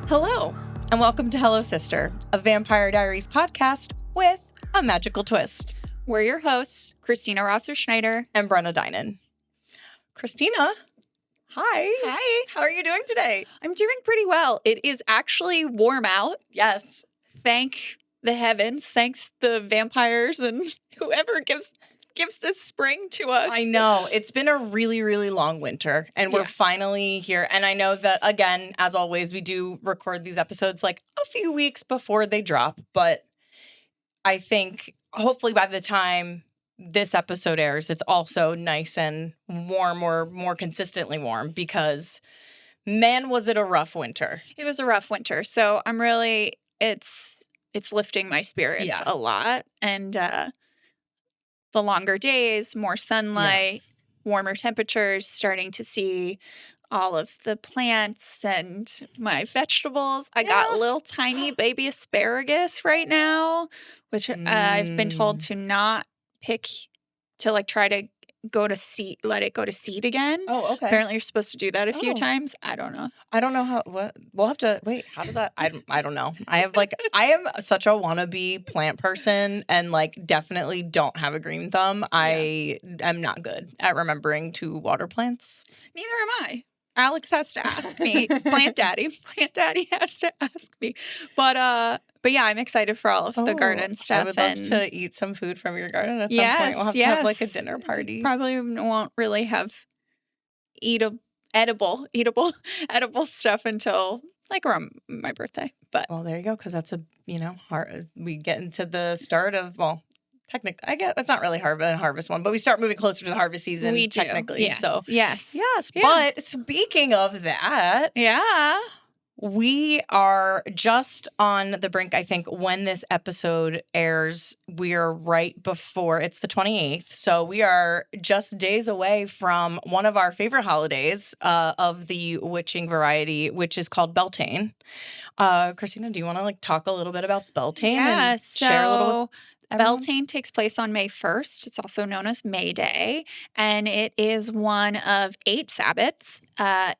Hello, and welcome to Hello Sister, a Vampire Diaries podcast with a magical twist. We're your hosts, Christina Rosso-Schneider and Brenna Dinon. Christina, hi. Hi. How are you doing today? I'm doing pretty well. It is actually warm out. Yes. Thank the heavens. Thanks the vampires and whoever gives this spring to us. I know. It's been a really, really long winter, and we're finally here. And I know that, again, as always, we do record these episodes like a few weeks before they drop. But I think hopefully by the time this episode airs, it's also nice and warm or more consistently warm because, man, was it a rough winter. It was a rough winter. So I'm really, it's lifting my spirits a lot. And the longer days, more sunlight, warmer temperatures, starting to see all of the plants and my vegetables. I got little tiny baby asparagus right now, which I've been told to not pick, to like try to go to seed, let it go to seed again. Oh, okay. Apparently you're supposed to do that a few times. I don't know. I don't know how, what, we'll have to, wait, how does that, I don't know. I am such a wannabe plant person and like definitely don't have a green thumb. I am not good at remembering to water plants. Neither am I. Alex has to ask me. Plant Daddy has to ask me. But yeah, I'm excited for all of the garden stuff. I would love to eat some food from your garden at some point. We'll have to have like a dinner party. Probably won't really have edible stuff until like around my birthday. But well, there you go, because that's we get into the start of technically, I guess it's not really harvest one, but we start moving closer to the harvest season. We do. Technically, yes. So yes. But speaking of that, we are just on the brink. I think when this episode airs, we are right before it's the 28th, so we are just days away from one of our favorite holidays of the witching variety, which is called Beltane. Christina, do you want to like talk a little bit about Beltane and share a little with Beltane takes place on May 1st. It's also known as May Day, and it is one of 8 Sabbats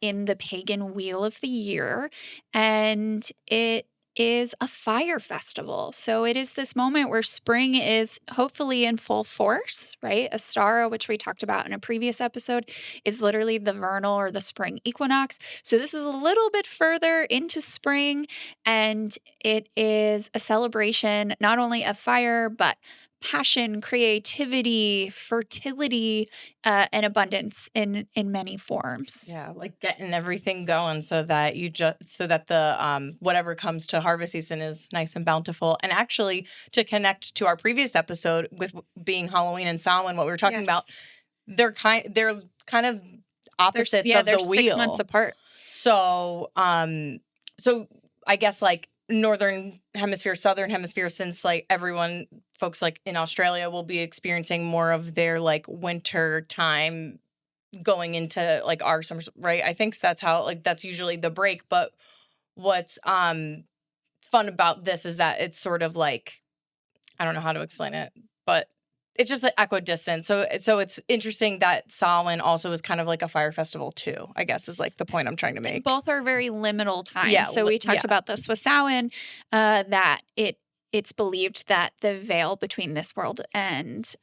in the pagan wheel of the year, and it is a fire festival. So it is this moment where spring is hopefully in full force, right? Astara, which we talked about in a previous episode, is literally the vernal or the spring equinox. So this is a little bit further into spring, and it is a celebration not only of fire, but passion, creativity, fertility, and abundance in many forms. Yeah, like getting everything going so that the whatever comes to harvest season is nice and bountiful. And actually, to connect to our previous episode with being Halloween and Samhain, what we were talking about, they're kind of opposites of the wheel. 6 months apart. So I guess like Northern Hemisphere, Southern Hemisphere, since like folks like in Australia will be experiencing more of their like winter time going into like our summer, right? I think that's how that's usually the break. But what's fun about this is that it's sort of like, I don't know how to explain it, but it's just like equidistant. So it's interesting that Samhain also is kind of like a fire festival too, I guess is like the point I'm trying to make. Both are very liminal times. Yeah, so we talked about this with Samhain, that it's believed that the veil between this world and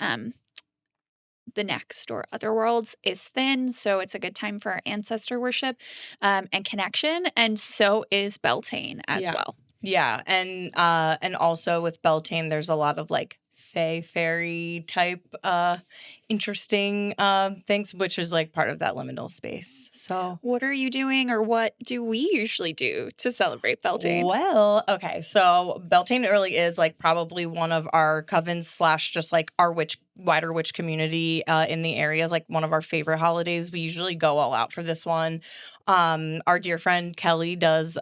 the next or other worlds is thin. So it's a good time for ancestor worship and connection. And so is Beltane as well. Yeah. And also with Beltane, there's a lot of like fae fairy type interesting things, which is like part of that liminal space. So what are you doing, or what do we usually do to celebrate Beltane? Well, okay, so Beltane really is like probably one of our covens / just like our wider witch community in the area is like one of our favorite holidays. We usually go all out for this one. Our dear friend Kelly does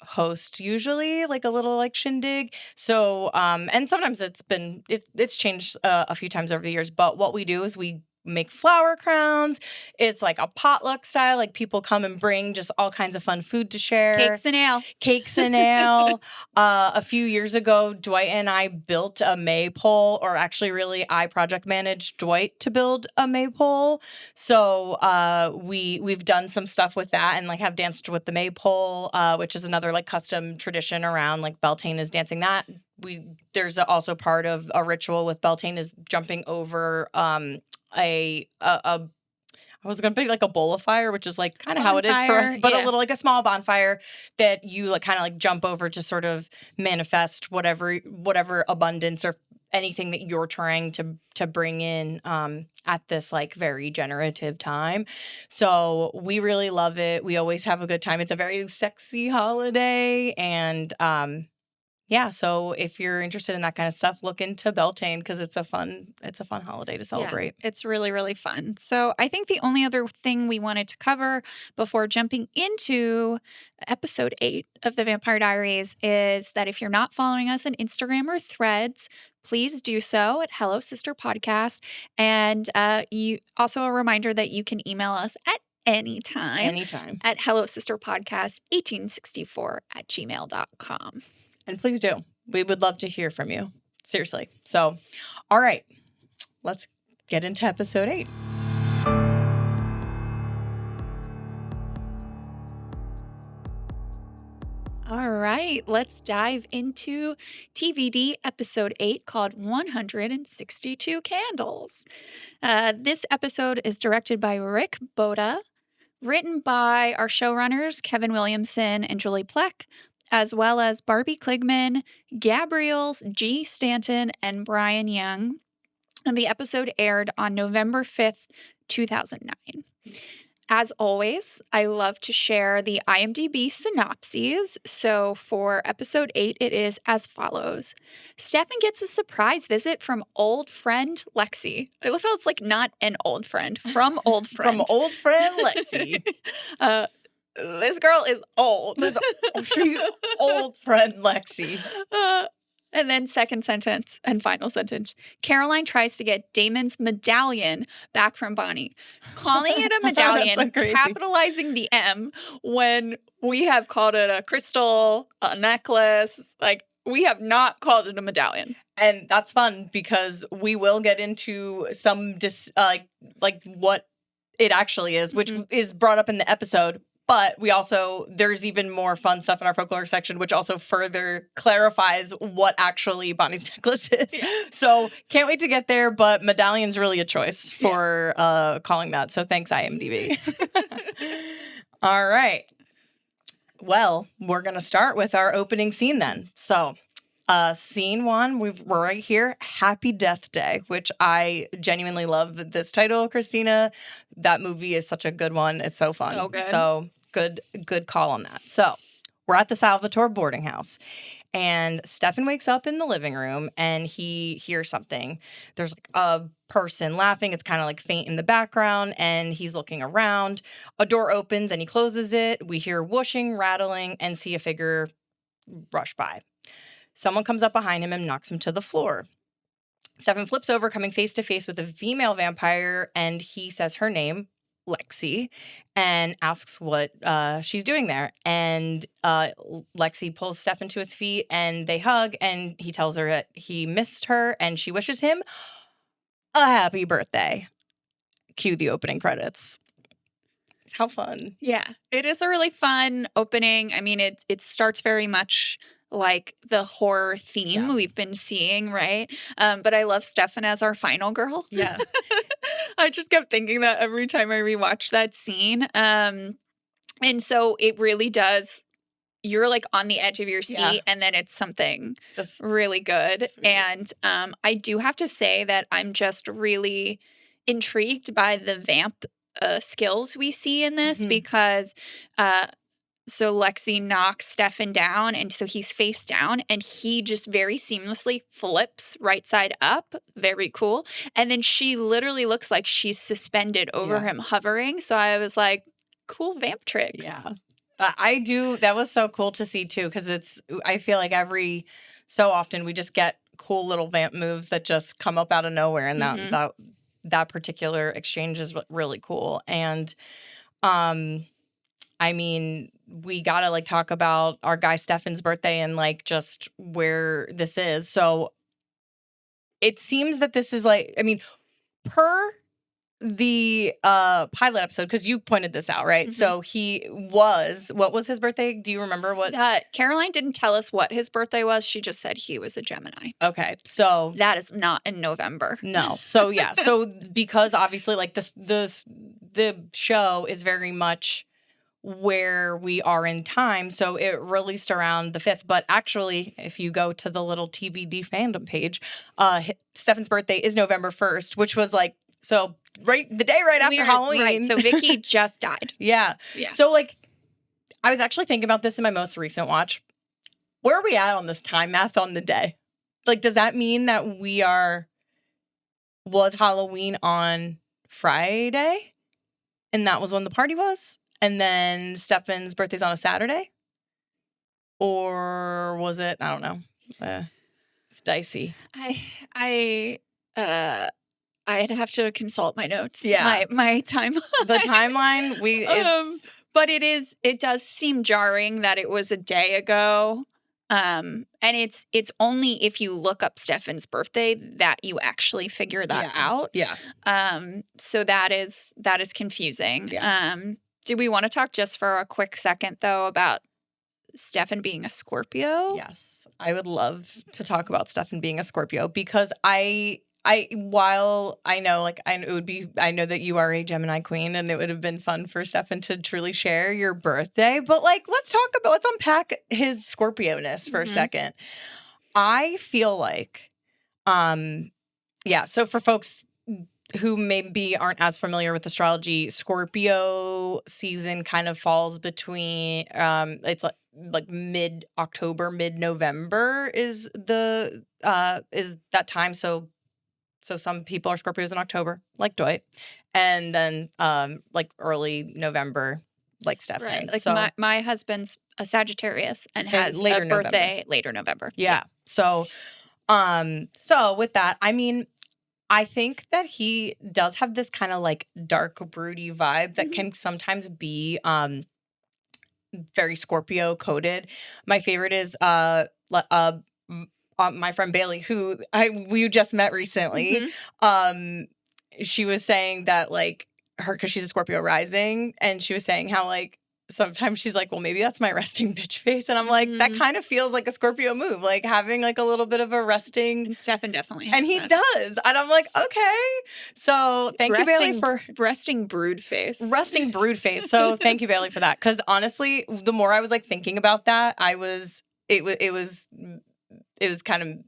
host usually like a little like shindig. So and sometimes it's changed a few times over the years. But what we do is we make flower crowns, It's like a potluck style. Like people come and bring just all kinds of fun food to share. Cakes and ale. Cakes and ale. A few years ago, Dwight and I built a maypole, or actually really I project managed Dwight to build a maypole. So we've done some stuff with that and like have danced with the maypole, which is another like custom tradition around like Beltane is dancing that. There's also part of a ritual with Beltane is jumping over I was gonna be like a bowl of fire, which is like kind of how it is for us, but a little like a small bonfire that you like kind of like jump over to sort of manifest whatever abundance or anything that you're trying to bring in at this like very generative time. So we really love it. We always have a good time. It's a very sexy holiday, and yeah, so if you're interested in that kind of stuff, look into Beltane because it's a fun holiday to celebrate. Yeah, it's really, really fun. So I think the only other thing we wanted to cover before jumping into episode 8 of the Vampire Diaries is that if you're not following us on Instagram or Threads, please do so at Hello Sister Podcast. And you also a reminder that you can email us at anytime at hellosisterpodcast1864@gmail.com. And please do. We would love to hear from you. Seriously. So, all right. Let's get into episode 8. All right. Let's dive into TVD episode 8 called 162 Candles. This episode is directed by Rick Boda, written by our showrunners, Kevin Williamson and Julie Pleck, as well as Barbie Kligman, Gabrielle G. Stanton, and Brian Young. And the episode aired on November 5th, 2009. As always, I love to share the IMDb synopses. So for episode 8, it is as follows. Stefan gets a surprise visit from old friend Lexi. I love how it's like not an old friend, from old friend. From old friend Lexi. This girl is old. She's old friend Lexi. And then second sentence and final sentence. Caroline tries to get Damon's medallion back from Bonnie. Calling it a medallion, so capitalizing the M when we have called it a crystal, a necklace. Like, we have not called it a medallion. And that's fun because we will get into some like what it actually is, which is brought up in the episode. But we also, there's even more fun stuff in our folklore section, which also further clarifies what actually Bonnie's necklace is. Yeah. So can't wait to get there, but medallion's really a choice for calling that. So thanks, IMDb. All right. Well, we're going to start with our opening scene then. So scene 1, we're right here, Happy Death Day, which I genuinely love this title, Christina. That movie is such a good one. It's so fun. So good. So good call on that. So we're at the Salvatore boarding house, and Stefan wakes up in the living room and he hears something. There's like a person laughing. It's kind of like faint in the background, and he's looking around. A door opens and he closes it. We hear whooshing, rattling, and see a figure rush by. Someone comes up behind him and knocks him to the floor. Stefan flips over, coming face to face with a female vampire, and he says her name, Lexi, and asks what she's doing there. And Lexi pulls Stefan to his feet, and they hug, and he tells her that he missed her, and she wishes him a happy birthday. Cue the opening credits. How fun. Yeah, it is a really fun opening. I mean, it starts very much like the horror theme we've been seeing, right? But I love Stefan as our final girl. Yeah. I just kept thinking that every time I rewatch that scene. And so it really does, you're like on the edge of your seat, and then it's something just really good. Sweet. And I do have to say that I'm just really intrigued by the vamp skills we see in this because so Lexi knocks Stefan down, and so he's face down, and he just very seamlessly flips right side up. Very cool. And then she literally looks like she's suspended over him, hovering. So I was like, cool vamp tricks. Yeah. I do. That was so cool to see, too, because I feel like every so often we just get cool little vamp moves that just come up out of nowhere, and that particular exchange is really cool. And I mean, we gotta like talk about our guy Stefan's birthday and like just where this is. So it seems that this is like, I mean, per the pilot episode, because you pointed this out, right? So he was, what was his birthday? Do you remember what? Caroline didn't tell us what his birthday was. She just said he was a Gemini. Okay, so that is not in November. No. So yeah, so because obviously like the show is very much where we are in time, so it released around the 5th. But actually, if you go to the little TVD fandom page, Stefan's birthday is November 1st, which was like, so the day right after Halloween. Right, so Vicky just died. Yeah. So like, I was actually thinking about this in my most recent watch. Where are we at on this time math on the day? Like, does that mean that was Halloween on Friday? And that was when the party was? And then Stefan's birthday's on a Saturday? Or was it, I don't know. It's dicey. I'd have to consult my notes. Yeah. My timeline. The timeline, but it does seem jarring that it was a day ago. And it's only if you look up Stefan's birthday that you actually figure that out. Yeah. So that is confusing. Yeah. Do we want to talk just for a quick second though about Stefan being a Scorpio? Yes. I would love to talk about Stefan being a Scorpio because while I know, like, I know that you are a Gemini queen and it would have been fun for Stefan to truly share your birthday, but like, let's unpack his Scorpio-ness for a second. I feel like, so for folks who maybe aren't as familiar with astrology, Scorpio season kind of falls between, it's like mid-October, mid-November is that time. So some people are Scorpios in October, like Dwight, and then like early November, like Stefan. Right. Like so, my husband's a Sagittarius and has later a birthday later November. Yeah. So with that, I mean, I think that he does have this kind of like dark, broody vibe that can sometimes be very Scorpio coded. My favorite is my friend Bailey, who we just met recently. She was saying that like because she's a Scorpio rising, and she was saying how like sometimes she's like, well, maybe that's my resting bitch face, and I'm like, that kind of feels like a Scorpio move, like having like a little bit of a resting. And Stefan definitely has and he does, and I'm like, okay. So thank you, Bailey, for resting brood face. Resting brood face. So thank you, Bailey, for that. Because honestly, the more I was like thinking about that, it was kind of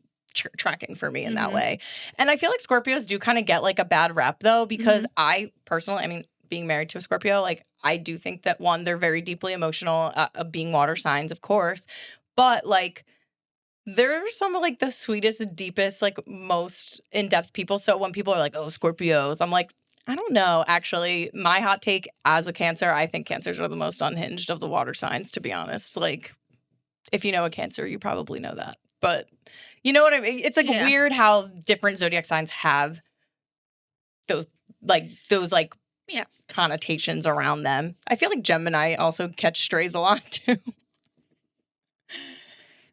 tracking for me in that way. And I feel like Scorpios do kind of get like a bad rep though, because I personally, I mean, being married to a Scorpio, like I do think that one, they're very deeply emotional, being water signs, of course, but like they're some of like the sweetest, deepest, like most in-depth people. So when people are like, oh, Scorpios, I'm like, I don't know. Actually, my hot take as a Cancer, I think Cancers are the most unhinged of the water signs, to be honest. Like, if you know a Cancer, you probably know that. But you know what I mean? It's like weird how different zodiac signs have those connotations around them. I feel like Gemini also catch strays a lot too.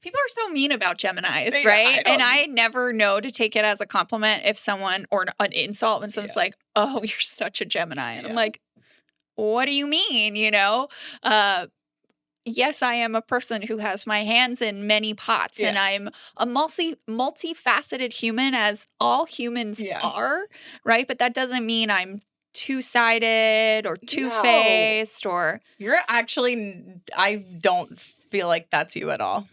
People are so mean about Geminis, right? I never know to take it as a compliment if someone, or an insult when someone's like, oh, you're such a Gemini. And I'm like, what do you mean, you know? Yes, I am a person who has my hands in many pots, and I'm a multifaceted human, as all humans are, right? But that doesn't mean I'm two-sided or two-faced or... You're actually... I don't feel like that's you at all.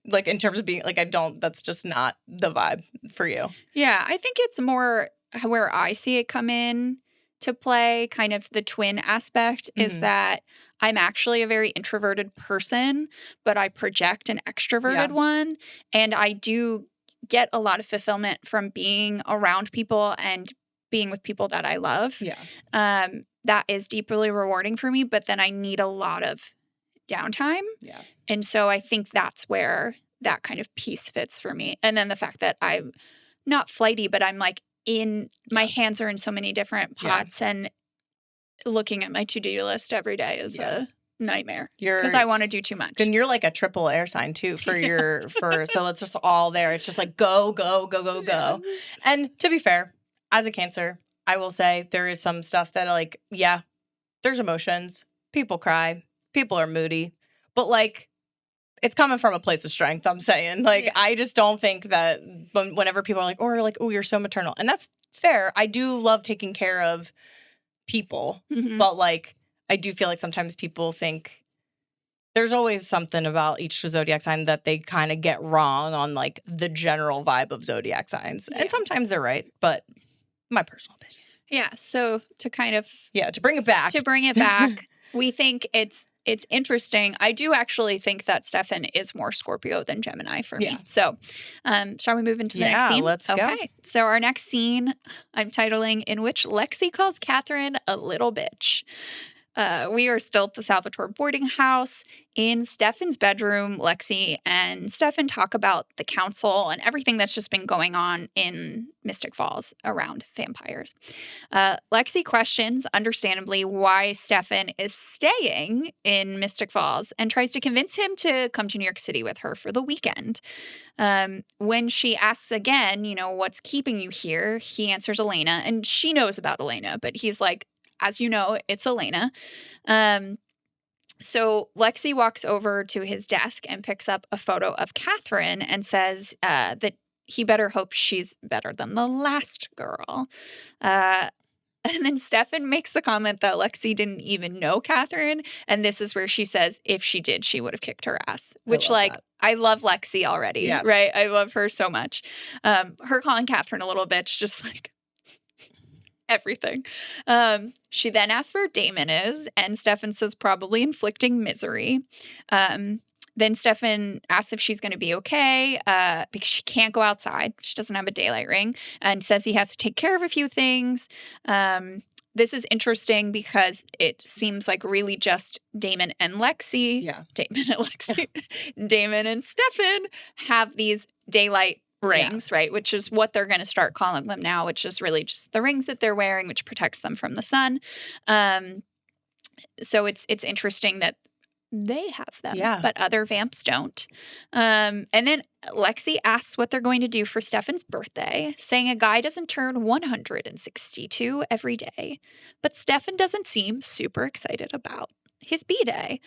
Like, in terms of being... Like, that's just not the vibe for you. Yeah, I think it's more where I see it come in to play, kind of the twin aspect, is that I'm actually a very introverted person, but I project an extroverted one. And I do get a lot of fulfillment from being around people and being with people that I love. That is deeply rewarding for me, but then I need a lot of downtime. And so I think that's where that kind of piece fits for me. And then the fact that I'm not flighty, but I'm like my hands are in so many different Yeah. pots, and looking at my to-do list every day is a nightmare You're because I want to do too much. and you're like a triple air sign too for your so it's just all there. It's just like go, go, go, go, go. And to be fair, as a Cancer, I will say there is some stuff that like, yeah, there's emotions. People cry. People are moody. But like, it's coming from a place of strength, I'm saying. Like, I just don't think that whenever people are like, or like, oh, you're so maternal. And that's fair. I do love taking care of people. Mhm. But like, I do feel like sometimes people think there's always something about each zodiac sign that they kind of get wrong on like the general vibe of zodiac signs. Yeah. And sometimes they're right, but my personal opinion. Yeah, so to kind of to bring it back. We think it's interesting. I do actually think that Stefan is more Scorpio than Gemini for me. So, shall we move into the next scene? Let's go. Okay. So our next scene, I'm titling "In which Lexi calls Catherine a little bitch." We are still at the Salvatore boarding house. In Stefan's bedroom, Lexi and Stefan talk about the council and everything that's just been going on in Mystic Falls around vampires. Lexi questions, understandably, why Stefan is staying in Mystic Falls and tries to convince him to come to New York City with her for the weekend. When she asks again, what's keeping you here, he answers Elena, and she knows about Elena, but he's like, as you know, it's Elena. So Lexi walks over to his desk and picks up a photo of Catherine and says that he better hope she's better than the last girl. And then Stefan makes the comment that Lexi didn't even know Catherine. And this is where she says, if she did, she would have kicked her ass. Which, I love Lexi already, right? I love her so much. Her calling Catherine a little bitch, just like, everything. She then asks where Damon is, and Stefan says probably inflicting misery. Then Stefan asks if she's going to be okay because she can't go outside. She doesn't have a daylight ring, and says he has to take care of a few things. This is interesting because it seems like really just Damon and Lexi. Yeah. Damon and Stefan have these daylight rings, right? Which is what they're going to start calling them now, which is really just the rings that they're wearing, which protects them from the sun. So it's interesting that they have them, but other vamps don't. And then Lexi asks what they're going to do for Stefan's birthday, saying a guy doesn't turn 162 every day. But Stefan doesn't seem super excited about his B-Day.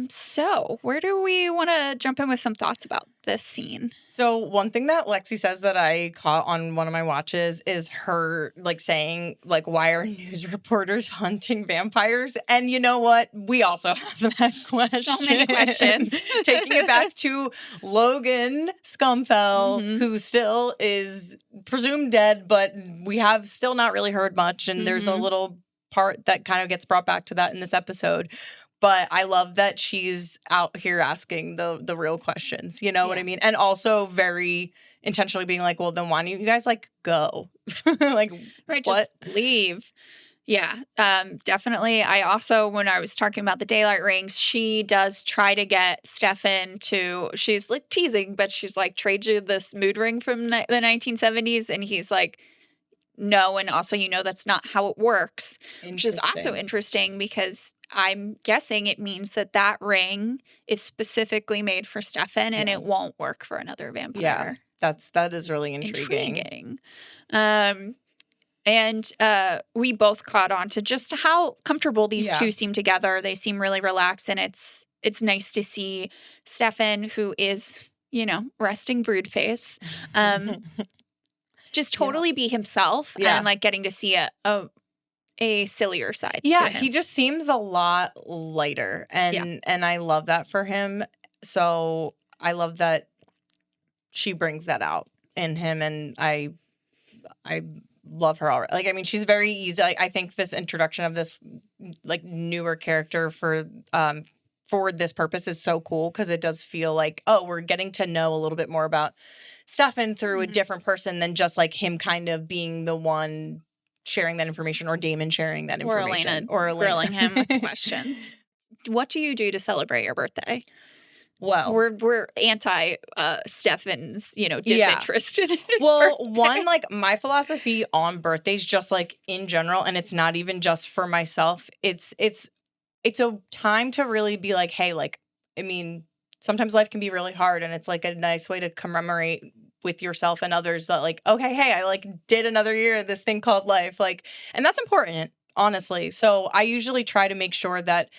So where do we want to jump in with some thoughts about this scene? So one thing that Lexi says that I caught on one of my watches is her like saying like, why are news reporters hunting vampires? And you know what? We also have that question. So many questions. Taking it back to Logan Scumfell, who still is presumed dead, but we have still not really heard much. And there's a little part that kind of gets brought back to that in this episode. But I love that she's out here asking the real questions, you know what I mean? And also very intentionally being like, well, then why don't you guys like go? Like, right, what? Just leave. Yeah, definitely. I also, when I was talking about the daylight rings, she does try to get Stefan to, she's like teasing, but she's like, trade you this mood ring from the 1970s. And he's like, no, and also, that's not how it works, which is also interesting because I'm guessing it means that ring is specifically made for Stefan and it won't work for another vampire. Yeah, that is really intriguing. And we both caught on to just how comfortable these two seem together. They seem really relaxed, and it's nice to see Stefan, who is, resting brood face, just totally be himself and like getting to see a sillier side to him. He just seems a lot lighter, and I love that for him. So I love that she brings that out in him, and I love her already. Like, I mean, she's very easy. I think this introduction of this like newer character for this purpose is so cool because it does feel like, oh, we're getting to know a little bit more about Stefan through a different person than just like him kind of being the one sharing that information, or Damon sharing that information, or Elena grilling him with questions. What do you do to celebrate your birthday? Well, we're anti Stefan's, Yeah. disinterested in his well, birthday. one, like, my philosophy on birthdays, just like in general, and it's not even just for myself. It's a time to really be like, hey, like, I mean, sometimes life can be really hard, and it's like a nice way to commemorate with yourself and others that, like, okay, hey, I like did another year of this thing called life, like, and that's important, honestly. So I usually try to make sure that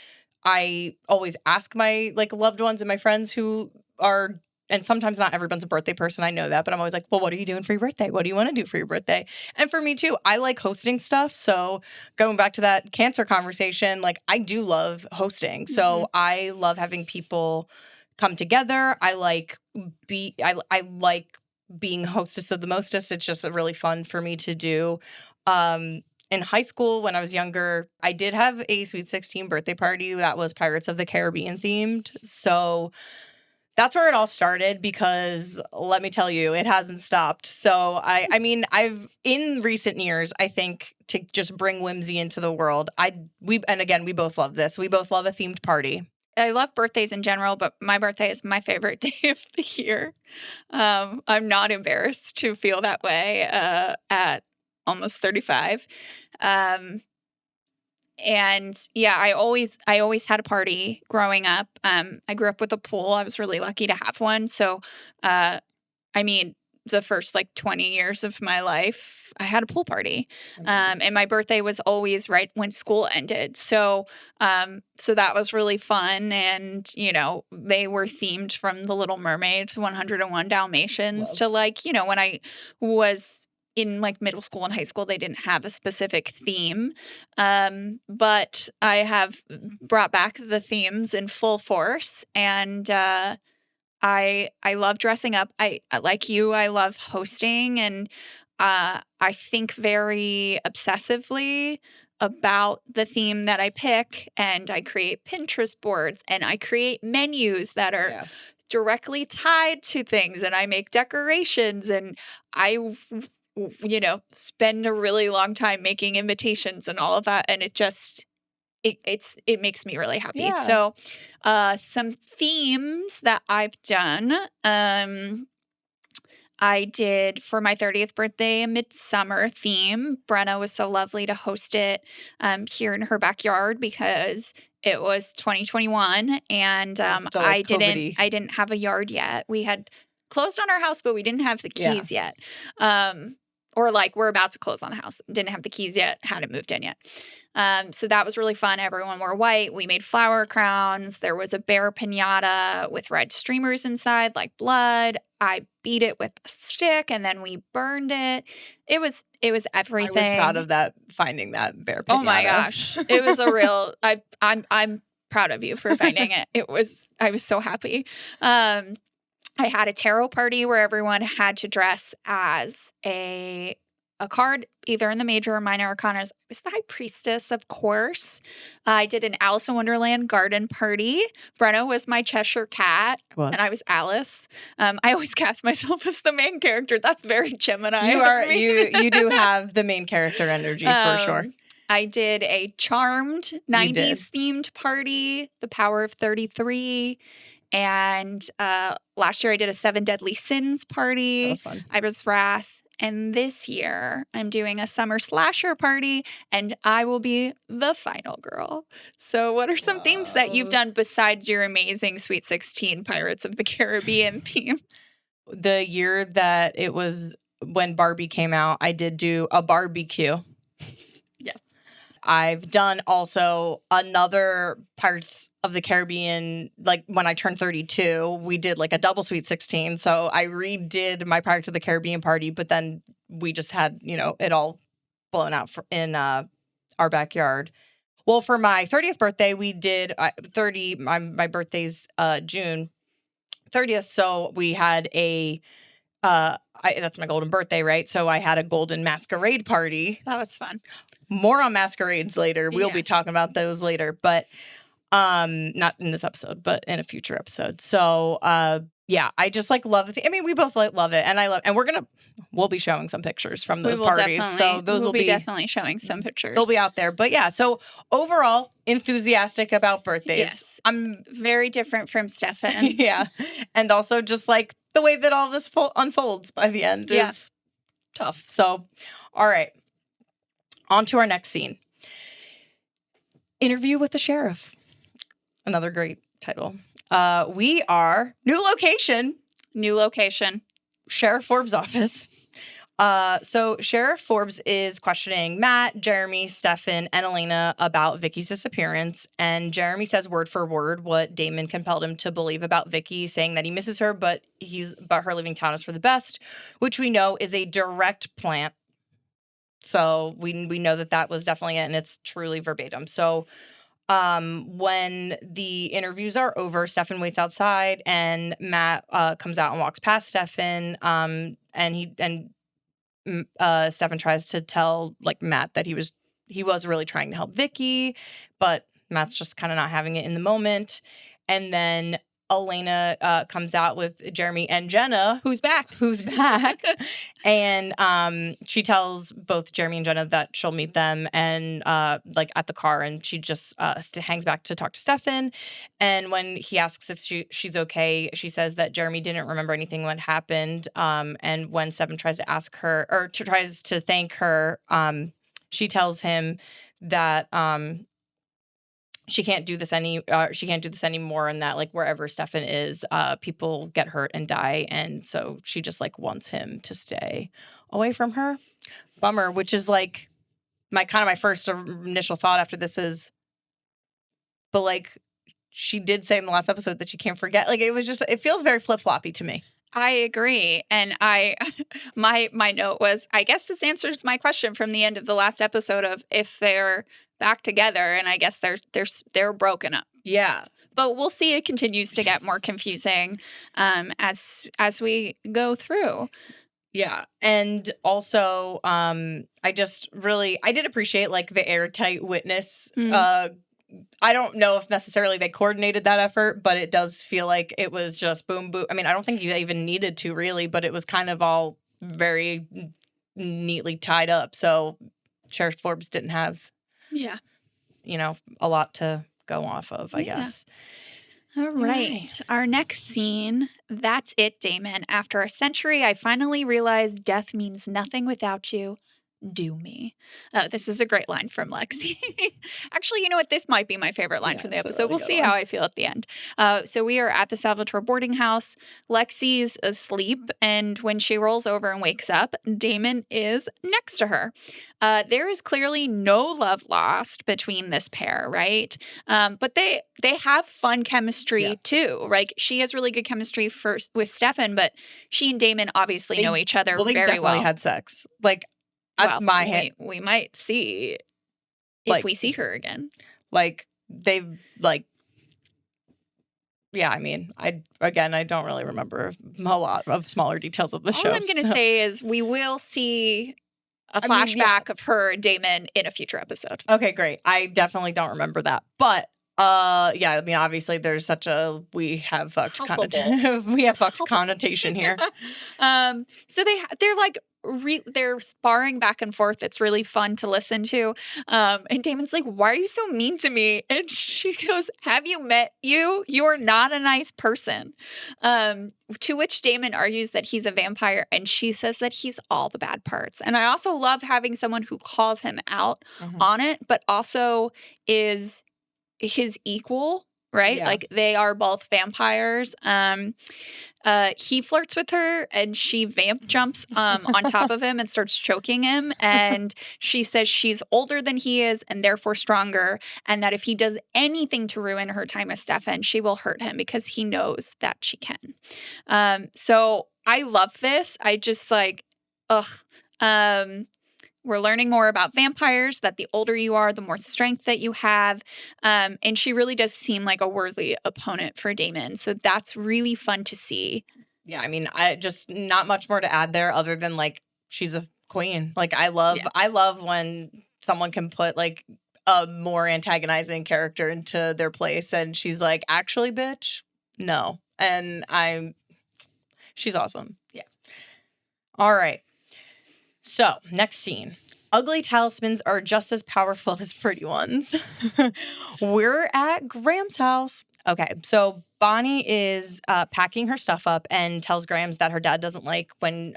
I always ask my like loved ones and my friends who are, and sometimes not everyone's a birthday person, I know that, but I'm always like, well, what are you doing for your birthday? What do you want to do for your birthday? And for me too, I like hosting stuff. So going back to that cancer conversation, like, I do love hosting. So I love having people come together. I like being hostess of the mostest. It's just really fun for me to do. In high school, when I was younger, I did have a Sweet 16 birthday party that was Pirates of the Caribbean themed. So that's where it all started, because let me tell you, it hasn't stopped. So I mean, in recent years, I think, to just bring whimsy into the world, we both love this. We both love a themed party. I love birthdays in general, but my birthday is my favorite day of the year. I'm not embarrassed to feel that way at almost 35. And yeah, I always had a party growing up. I grew up with a pool. I was really lucky to have one. So, I mean, the first like 20 years of my life, I had a pool party. And my birthday was always right when school ended. So, so that was really fun. And, they were themed from The Little Mermaid to 101 Dalmatians to, like, when I was in like middle school and high school, they didn't have a specific theme. But I have brought back the themes in full force, and I love dressing up. I like you, I love hosting, and I think very obsessively about the theme that I pick, and I create Pinterest boards, and I create menus that are directly tied to things, and I make decorations, and I spend a really long time making invitations and all of that, and it just it makes me really happy. Yeah. So some themes that I've done, I did for my 30th birthday a midsummer theme. Brenna was so lovely to host it here in her backyard because it was 2021, and Still like COVID-y. I didn't have a yard yet. We had closed on our house, but we didn't have the keys yet. Or like we're about to close on the house. Didn't have the keys yet, hadn't moved in yet. So that was really fun. Everyone wore white. We made flower crowns. There was a bear piñata with red streamers inside, like blood. I beat it with a stick, and then we burned it. It was everything. I was proud of that, finding that bear piñata. Oh my gosh. It was a real I'm proud of you for finding it. I was so happy. I had a tarot party where everyone had to dress as a card, either in the major or minor arcanas. I was the high priestess, of course. I did an Alice in Wonderland garden party. Brenna was my Cheshire cat, and I was Alice. I always cast myself as the main character. That's very Gemini. You do have the main character energy for sure. I did a Charmed 90s themed party, The Power of 33. And last year I did a 7 Deadly Sins party. That was fun. I was Wrath. And this year I'm doing a summer slasher party, and I will be the final girl. So what are some themes that you've done besides your amazing Sweet 16 Pirates of the Caribbean theme? The year that it was when Barbie came out, I did do a barbecue. I've done also another Pirates of the Caribbean, like when I turned 32, we did like a double Sweet 16. So I redid my Pirates of the Caribbean party, but then we just had, it all blown out in our backyard. Well, for my 30th birthday, we did my birthday's June 30th. So we had that's my golden birthday, right? So I had a golden masquerade party. That was fun. More on masquerades later. We'll be talking about those later, but not in this episode, but in a future episode. So yeah, I just like love I mean, we both like love it, and we'll be showing some pictures from those parties, so those will be definitely showing some pictures. They'll be out there. But yeah, so overall, enthusiastic about birthdays. Yes, I'm very different from Stefan. yeah, and also just like the way that all this unfolds by the end is tough. So, all right, on to our next scene. Interview with the sheriff. Another great title. We are new location, Sheriff Forbes' office. So Sheriff Forbes is questioning Matt, Jeremy, Stefan, and Elena about Vicky's disappearance. And Jeremy says word for word what Damon compelled him to believe about Vicky, saying that he misses her, but her leaving town is for the best, which we know is a direct plant. So we know that was definitely it, and it's truly verbatim. So when the interviews are over, Stefan waits outside, and Matt comes out and walks past Stefan. And Stefan tries to tell like Matt that he was really trying to help Vicky, but Matt's just kind of not having it in the moment. And then Elena comes out with Jeremy and Jenna, who's back, and she tells both Jeremy and Jenna that she'll meet them and like at the car, and she just hangs back to talk to Stefan. And when he asks if she's okay, she says that Jeremy didn't remember anything what happened. And when Stefan tries to ask her or tries to thank her, she tells him that she can't do this anymore, and that like wherever Stefan is, people get hurt and die, and so she just like wants him to stay away from her. Bummer. Which is like my first initial thought after this is, but like she did say in the last episode that she can't forget. Like it feels very flip-floppy to me. I agree. And my note was, I guess this answers my question from the end of the last episode of if they're back together, and I guess they're broken up. Yeah. But we'll see. It continues to get more confusing as we go through. Yeah. And also, I did appreciate like the airtight witness. I don't know if necessarily they coordinated that effort, but it does feel like it was just boom, boom. I mean, I don't think you even needed to really, but it was kind of all very neatly tied up. So Sheriff Forbes didn't have, a lot to go off of, I guess. All right. Our next scene, that's it, Damon. After a century, I finally realized death means nothing without you. Do me. This is a great line from Lexi. Actually, you know what? This might be my favorite line from the episode. We'll see how I feel at the end. So we are at the Salvatore boarding house. Lexi's asleep, and when she rolls over and wakes up, Damon is next to her. There is clearly no love lost between this pair, right? But they have fun chemistry too. Like she has really good chemistry with Stefan, but she and Damon obviously know each other very well. They definitely had sex. Like that's my hint. We might see if we see her again. Like they've like. Yeah, I mean, I don't really remember a lot of smaller details of the show. All I'm going to say is we will see a flashback of her and Damon in a future episode. Okay, great. I definitely don't remember that. But yeah, I mean, obviously there's such a we have fucked connotation here. So they're like they're sparring back and forth. It's really fun to listen to. And Damon's like, "Why are you so mean to me?" And she goes, "Have you met you? You're not a nice person." To which Damon argues that he's a vampire, and she says that he's all the bad parts. And I also love having someone who calls him out on it, but also is his equal, right? Yeah. Like they are both vampires. He flirts with her, and she vamp jumps on top of him and starts choking him. And she says she's older than he is and therefore stronger, and that if he does anything to ruin her time with Stefan, she will hurt him because he knows that she can. So I love this. I just like, we're learning more about vampires, that the older you are, the more strength that you have. And she really does seem like a worthy opponent for Damon. So that's really fun to see. Yeah, I mean, I just not much more to add there other than like she's a queen. Like I love when someone can put like a more antagonizing character into their place and she's like, "Actually, bitch, no." And She's awesome. Yeah. All right. So, next scene. Ugly talismans are just as powerful as pretty ones. We're at Graham's house. Okay, so Bonnie is packing her stuff up and tells Grams that her dad doesn't like when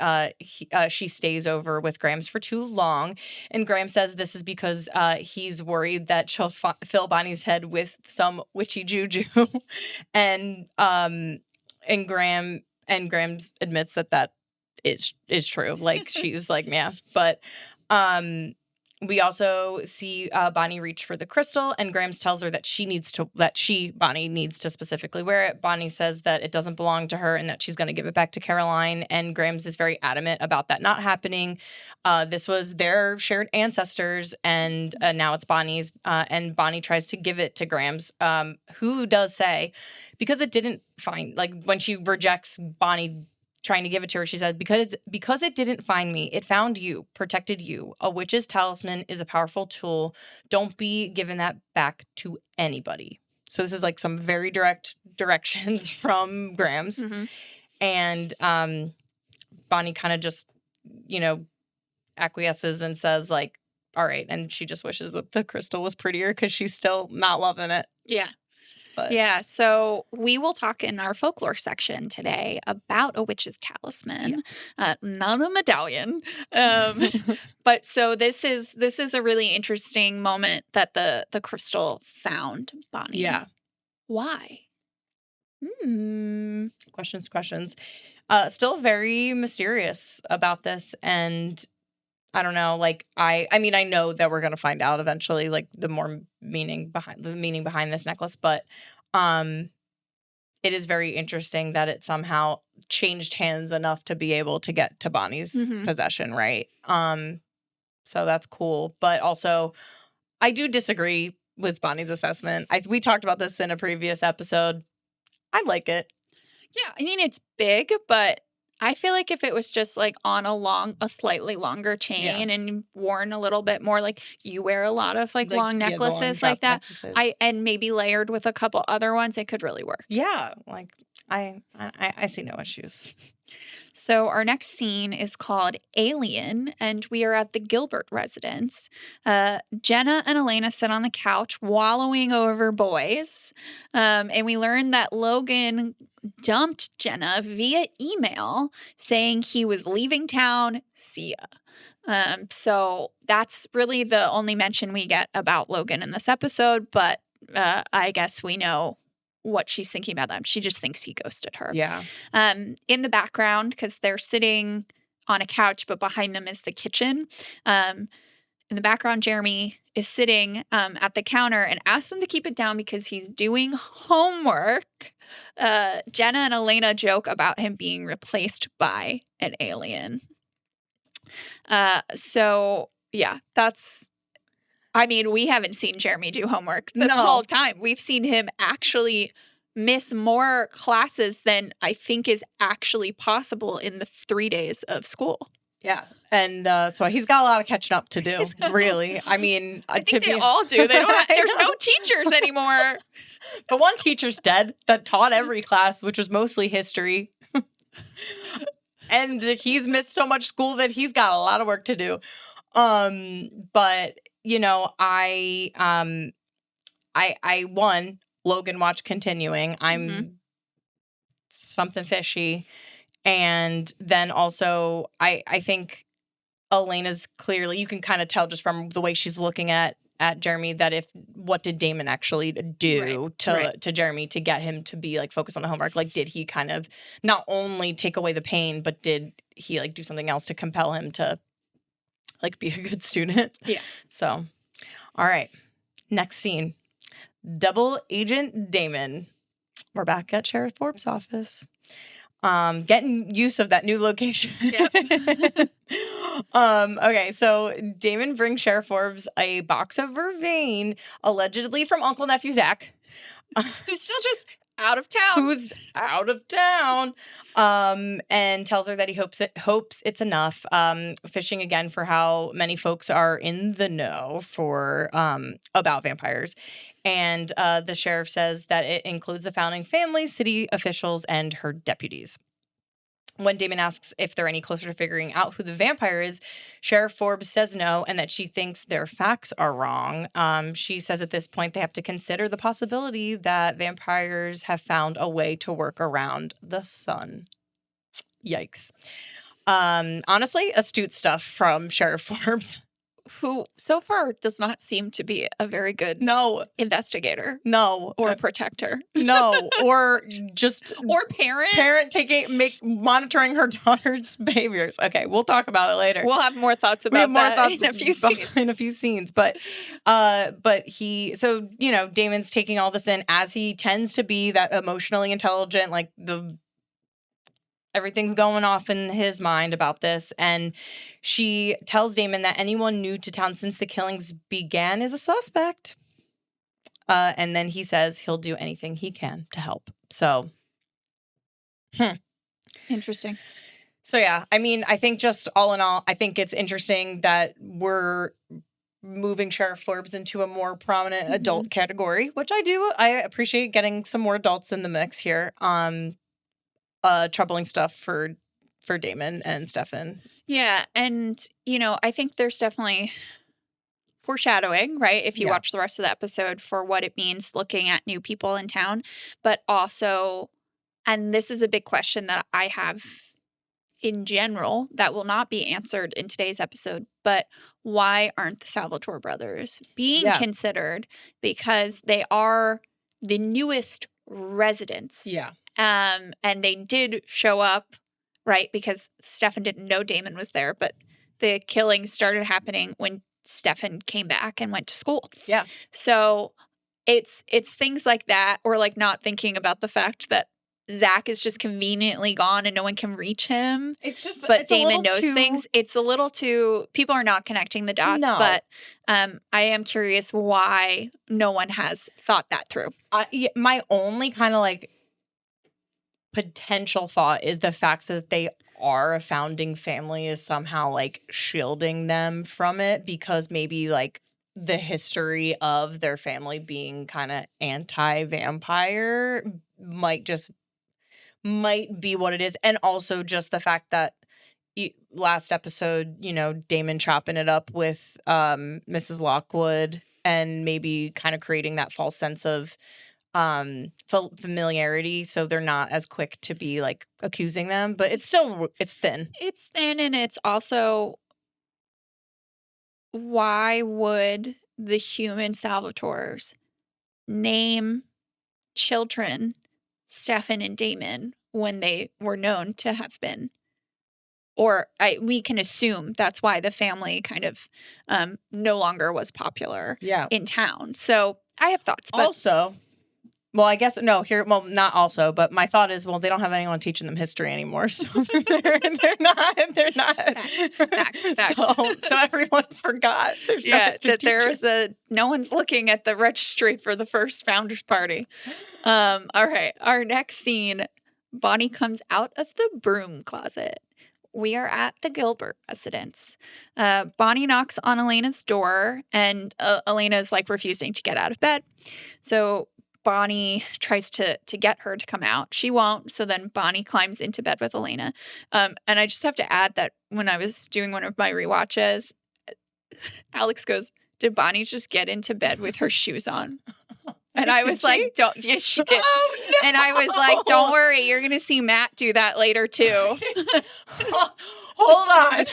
she stays over with Grams for too long. And Graham says this is because he's worried that she'll fill Bonnie's head with some witchy juju. and Grams admits that is true. Like, she's like, yeah. But we also see Bonnie reach for the crystal, and Grams tells her that Bonnie needs to specifically wear it. Bonnie says that it doesn't belong to her and that she's going to give it back to Caroline, and Grams is very adamant about that not happening. This was their shared ancestors, and now it's Bonnie's, and Bonnie tries to give it to Grams, who does say, because it didn't find, like, when she rejects Bonnie trying to give it to her, she said, because it didn't find me, it found you, protected you. A witch's talisman is a powerful tool. Don't be giving that back to anybody. So this is like some very direct directions from Grams. Mm-hmm. And Bonnie kind of just, acquiesces and says, like, all right. And she just wishes that the crystal was prettier because she's still not loving it. Yeah. But. Yeah, so we will talk in our folklore section today about a witch's talisman, not a medallion. But so this is a really interesting moment that the crystal found Bonnie. Yeah. Why? Questions. Still very mysterious about this, and I don't know, like, I mean, I know that we're gonna find out eventually, like, the meaning behind this necklace, but it is very interesting that it somehow changed hands enough to be able to get to Bonnie's possession, right? So that's cool, but also I do disagree with Bonnie's assessment. We talked about this in a previous episode. I like it. Yeah, I mean, it's big, but I feel like if it was just like on a slightly longer chain and worn a little bit more, like you wear a lot of like long necklaces like that, and maybe layered with a couple other ones, it could really work. Yeah, like I see no issues. So our next scene is called Alien, and we are at the Gilbert residence. Jenna and Elena sit on the couch wallowing over boys, and we learn that Logan dumped Jenna via email saying he was leaving town. See ya. So that's really the only mention we get about Logan in this episode, but I guess we know what she's thinking about them. She just thinks he ghosted her. Yeah. In the background, because they're sitting on a couch, but behind them is the kitchen. In the background, Jeremy is sitting at the counter and asks them to keep it down because he's doing homework. Jenna and Elena joke about him being replaced by an alien. So yeah, I mean, we haven't seen Jeremy do homework this whole time. We've seen him actually miss more classes than I think is actually possible in the 3 days of school. Yeah. And so he's got a lot of catching up to do, really. I mean, I think they all do. They don't there's no teachers anymore. The one teacher's dead that taught every class, which was mostly history. And he's missed so much school that he's got a lot of work to do. But I Logan watch continuing. I'm something fishy. And then also I think Elena's clearly, you can kind of tell just from the way she's looking at Jeremy that what did Damon actually do to Jeremy to get him to be like focused on the homework? Like, did he kind of not only take away the pain, but did he like do something else to compel him to like be a good student? Yeah. So, all right. Next scene. Double Agent Damon. We're back at Sheriff Forbes' office. Getting use of that new location. Yep. Okay, so Damon brings Sheriff Forbes a box of vervain, allegedly from Uncle Nephew Zach. Who's still just out of town. And tells her that he hopes it's enough. Fishing again for how many folks are in the know for about vampires. And the sheriff says that it includes the founding family, city officials, and her deputies. When Damon asks if they're any closer to figuring out who the vampire is, Sheriff Forbes says no and that she thinks their facts are wrong. She says at this point they have to consider the possibility that vampires have found a way to work around the sun. Yikes. Honestly, astute stuff from Sheriff Forbes. Who so far does not seem to be a very good investigator. No. Or protector. No. Or just or parent. Monitoring her daughter's behaviors. Okay, we'll talk about it later. We'll have more thoughts about that in a few scenes. In a few scenes. But Damon's taking all this in as he tends to be, that emotionally intelligent, like everything's going off in his mind about this. And she tells Damon that anyone new to town since the killings began is a suspect. And then he says he'll do anything he can to help. So, Interesting. So, yeah, I mean, I think just all in all, I think it's interesting that we're moving Sheriff Forbes into a more prominent adult category, which I do. I appreciate getting some more adults in the mix here. Troubling stuff for Damon and Stefan. Yeah, and I think there's definitely foreshadowing, right? If you watch the rest of the episode, for what it means looking at new people in town, but also, and this is a big question that I have in general that will not be answered in today's episode, but why aren't the Salvatore brothers being considered? Because they are the newest residents. Yeah. And they did show up, right? Because Stefan didn't know Damon was there, but the killing started happening when Stefan came back and went to school. Yeah. So it's things like that, or like not thinking about the fact that Zach is just conveniently gone and no one can reach him. But Damon knows things. It's a little too, people are not connecting the dots, but I am curious why no one has thought that through. My only kind of like potential thought is the fact that they are a founding family is somehow like shielding them from it, because maybe like the history of their family being kind of anti-vampire might be what it is. And also just the fact that last episode, Damon chopping it up with Mrs. Lockwood and maybe kind of creating that false sense of familiarity, so they're not as quick to be like accusing them, but it's thin. It's thin, and it's also, why would the human Salvatores name children Stefan and Damon when they were known to have been? Or we can assume that's why the family kind of no longer was popular in town. So I have thoughts. But also, well, I guess not also, but my thought is, well, they don't have anyone teaching them history anymore, so they're not. Fact. So everyone forgot. There's no one's looking at the registry for the first founders party. All right, our next scene, Bonnie comes out of the broom closet. We are at the Gilbert residence. Bonnie knocks on Elena's door, and Elena's like refusing to get out of bed. So Bonnie tries to get her to come out. She won't. So then Bonnie climbs into bed with Elena. And I just have to add that when I was doing one of my rewatches, Alex goes, "Did Bonnie just get into bed with her shoes on?" And I was like, "Don't." Yes, she did. Oh, no. And I was like, "Don't worry, you're going to see Matt do that later too." Hold on.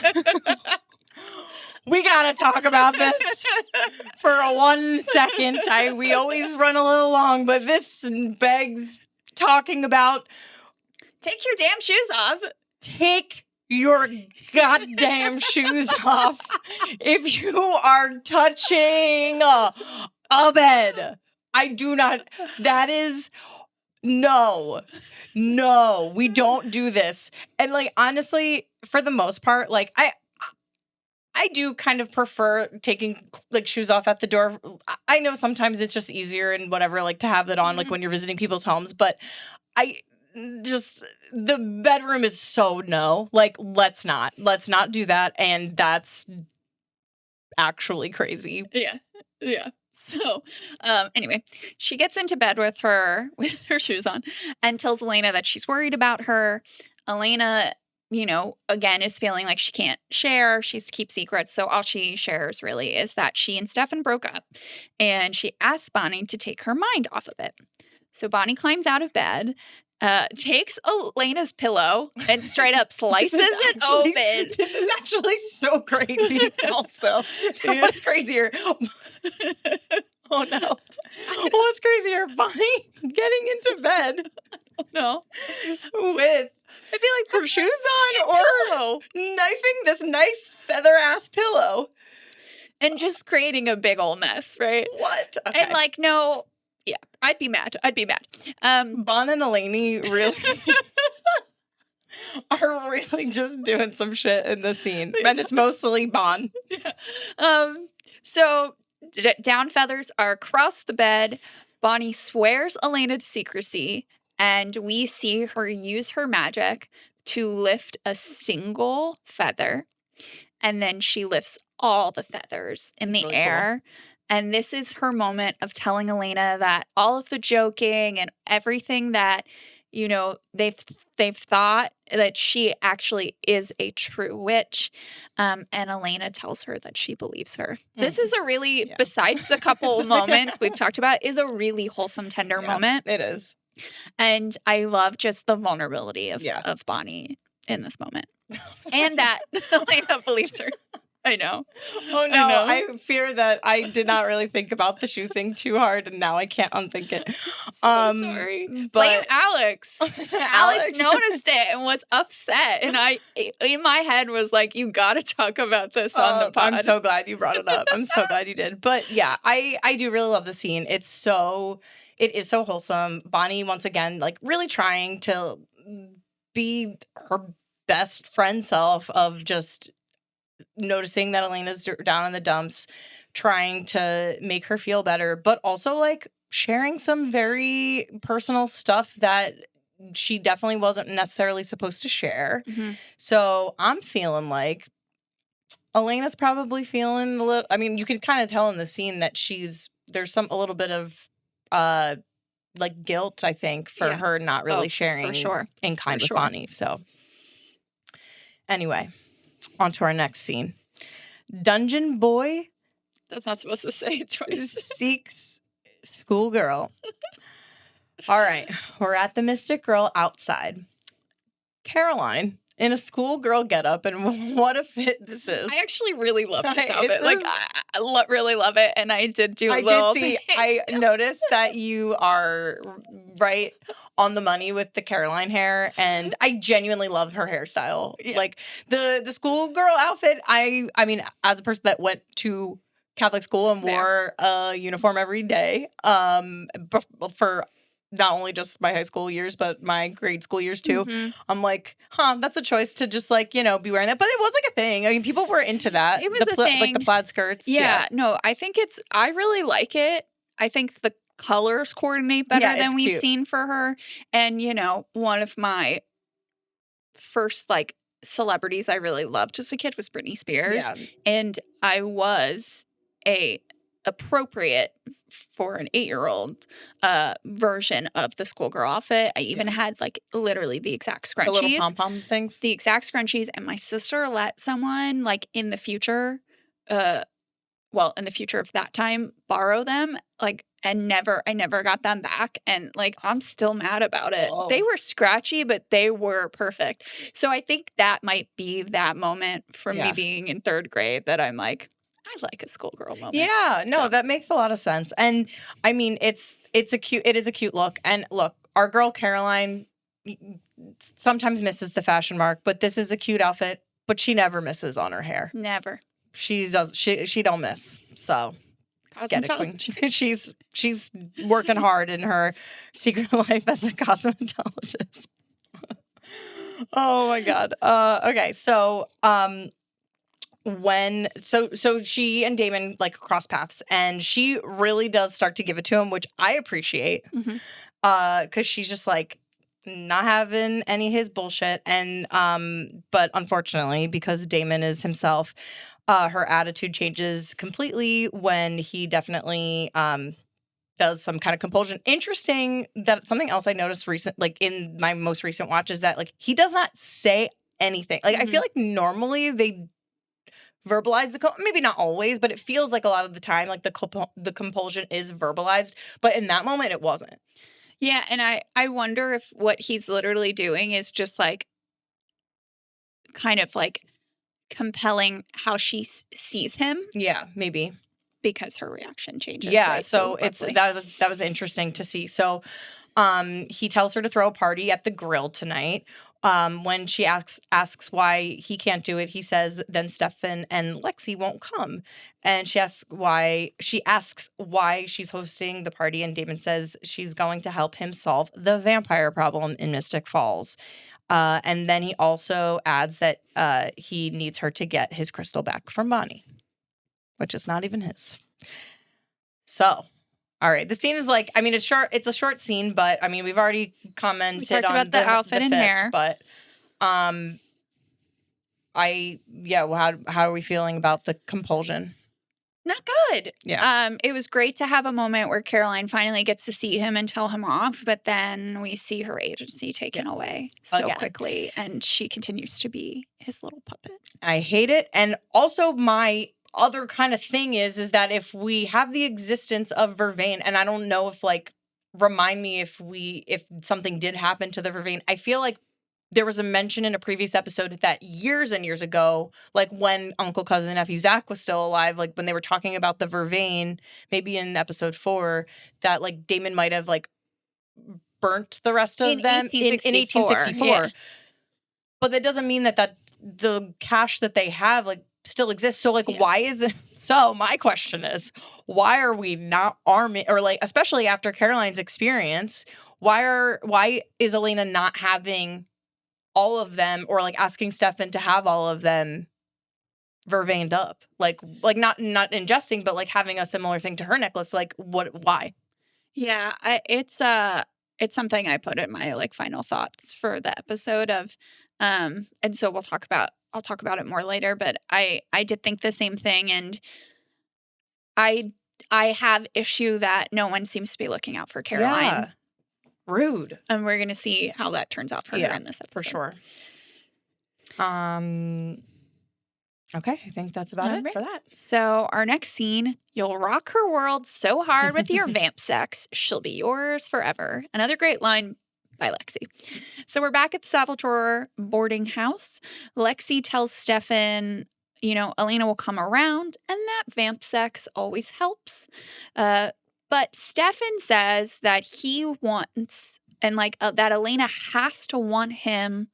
We gotta talk about this for 1 second. We always run a little long, but this begs talking about. Take your damn shoes off. Take your goddamn shoes off if you are touching a bed. I do not. That is no, we don't do this. And like, honestly, for the most part, like I do kind of prefer taking like shoes off at the door. I know sometimes it's just easier and whatever, like to have that on like when you're visiting people's homes, but the bedroom is so no. Like let's not do that, and that's actually crazy. Yeah. So, anyway, she gets into bed with her shoes on and tells Elena that she's worried about her. Elena, again, is feeling like she can't share. She's to keep secrets. So all she shares really is that she and Stefan broke up, and she asks Bonnie to take her mind off of it. So Bonnie climbs out of bed, takes Elena's pillow and straight up slices it open. This is actually so crazy. Also, what's crazier? Oh no! What's crazier, Bonnie getting into bed? No, with I feel like her shoes on, or knifing this nice feather ass pillow, and just creating a big old mess, right? What? Okay. And like, no, yeah, I'd be mad. Bon and Eleni really are really just doing some shit in this scene, and it's mostly Bon. Yeah. So down feathers are across the bed. Bonnie swears Elena to secrecy, and we see her use her magic to lift a single feather, and then she lifts all the feathers in the air. Cool. And this is her moment of telling Elena that all of the joking and everything that, they've thought that she actually is a true witch. And Elena tells her that she believes her. This is a really, besides the couple moments we've talked about, is a really wholesome, tender moment. It is. And I love just the vulnerability of Bonnie in this moment. And that Elena believes her. I know. Oh, no. I fear that I did not really think about the shoe thing too hard, and now I can't unthink it. Sorry. But blame Alex. Alex noticed it and was upset. And I, in my head, was like, you got to talk about this on the pod. I'm so glad you brought it up. I'm so glad you did. But yeah, I do really love the scene. It is so wholesome. Bonnie, once again, like really trying to be her best friend self of just noticing that Elena's down in the dumps, trying to make her feel better, but also like sharing some very personal stuff that she definitely wasn't necessarily supposed to share. Mm-hmm. So I'm feeling like Elena's probably feeling a little, I mean, you can kind of tell in the scene that there's a little bit of like guilt, I think, for her not really sharing for sure. in kind with Bonnie. So anyway, on to our next scene. Dungeon boy. That's not supposed to say it twice. Seeks schoolgirl. All right. We're at the Mystic Girl outside. Caroline in a schoolgirl getup, and what a fit this is. I actually really love this outfit. Like, I really love it, and I did do a little thing. I noticed that you are right on the money with the Caroline hair, and I genuinely love her hairstyle. Yeah. Like the schoolgirl outfit. I mean, as a person that went to Catholic school and wore a uniform every day, for not only just my high school years, but my grade school years too. Mm-hmm. I'm like, that's a choice to just like, be wearing that. But it was like a thing. I mean, people were into that. It was a thing. Like the plaid skirts. Yeah, no, I think I really like it. I think the colors coordinate better than we've seen for her. And, one of my first like celebrities I really loved as a kid was Britney Spears. Yeah. And I was appropriate for an 8-year-old version of the schoolgirl outfit. I even had like literally the exact scrunchies. The little pom-pom things. The exact scrunchies. And my sister let someone like in the future, in the future of that time, borrow them. Like, and I never got them back. And like, I'm still mad about it. Oh. They were scratchy, but they were perfect. So I think that might be that moment from me being in 3rd grade that I'm like, I like a schoolgirl moment. Yeah, no, that makes a lot of sense. And I mean, it is a cute look. And look, our girl Caroline sometimes misses the fashion mark, but this is a cute outfit, but she never misses on her hair. Never. She don't miss. So get it, queen. She's working hard in her secret life as a cosmetologist. Oh my God. Okay, so so she and Damon like cross paths, and she really does start to give it to him, which I appreciate. Mm-hmm. 'Cause she's just like not having any of his bullshit, and but unfortunately, because Damon is himself, her attitude changes completely when he definitely does some kind of compulsion. Interesting that something else I noticed in my most recent watch is that like he does not say anything. Like I feel like normally they verbalize maybe not always, but it feels like a lot of the time like the compulsion is verbalized, but in that moment it wasn't. Yeah, and I wonder if what he's literally doing is just like kind of like compelling how she sees him. Yeah, maybe. Because her reaction changes. Yeah, so that was interesting to see. So he tells her to throw a party at the grill tonight. When she asks why he can't do it, he says then Stefan and Lexi won't come. And she asks why she's hosting the party, and Damon says she's going to help him solve the vampire problem in Mystic Falls. And then he also adds that he needs her to get his crystal back from Bonnie, which is not even his. So, all right. The scene is like, I mean, it's short. It's a short scene, but I mean, we've already commented on about the outfit and hair. But, how are we feeling about the compulsion? Not good. Yeah. It was great to have a moment where Caroline finally gets to see him and tell him off, but then we see her agency taken away so quickly, and she continues to be his little puppet. I hate it. And also my other kind of thing is that if we have the existence of Vervain, and I don't know if like, remind me if something did happen to the Vervain, I feel like there was a mention in a previous episode that years and years ago, like when Uncle, Cousin, Nephew Zach was still alive, like when they were talking about the Vervain, maybe in episode 4, that like Damon might have like burnt the rest of them in 1864. Yeah. But that doesn't mean that the cache that they have like still exists. So like, why is it? So my question is, why are we not arming, or like, especially after Caroline's experience, why is Elena not having all of them, or like asking Stefan to have all of them vervained up? Like not ingesting, but like having a similar thing to her necklace. Like why? Yeah, it's something I put in my like final thoughts for the episode of, and so I'll talk about it more later, but I did think the same thing, and I have issue that no one seems to be looking out for Caroline. Yeah. Rude. And we're going to see how that turns out for her in this episode. For sure. Okay, I think that's about it for that. So our next scene, you'll rock her world so hard with your vamp sex, she'll be yours forever. Another great line by Lexi. So we're back at the Salvatore boarding house. Lexi tells Stefan, Elena will come around, and that vamp sex always helps. But Stefan says that he wants, and like that Elena has to want him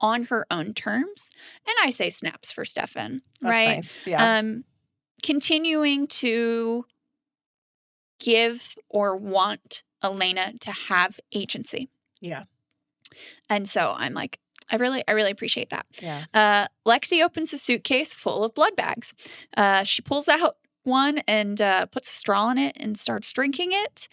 on her own terms. And I say snaps for Stefan, right? Nice. Yeah. Continuing to give or want Elena to have agency. Yeah. And so I'm like, I really appreciate that. Yeah. Lexi opens a suitcase full of blood bags. She pulls out one and puts a straw in it and starts drinking it.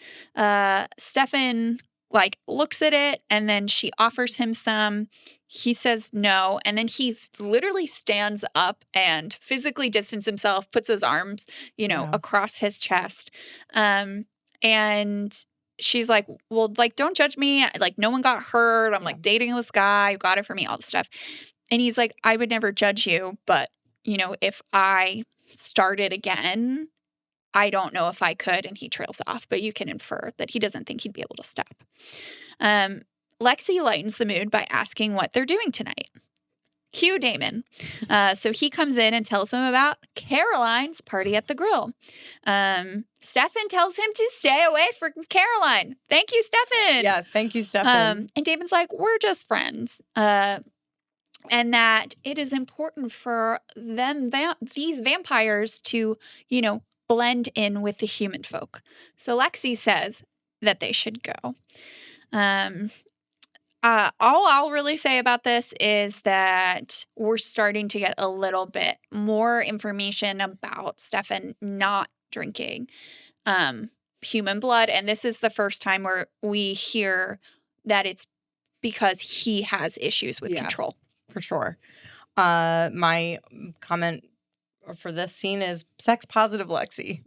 Stefan like looks at it, and then she offers him some. He says no, and then he literally stands up and physically distances himself, puts his arms, across his chest. And she's like, well, like, don't judge me. Like, no one got hurt. I'm like dating this guy who got it for me, all this stuff. And he's like, I would never judge you, but if I started again, I don't know if I could. And he trails off, but you can infer that he doesn't think he'd be able to stop. Lexi lightens the mood by asking what they're doing tonight. Cue Damon. So he comes in and tells him about Caroline's party at the grill. Stefan tells him to stay away from Caroline. Thank you, Stefan. Yes, thank you, Stefan. And Damon's like, we're just friends. And that it is important for them, these vampires to, blend in with the human folk. So Lexi says that they should go. All I'll really say about this is that we're starting to get a little bit more information about Stefan not drinking human blood. And this is the first time where we hear that it's because he has issues with control. For sure. My comment for this scene is sex positive Lexi.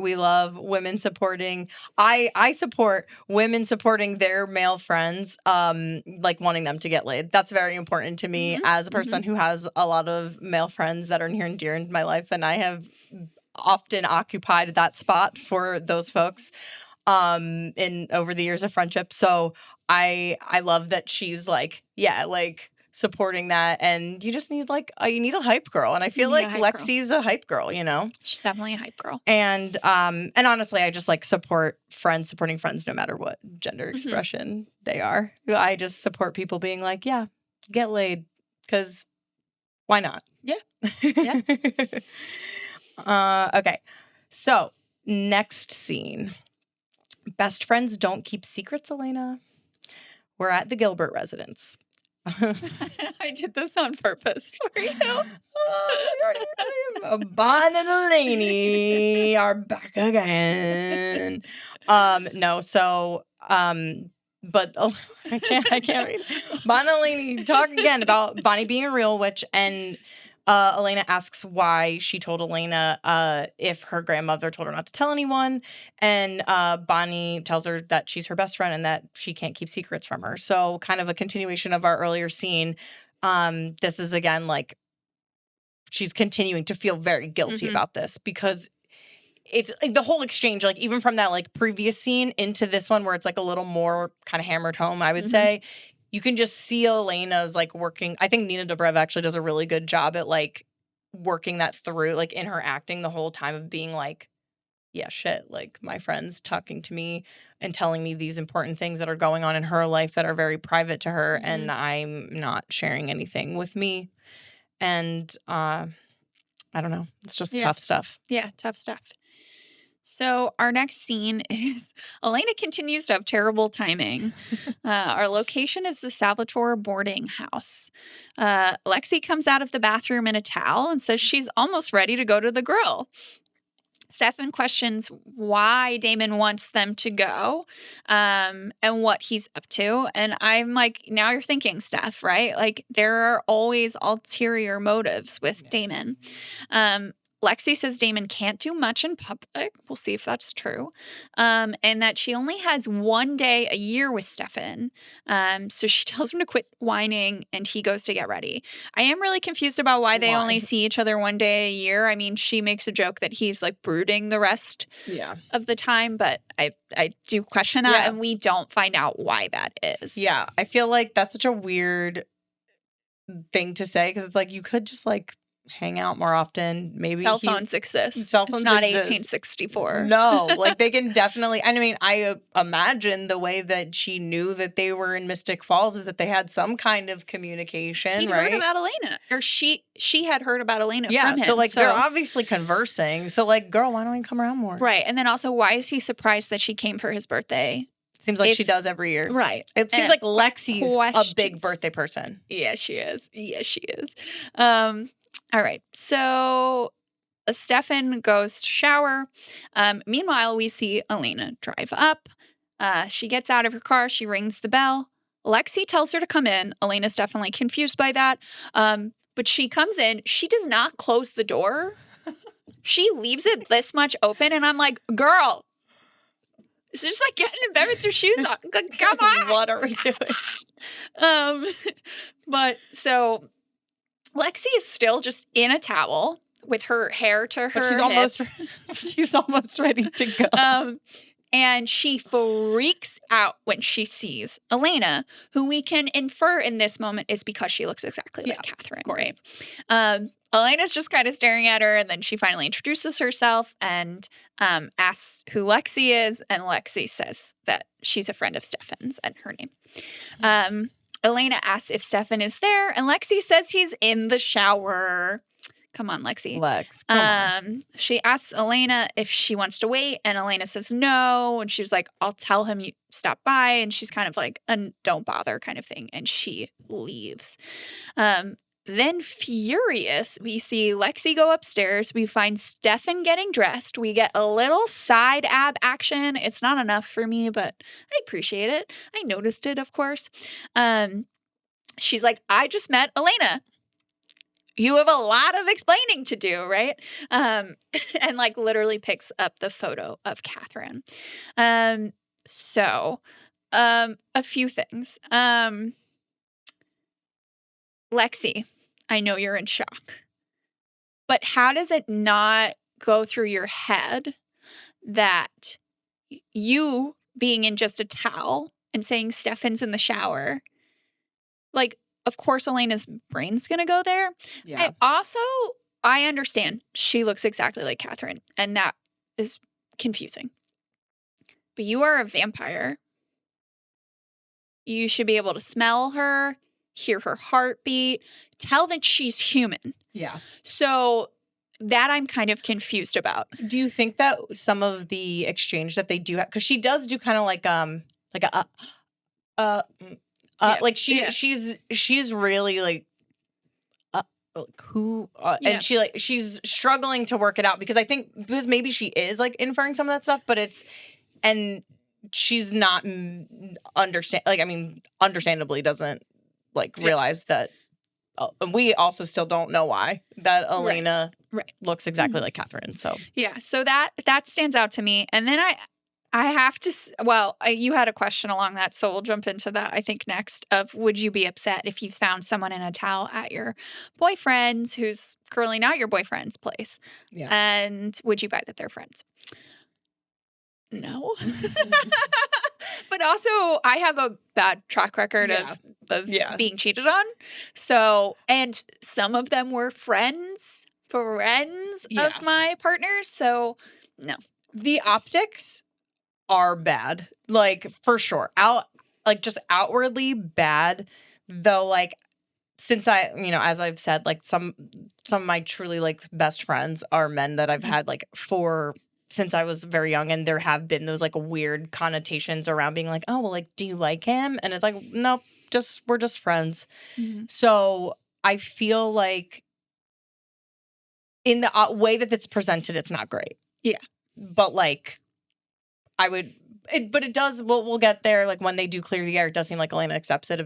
We love women supporting. I support women supporting their male friends, like wanting them to get laid. That's very important to me as a person who has a lot of male friends that are near and dear in my life, and I have often occupied that spot for those folks in over the years of friendship. So I love that she's like, yeah, like supporting that, and you just need like you need a hype girl, and I feel like Lexi's a hype girl, you know. She's definitely a hype girl. And honestly, I just like supporting friends no matter what gender expression they are. I just support people being like, yeah, get laid, because why not? Yeah. Okay, so next scene. Best friends don't keep secrets, Elena. We're at the Gilbert residence. I did this on purpose for you. Bon and Eleni are back again. No, so but I can't read. Bon and Eleni talk again about Bonnie being a real witch, and Elena asks why she told Elena if her grandmother told her not to tell anyone, and Bonnie tells her that she's her best friend and that she can't keep secrets from her. So kind of a continuation of our earlier scene. This is again like she's continuing to feel very guilty about this, because it's like the whole exchange, like even from that like previous scene into this one where it's like a little more kind of hammered home, I would say. You can just see Elena's like working. I think Nina Dobrev actually does a really good job at like working that through, like in her acting the whole time of being like, yeah, shit, like my friend's talking to me and telling me these important things that are going on in her life that are very private to her, and I'm not sharing anything with me. And I don't know. It's just tough stuff. Yeah, tough stuff. So our next scene is Elena continues to have terrible timing. Our location is the Salvatore boarding house. Lexi comes out of the bathroom in a towel and says she's almost ready to go to the grill. Stefan questions why Damon wants them to go and what he's up to. And I'm like, now you're thinking, Steph, right? Like there are always ulterior motives with Damon. Lexi says Damon can't do much in public. We'll see if that's true. And that she only has one day a year with Stefan. So she tells him to quit whining and he goes to get ready. I am really confused about why they only see each other one day a year. I mean, she makes a joke that he's like brooding the rest of the time, but I do question that, and we don't find out why that is. Yeah, I feel like that's such a weird thing to say, because it's like you could just like hang out more often. Maybe cell phones exist. It's not 1864. No, like they can definitely. I mean, I imagine the way that she knew that they were in Mystic Falls is that they had some kind of communication. He'd right? heard about Elena, or she had heard about Elena. Yeah, from him. So like they're obviously conversing. So like, girl, why don't we come around more? Right, and then also, why is he surprised that she came for his birthday? Seems like she does every year. Right. It seems like Lexi's a big birthday person. Yeah, she is. Yeah, she is. All right. So Stefan goes to shower. Meanwhile, we see Elena drive up. She gets out of her car. She rings the bell. Lexi tells her to come in. Elena's definitely confused by that. But she comes in. She does not close the door. She leaves it this much open. And I'm like, girl, it's just like getting in bed with your shoes on. Come on. What are we doing? But so Lexi is still just in a towel with her hair to her hips. She's almost ready to go. And she freaks out when she sees Elena, who we can infer in this moment is because she looks exactly like Catherine, right? Elena's just kind of staring at her, and then she finally introduces herself and asks who Lexi is, and Lexi says that she's a friend of Stefan's and her name. Elena asks if Stefan is there, and Lexi says he's in the shower. Come on, Lexi. Lex, come on. She asks Elena if she wants to wait, and Elena says no. And she was like, I'll tell him you stop by. And she's kind of like, don't bother kind of thing. And she leaves. Then furious, we see Lexi go upstairs. We find Stefan getting dressed. We get a little side ab action. It's not enough for me, but I appreciate it. I noticed it, of course. She's like, I just met Elena. you have a lot of explaining to do, right? And like literally picks up the photo of Catherine. So a few things. Lexi, I know you're in shock, but how does it not go through your head that you being in just a towel and saying Stefan's in the shower, like, of course Elena's brain's gonna go there. Yeah. I understand she looks exactly like Catherine, and that is confusing. But you are a vampire. You should be able to smell her, hear her heartbeat, tell that she's human. Yeah. So that I'm kind of confused about. Do you think that some of the exchange that they do have, because she does do kind of like like she's really like who and she's struggling to work it out, because I think because maybe she is like inferring some of that stuff, but she's not understandably doesn't like realize that. We also still don't know why that Elena looks exactly like Catherine. So yeah, so that stands out to me. And then I have to, you had a question along that, so we'll jump into that, I think, next, of would you be upset if you found someone in a towel at your boyfriend's, who's currently not your boyfriend's place? Yeah. And would you buy that they're friends? No. But also, I have a bad track record of being cheated on. So, and some of them were friends of my partners. So, no. The optics are bad, like, for sure. Just outwardly bad, though. Like, since I, as I've said, like some of my truly like best friends are men that I've had like since I was very young, and there have been those like weird connotations around being like, oh, well, like, do you like him? And it's like, no, we're just friends. Mm-hmm. So I feel like in the way that it's presented, it's not great. Yeah. But like, but it does, we'll get there. Like when they do clear the air, it does seem like Elena accepts it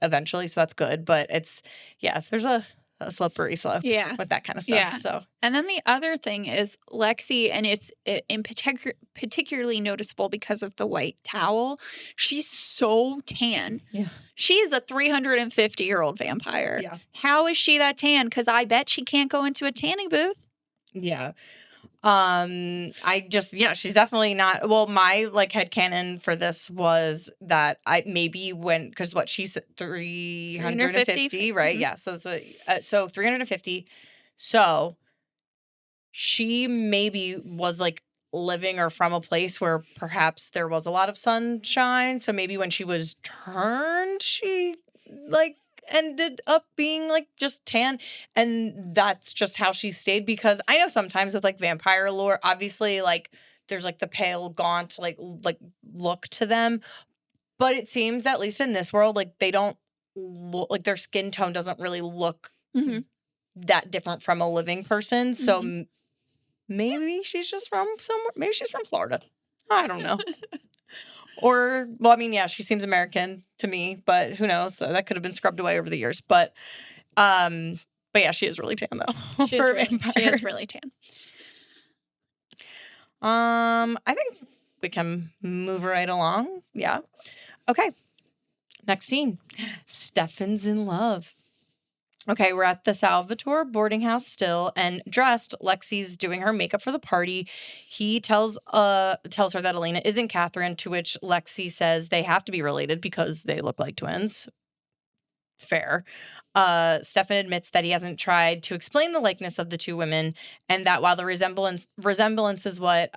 eventually. So that's good. But it's, there's a slippery slope with that kind of stuff. Yeah. So, and then the other thing is Lexi, and it's in particularly noticeable because of the white towel. She's so tan. Yeah. She is a 350-year-old vampire. Yeah. How is she that tan? Because I bet she can't go into a tanning booth. Yeah. She's definitely not. Well, my like headcanon for this was that because what she's 350, right? Mm-hmm. Yeah. So 350. So she maybe was like living or from a place where perhaps there was a lot of sunshine. So maybe when she was turned, she like ended up being like just tan, and that's just how she stayed. Because I know sometimes with like vampire lore, obviously like there's like the pale gaunt like look to them, but it seems at least in this world like they don't look like their skin tone doesn't really look that different from a living person. So maybe she's just from somewhere. Maybe she's from Florida. I don't know. Or, well, I mean, yeah, she seems American to me, but who knows? So that could have been scrubbed away over the years. But yeah, she is really tan though. She is really tan. I think we can move right along. Yeah. Okay. Next scene. Stefan's in love. Okay, we're at the Salvatore boarding house still, and dressed, Lexi's doing her makeup for the party. He tells her that Elena isn't Catherine, to which Lexi says they have to be related because they look like twins. Fair. Stefan admits that he hasn't tried to explain the likeness of the two women, and that while the resemblance is what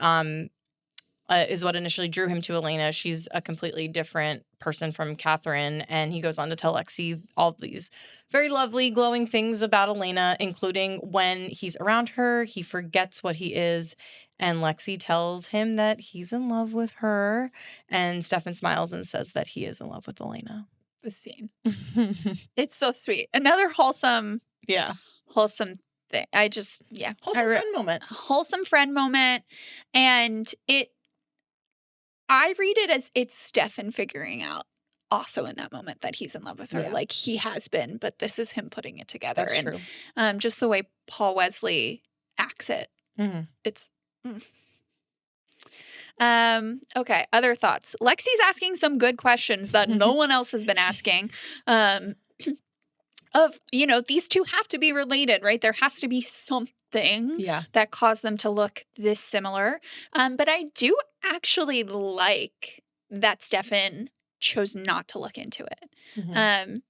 initially drew him to Elena, she's a completely different person from Catherine. And he goes on to tell Lexi all these very lovely, glowing things about Elena, including when he's around her, he forgets what he is. And Lexi tells him that he's in love with her. And Stefan smiles and says that he is in love with Elena. The scene. It's so sweet. Another wholesome thing. Wholesome friend moment. And I read it as it's Stefan figuring out also in that moment that he's in love with her. Yeah. Like he has been, but this is him putting it together. That's true. Just the way Paul Wesley acts it. Mhm. It's okay, other thoughts. Lexi's asking some good questions that no one else has been asking. Of, these two have to be related, right? There has to be something that caused them to look this similar. But I do actually like that Stefan chose not to look into it. Mhm.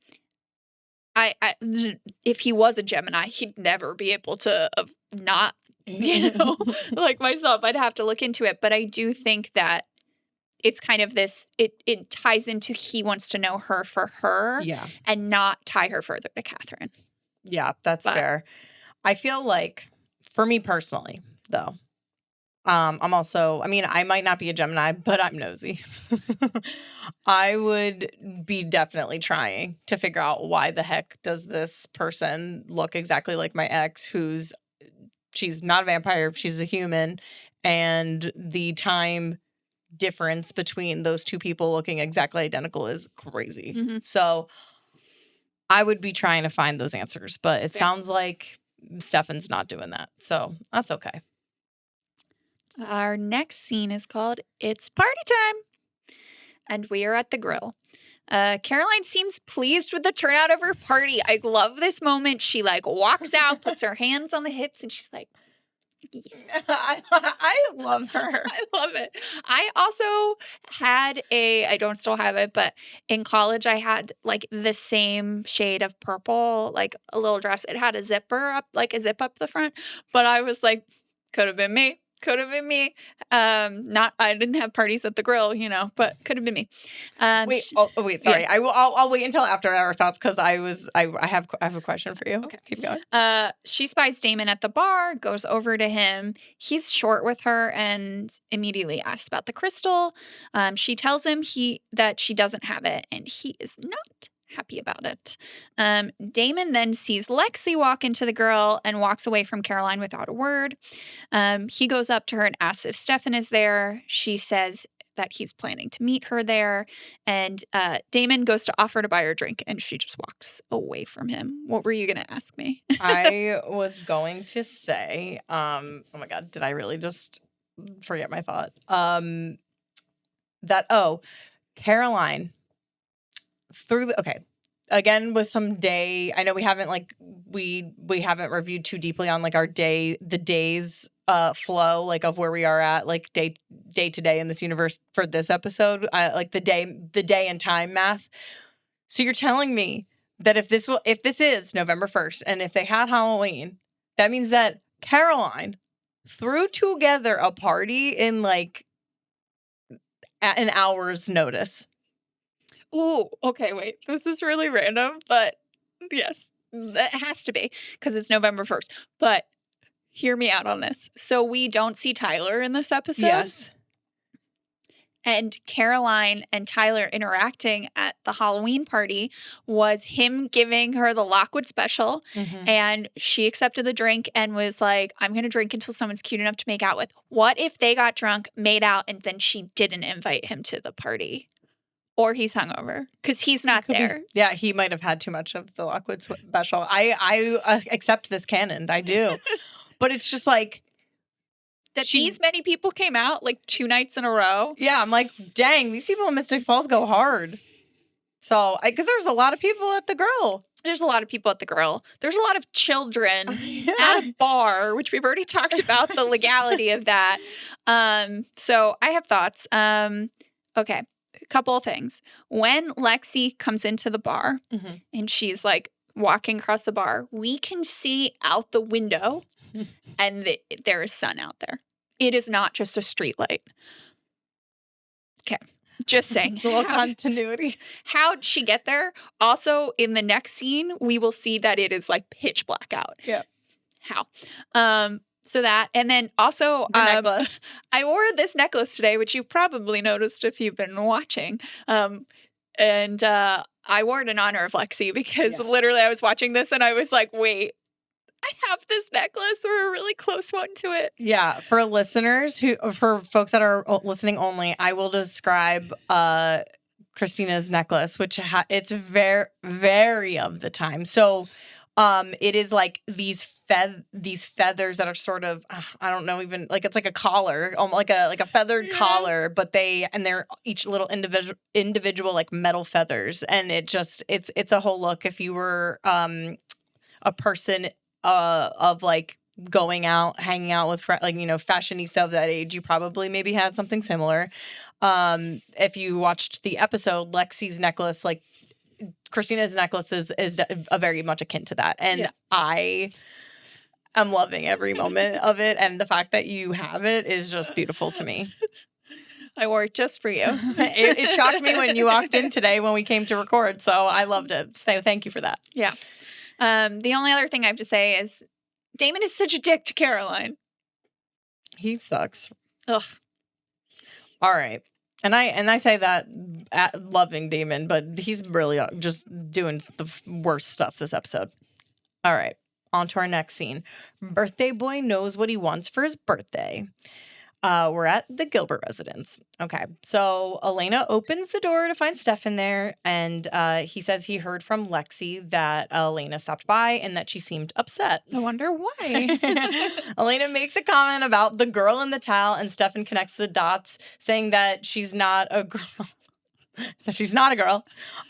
If he was a Gemini, he'd never be able to not, like myself. I'd have to look into it. But I do think that it's kind of this, it ties into he wants to know her for her and not tie her further to Catherine. Yeah, that's fair. I feel like, for me personally, though, I'm also, I mean, I might not be a Gemini, but I'm nosy. I would be definitely trying to figure out why the heck does this person look exactly like my ex, she's not a vampire, she's a human, and the time difference between those two people looking exactly identical is crazy. Mm-hmm. So I would be trying to find those answers, but it sounds like Stefan's not doing that. So that's okay. Our next scene is called It's Party Time. And we are at the grill. Caroline seems pleased with the turnout of her party. I love this moment. She walks out, puts her hands on the hips, and she's like, yeah. I love her. I love it. I also had I don't still have it, but in college I had the same shade of purple, a little dress. It had a zipper up, a zip up the front, but I was like, could have been me. Could have been me. I didn't have parties at the grill, but could have been me. Wait, sorry. Yeah. I'll wait until after our thoughts because I have a question for you. Okay, keep going. She spies Damon at the bar, goes over to him. He's short with her and immediately asks about the crystal. She tells him that she doesn't have it, and he is not happy about it. Damon then sees Lexi walk into the grill and walks away from Caroline without a word. He goes up to her and asks if Stefan is there. She says that he's planning to meet her there. And Damon goes to offer to buy her a drink, and she just walks away from him. What were you going to ask me? I was going to say, oh my God, did I really just forget my thought? Caroline again with some day, I know we haven't we haven't reviewed too deeply on the days flow of where we are at day to day in this universe for this episode, the day and time math. So you're telling me that if this is November 1st and if they had Halloween, that means that Caroline threw together a party in at an hour's notice. Oh, okay, wait. This is really random, but yes, it has to be because it's November 1st. But hear me out on this. So we don't see Tyler in this episode. Yes. And Caroline and Tyler interacting at the Halloween party was him giving her the Lockwood special. Mm-hmm. And she accepted the drink and was like, I'm going to drink until someone's cute enough to make out with. What if they got drunk, made out, and then she didn't invite him to the party? Or he's hungover because he's not there. Yeah, he might have had too much of the Lockwood special. I accept this canon. I do. But it's just these many people came out 2 nights in a row. Yeah, I'm like, dang, these people in Mystic Falls go hard. So, because there's a lot of people at the grill. There's a lot of people at the grill. There's a lot of children at a bar, which we've already talked about the legality of that. So I have thoughts. Okay. A couple of things. When Lexi comes into the bar mm-hmm. and she's walking across the bar, we can see out the window and there is sun out there. It is not just a street light. Okay. Just saying. A little continuity. How'd she get there? Also, in the next scene, we will see that it is pitch black out. Yeah. How? So that, and then also, necklace. I wore this necklace today, which you probably noticed if you've been watching. And I wore it in honor of Lexi because literally I was watching this and I was like, wait, I have this necklace or a really close one to it. Yeah. For listeners for folks that are listening only, I will describe Christina's necklace, which it's very, very of the time. So it is like these feathers that are sort of I don't know, even like it's like a collar, like a feathered collar, but they're each little individual like metal feathers, and it's a whole look. If you were a person of like going out, hanging out with like fashionista of that age, you probably maybe had something similar. If you watched the episode, Lexi's necklace, like Christina's necklace is a very much akin to that. And I am loving every moment of it. And the fact that you have it is just beautiful to me. I wore it just for you. It shocked me when you walked in today when we came to record. So I loved it. So thank you for that. Yeah. The only other thing I have to say is Damon is such a dick to Caroline. He sucks. Ugh. All right. And I say that loving Damon, but he's really just doing the worst stuff this episode. All right, on to our next scene. Birthday boy knows what he wants for his birthday. We're at the Gilbert residence. Okay, so Elena opens the door to find Stefan there, and he says he heard from Lexi that Elena stopped by and that she seemed upset. I wonder why. Elena makes a comment about the girl in the towel, and Stefan connects the dots, saying that she's not a girl. That she's not a girl,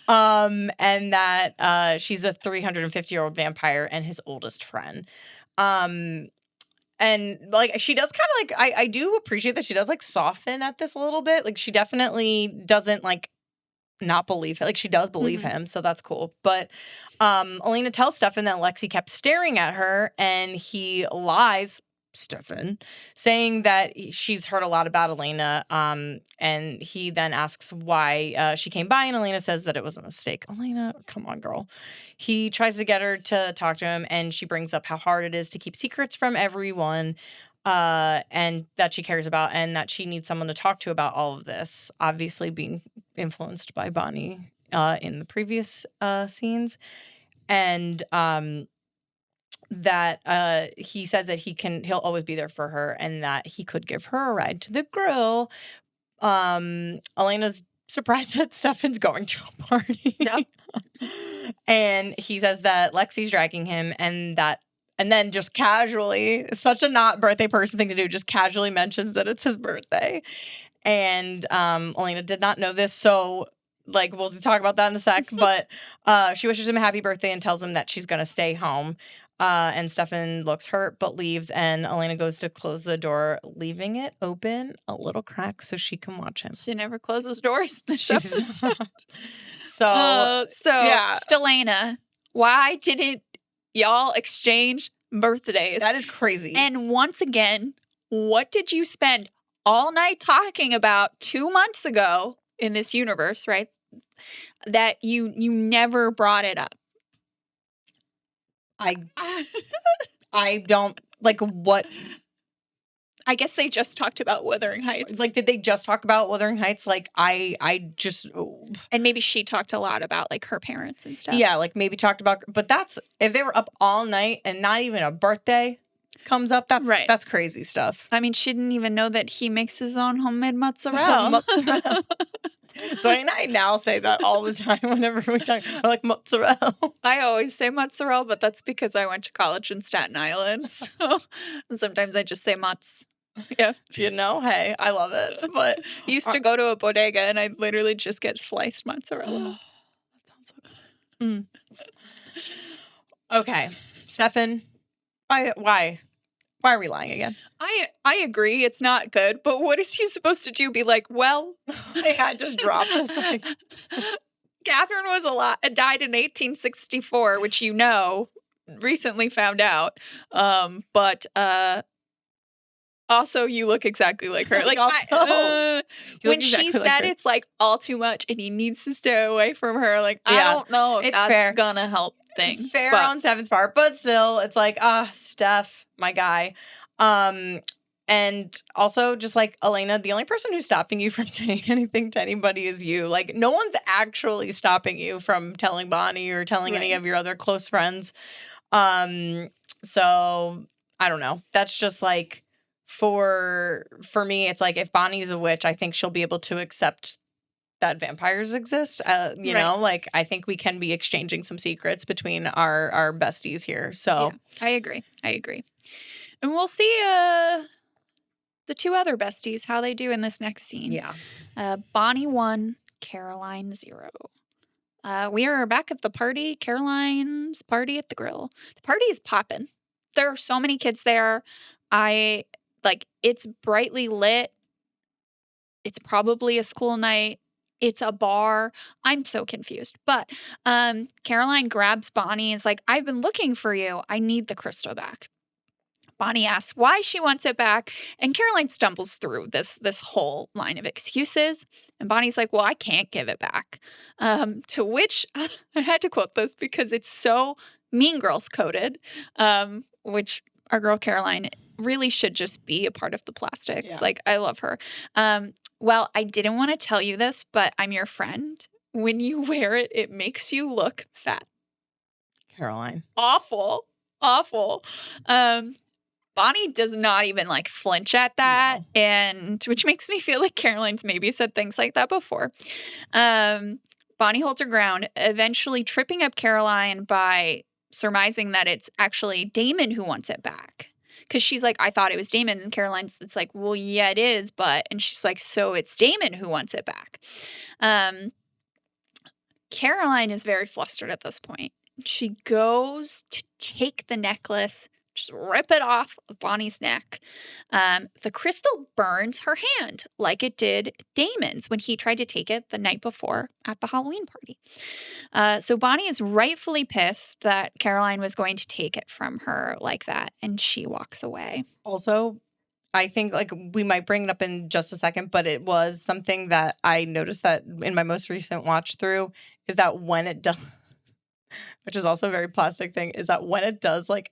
and that she's a 350-year-old vampire and his oldest friend. And like she does kind of like I do appreciate that she does like soften at this a little bit. Like she definitely doesn't like not believe it. Like she does believe him, so that's cool. But Elena tells Stefan that Lexi kept staring at her, and he lies, Stefan, saying that she's heard a lot about Elena. And he then asks why she came by, and Elena says that it was a mistake. Elena, come on, girl. He tries to get her to talk to him, and she brings up how hard it is to keep secrets from everyone, and that she cares about, and that she needs someone to talk to about all of this. Obviously, being influenced by Bonnie in the previous scenes, and that he says that he'll always be there for her, and that he could give her a ride to the grill. Elena's surprised that Stefan's going to a party. Yep. And he says that Lexi's dragging him, and then just casually, such a not birthday person thing to do, just casually mentions that it's his birthday. And Elena did not know this, so like we'll talk about that in a sec. But she wishes him a happy birthday and tells him that she's gonna stay home. And Stefan looks hurt but leaves, and Elena goes to close the door, leaving it open a little crack so she can watch him. She never closes doors in this episode. So yeah. Stelena, why didn't y'all exchange birthdays? That is crazy. And once again, what did you spend all night talking about 2 months ago in this universe, right? That you never brought it up. I don't like what. I guess they just talked about Wuthering Heights. Like, did they just talk about Wuthering Heights? Like, I just. And maybe she talked a lot about like her parents and stuff. Yeah, like maybe talked about. But that's if they were up all night and not even a birthday comes up. That's right. That's crazy stuff. I mean, she didn't even know that he makes his own homemade mozzarella. Mozzarella. Don't I now say that all the time whenever we talk? I like mozzarella. I always say mozzarella, but that's because I went to college in Staten Island. So, and sometimes I just say mozz. Yeah. Hey, I love it. But I used to go to a bodega and I'd literally just get sliced mozzarella. That sounds so good. Okay. Stefan, why are we lying again? I agree it's not good, but what is he supposed to do? Be like, well, I just dropped this. Catherine died in 1864, which recently found out. But also you look exactly like her. Like when she said it's like all too much and he needs to stay away from her, like I don't know if that's gonna help things. Fair on Stefan's part, but still it's like, Steph, my guy. And also just like Elena, the only person who's stopping you from saying anything to anybody is you. Like no one's actually stopping you from telling Bonnie or telling any of your other close friends. So I don't know. That's just like for me, it's like if Bonnie's a witch, I think she'll be able to accept that vampires exist. You Right. know, like I think we can be exchanging some secrets between our besties here. Yeah, So I agree. And we'll see the two other besties, how they do in this next scene. yeah. Bonnie 1, Caroline 0. We are back at the party, Caroline's party at the grill. The party is popping. There are so many kids there. It's brightly lit. It's probably a school night. It's a bar. I'm so confused. But Caroline grabs Bonnie and is like, I've been looking for you. I need the crystal back. Bonnie asks why she wants it back, and Caroline stumbles through this whole line of excuses. And Bonnie's like, well, I can't give it back. To which I had to quote this because it's so Mean Girls coded, which our girl Caroline really should just be a part of the plastics. Yeah. Like, I love her. Well, I didn't want to tell you this, but I'm your friend. When you wear it, it makes you look fat. Caroline. Awful. Bonnie does not even like flinch at that, No. and which makes me feel like Caroline's maybe said things like that before. Bonnie holds her ground, eventually tripping up Caroline by surmising that it's actually Damon who wants it back. Because she's like, I thought it was Damon, and it's like, well, yeah, it is, but, and she's like, so it's Damon who wants it back. Caroline is very flustered at this point. She goes to take the necklace, just rip it off of Bonnie's neck. The crystal burns her hand like it did Damon's when he tried to take it the night before at the Halloween party. So Bonnie is rightfully pissed that Caroline was going to take it from her like that, and she walks away. Also, I think like we might bring it up in just a second, but it was something that I noticed that in my most recent watch through is that when it does, which is also a very plastic thing, is that when it does like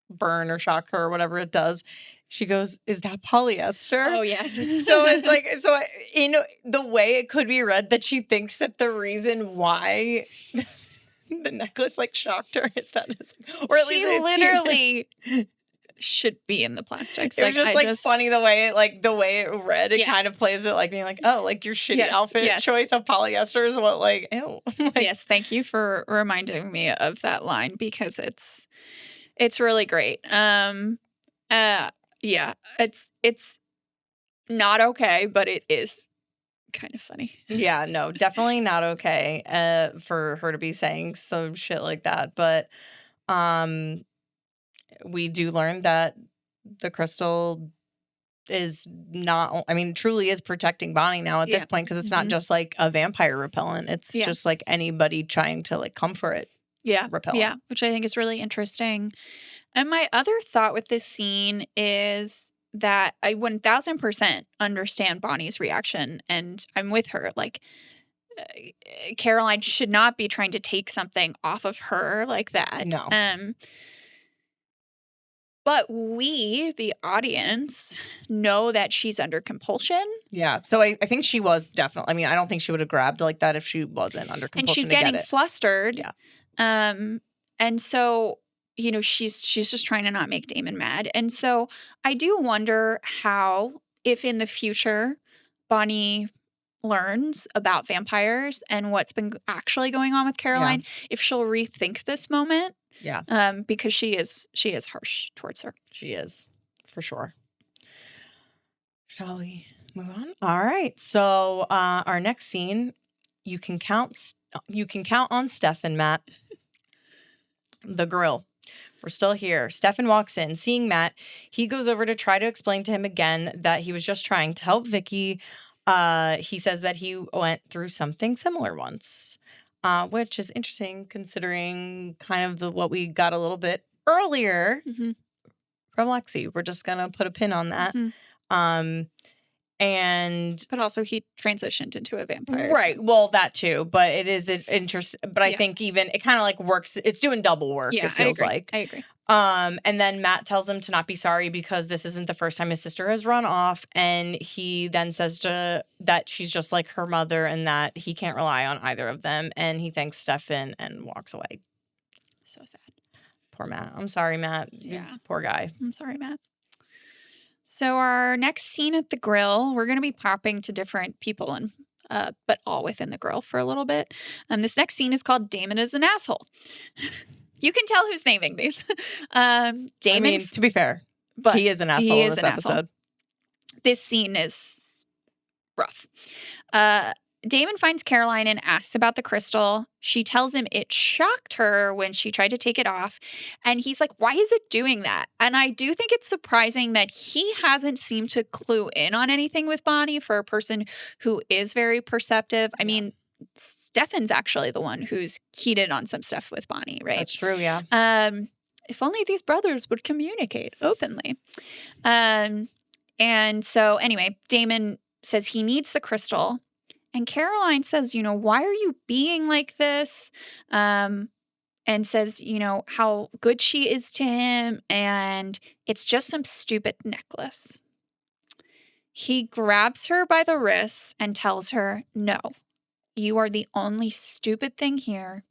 burn or shock her or whatever it does, she goes, is that polyester? Oh, yes. So it's like, so in the way it could be read that she thinks that the reason why the necklace like shocked her is that, or at least she it literally should be in the plastics. It was just funny the way it read. It kind of plays it like being like, oh, like your shitty outfit choice of polyester is what like, ew. Like, yes, thank you for reminding me of that line because it's really great. Yeah, it's not okay, but it is kind of funny. Yeah, no, definitely not okay for her to be saying some shit like that. But we do learn that the crystal is not, I mean, truly is protecting Bonnie now at this point because it's not just like a vampire repellent. It's just like anybody trying to like come for it. Repellent. Yeah, which I think is really interesting. And my other thought with this scene is that I 1000% understand Bonnie's reaction, and I'm with her. Like, Caroline should not be trying to take something off of her like that. No. But we, the audience, know that she's under compulsion. Yeah. So I think she was definitely, I mean, I don't think she would have grabbed like that if she wasn't under compulsion. And she's getting flustered. Yeah. And so, you know, she's just trying to not make Damon mad. And so I do wonder how, if in the future, Bonnie learns about vampires and what's been actually going on with Caroline, if she'll rethink this moment. Yeah. Because she is harsh towards her. She is, for sure. Shall we move on? All right. So our next scene, you can count on Stefan, Matt. The grill. We're still here. Stefan walks in, seeing Matt. He goes over to try to explain to him again that he was just trying to help Vicky. He says that he went through something similar once. Which is interesting considering kind of what we got a little bit earlier from Lexi. We're just gonna put a pin on that. But also he transitioned into a vampire. Right. So. Well, that too. But it is an interest. But I think even it kind of like works. It's doing double work. Yeah, it feels like. I agree. And then Matt tells him to not be sorry because this isn't the first time his sister has run off. And he then says that she's just like her mother and that he can't rely on either of them. And he thanks Stefan and walks away. So sad. Poor Matt. I'm sorry, Matt. Yeah. Poor guy. I'm sorry, Matt. So our next scene at the grill, we're going to be popping to different people and but all within the girl for a little bit. This next scene is called Damon is an Asshole. You can tell who's naming these. Damon, I mean, to be fair, but he is an asshole he in is this an asshole. episode. This scene is rough. Damon finds Caroline and asks about the crystal. She tells him it shocked her when she tried to take it off. And he's like, why is it doing that? And I do think it's surprising that he hasn't seemed to clue in on anything with Bonnie for a person who is very perceptive. I mean, Stefan's actually the one who's keyed in on some stuff with Bonnie, right? That's true, yeah. If only these brothers would communicate openly. And so anyway, Damon says he needs the crystal. And Caroline says, why are you being like this? And says, how good she is to him. And it's just some stupid necklace. He grabs her by the wrists and tells her, no, you are the only stupid thing here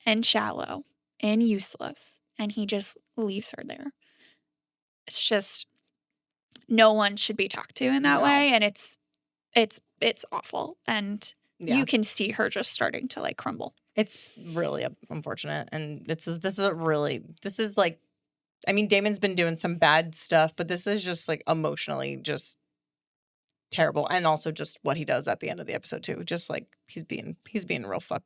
and shallow and useless. And he just leaves her there. It's just, no one should be talked to in that way. And it's awful. And you can see her just starting to like crumble. It's really unfortunate. And this is like, I mean, Damon's been doing some bad stuff, but this is just like emotionally just terrible. And also just what he does at the end of the episode too. Just like he's being real fuck.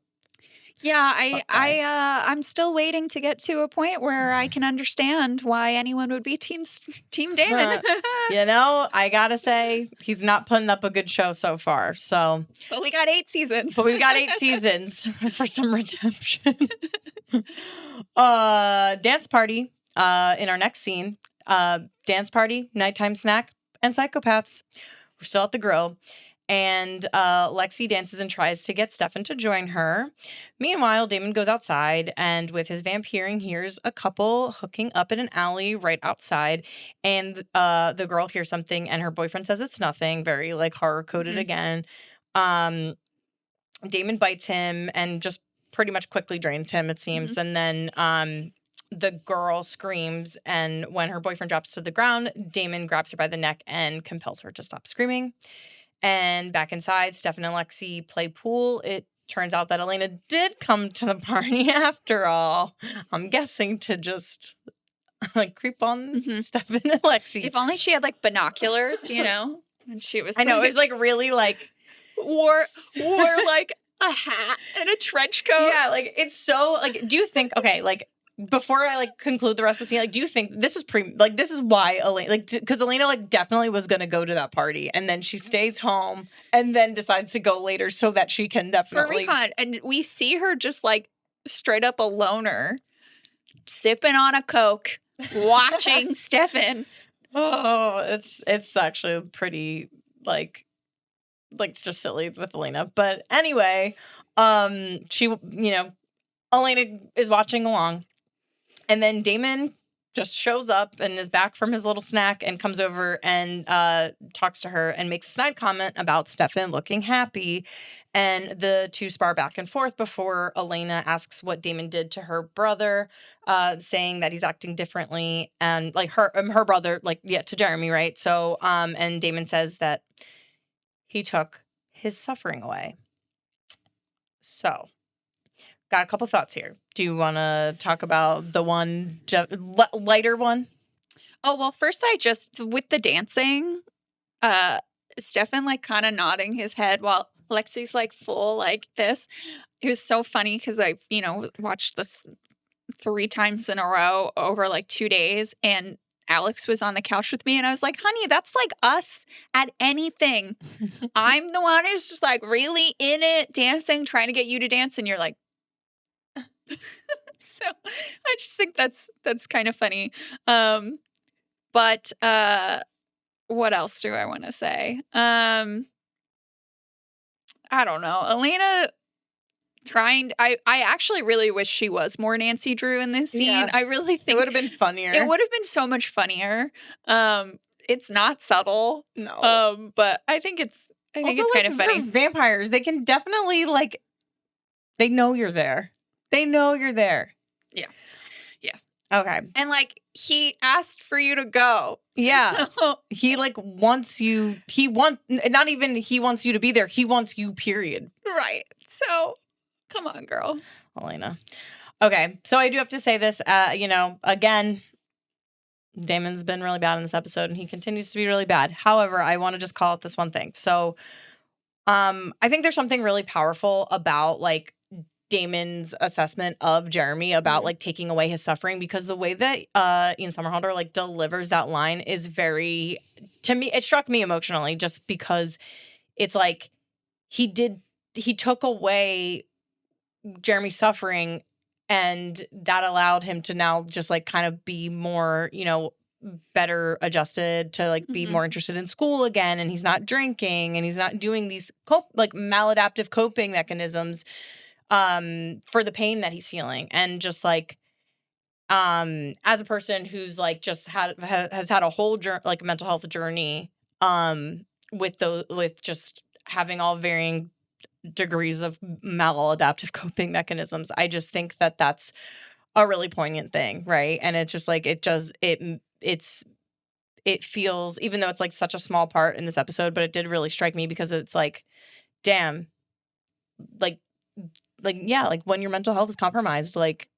Yeah, I'm still waiting to get to a point where I can understand why anyone would be Team Damon. I gotta say, he's not putting up a good show so far. So, but we got 8 seasons. For some redemption. Dance party. In our next scene, dance party, nighttime snack, and psychopaths. We're still at the grill. And Lexi dances and tries to get Stefan to join her. Meanwhile, Damon goes outside and with his vampiring hears a couple hooking up in an alley right outside. And the girl hears something and her boyfriend says it's nothing. Very like horror-coded again. Damon bites him and just pretty much quickly drains him, it seems. And then the girl screams. And when her boyfriend drops to the ground, Damon grabs her by the neck and compels her to stop screaming. And back inside, Stefan and Lexi play pool. It turns out that Elena did come to the party after all. I'm guessing to just like creep on Stefan and Lexi. If only she had like binoculars, and she was. I know, it was like really like wore like a hat and a trench coat. Yeah, like it's so like. Do you think like? Before I like conclude the rest of the scene, like, do you think this was this is why Elena, like, because Elena like definitely was gonna go to that party, and then she stays home, and then decides to go later so that she can definitely for recon, and we see her just like straight up a loner, sipping on a Coke, watching Stefan. Oh, it's actually pretty like it's just silly with Elena, but anyway, she Elena is watching along. And then Damon just shows up and is back from his little snack and comes over and talks to her and makes a snide comment about Stefan looking happy. And the two spar back and forth before Elena asks what Damon did to her brother, saying that he's acting differently. And like her brother, to Jeremy, right? So, and Damon says that he took his suffering away. So, got a couple thoughts here. Do you want to talk about the one lighter one? Oh, well, first with the dancing, Stefan like kind of nodding his head while Lexi's like full like this. It was so funny because I, watched this 3 times in a row over like 2 days, and Alex was on the couch with me and I was like, honey, that's like us at anything. I'm the one who's just like really in it, dancing, trying to get you to dance, and you're like, so I just think that's kind of funny. But what else do I want to say? I don't know. Elena I actually really wish she was more Nancy Drew in this scene. Yeah. I really think it would have been funnier. It would have been so much funnier. It's not subtle. No. But I think it's kind of funny. Vampires, they can definitely they know you're there. They know you're there. Yeah. Okay. And he asked for you to go. Yeah. He like wants you. Not even he wants you to be there. He wants you, period. Right. So come on, girl. Elena. Okay. So I do have to say this, again, Damon's been really bad in this episode and he continues to be really bad. However, I want to just call out this one thing. So I think there's something really powerful about like Damon's assessment of Jeremy about like taking away his suffering, because the way that Ian Somerhalder like delivers that line is very, to me, it struck me emotionally, just because it's like he took away Jeremy's suffering, and that allowed him to now just like kind of be more, better adjusted to like be more interested in school again, and he's not drinking and he's not doing these maladaptive coping mechanisms for the pain that he's feeling. And just like as a person who's like just has had a whole mental health journey with just having all varying degrees of maladaptive coping mechanisms, I just think that that's a really poignant thing, right? And it's just like it feels, even though it's like such a small part in this episode, but it did really strike me, because it's like, damn, like yeah, like when your mental health is compromised, like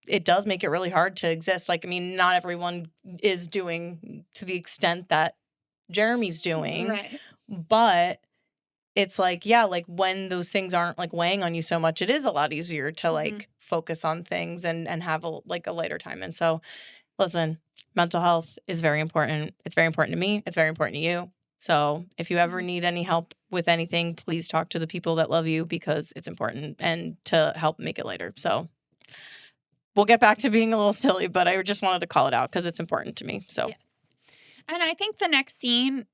it does make it really hard to exist. Like, I mean, not everyone is doing to the extent that Jeremy's doing, Right. but it's like, yeah, like when those things aren't like weighing on you so much, it is a lot easier to like focus on things and have a lighter time. And so, listen, mental health is very important. It's very important to me. It's very important to you. So if you ever need any help with anything, please talk to the people that love you, because it's important and to help make it lighter. So we'll get back to being a little silly, but I just wanted to call it out because it's important to me. So, yes. And I think the next scene,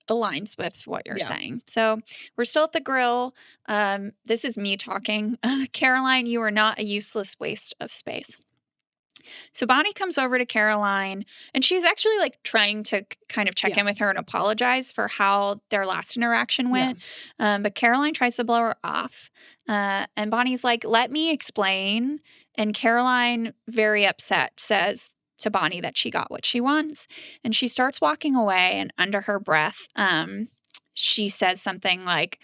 aligns with what you're saying. So we're still at the grill. This is me talking. Caroline, you are not a useless waste of space. So Bonnie comes over to Caroline, and she's actually like trying to kind of check in with her and apologize for how their last interaction went. But Caroline tries to blow her off. And Bonnie's like, let me explain. And Caroline, very upset, says to Bonnie that she got what she wants. And she starts walking away, and under her breath, she says something like,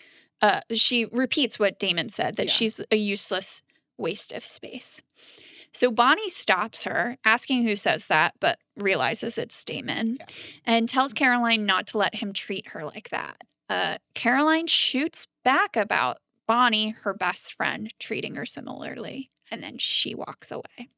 she repeats what Damon said, that she's a useless waste of space. So Bonnie stops her, asking who says that, but realizes it's Damon, and tells Caroline not to let him treat her like that. Caroline shoots back about Bonnie, her best friend, treating her similarly, and then she walks away.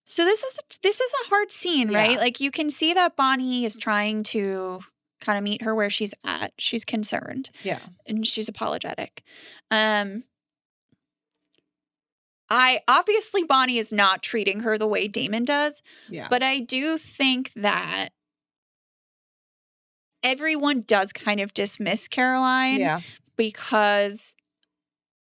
So this is a hard scene, right? Like you can see that Bonnie is trying to kind of meet her where she's at. She's concerned. Yeah. And she's apologetic. Obviously Bonnie is not treating her the way Damon does. Yeah. But I do think that everyone does kind of dismiss Caroline because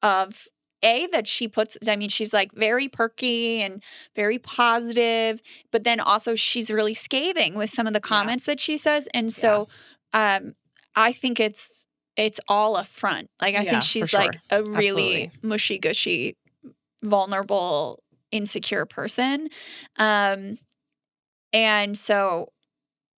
of that she puts, I mean, she's like very perky and very positive, but then also she's really scathing with some of the comments that she says. And so I think it's all a front. Like, I think she's like a really mushy gushy, vulnerable, insecure person. And so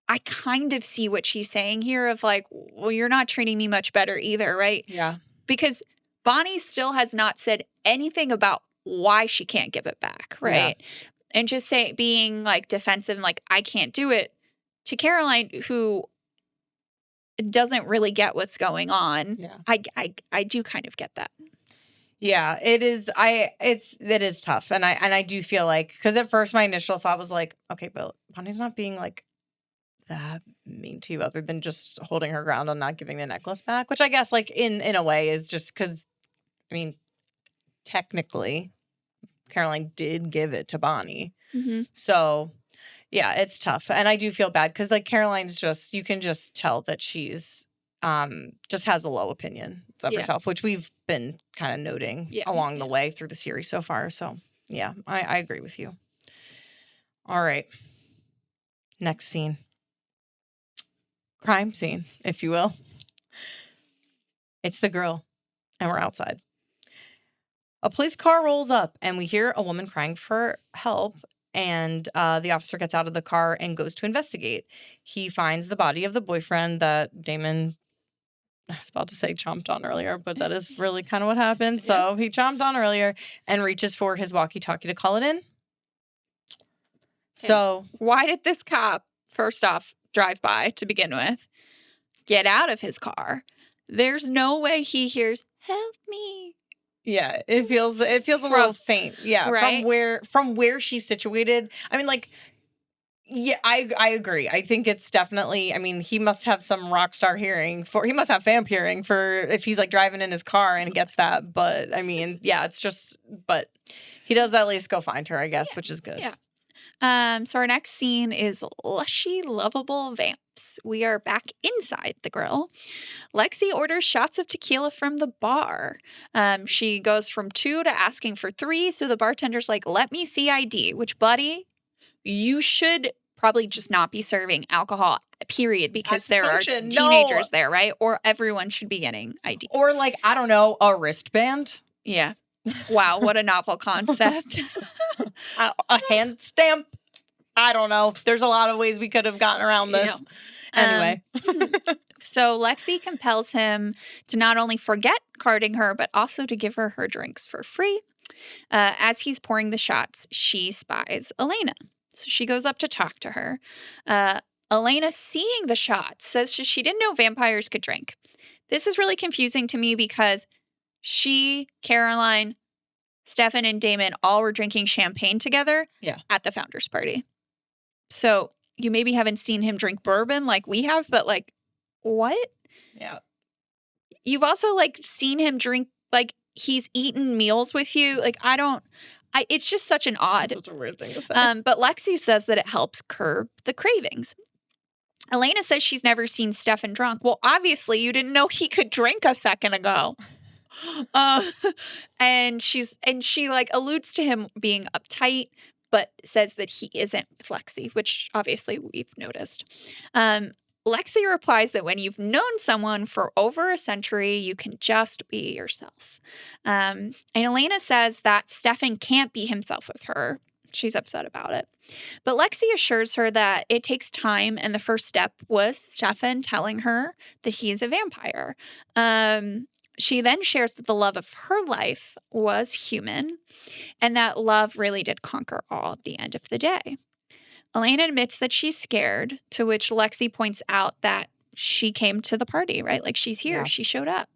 I kind of see what she's saying here of like, well, you're not treating me much better either, right? Yeah. Because Bonnie still has not said anything about why she can't give it back, right? Yeah. And just being like defensive and like, I can't do it, to Caroline, who doesn't really get what's going on. Yeah. I do kind of get that. Yeah, it is. It is tough. And I do feel like, because at first my initial thought was like, okay, but Bonnie's not being like that mean to you, other than just holding her ground on not giving the necklace back, which I guess like in a way is just because, I mean, technically Caroline did give it to Bonnie. Mm-hmm. So yeah, it's tough. And I do feel bad because like Caroline's just, you can just tell that she's just has a low opinion of herself, which we've been kind of noting along the way through the series so far. So yeah, I agree with you. All right. Next scene. Crime scene, if you will. It's the girl, and we're outside. A police car rolls up, and we hear a woman crying for help. And the officer gets out of the car and goes to investigate. He finds the body of the boyfriend that Damon, I was about to say chomped on earlier, but that is really kind of what happened. Yeah. So he chomped on earlier and reaches for his walkie-talkie to call it in. So why did this cop, first off, drive by to begin with, get out of his car? There's no way he hears, help me. yeah, it feels a little faint. Yeah, right? from where she's situated. I mean, like, yeah, I agree. I think it's definitely. I mean, he must have some rock star hearing he must have vamp hearing for if he's like driving in his car and gets that. But I mean, yeah, it's just. But he does at least go find her, I guess, which is good. Yeah. So our next scene is lushy, lovable vamps. We are back inside the grill. Lexi orders shots of tequila from the bar. She goes from 2 to asking for 3. So the bartender's like, let me see ID, which, buddy, you should probably just not be serving alcohol, period, because there are teenagers there, right? Or everyone should be getting ID. Or like, I don't know, a wristband. Yeah. Wow, what a novel concept. A hand stamp. I don't know. There's a lot of ways we could have gotten around this. Anyway. So Lexi compels him to not only forget carding her, but also to give her drinks for free. As he's pouring the shots, she spies Elena. So she goes up to talk to her. Elena, seeing the shots, says she didn't know vampires could drink. This is really confusing to me because she, Caroline, Stefan, and Damon all were drinking champagne together at the founders party. So you maybe haven't seen him drink bourbon like we have, but like, what? Yeah. You've also like seen him drink, like he's eaten meals with you. Like it's just such an odd. That's such a weird thing to say. But Lexi says that it helps curb the cravings. Elena says she's never seen Stefan drunk. Well, obviously you didn't know he could drink a second ago. And she like alludes to him being uptight, but says that he isn't with Lexi, which obviously we've noticed. Lexi replies that when you've known someone for over a century, you can just be yourself. And Elena says that Stefan can't be himself with her. She's upset about it. But Lexi assures her that it takes time, and the first step was Stefan telling her that he's a vampire. She then shares that the love of her life was human, and that love really did conquer all at the end of the day. Elena admits that she's scared, to which Lexi points out that she came to the party, right? Like she's here, she showed up.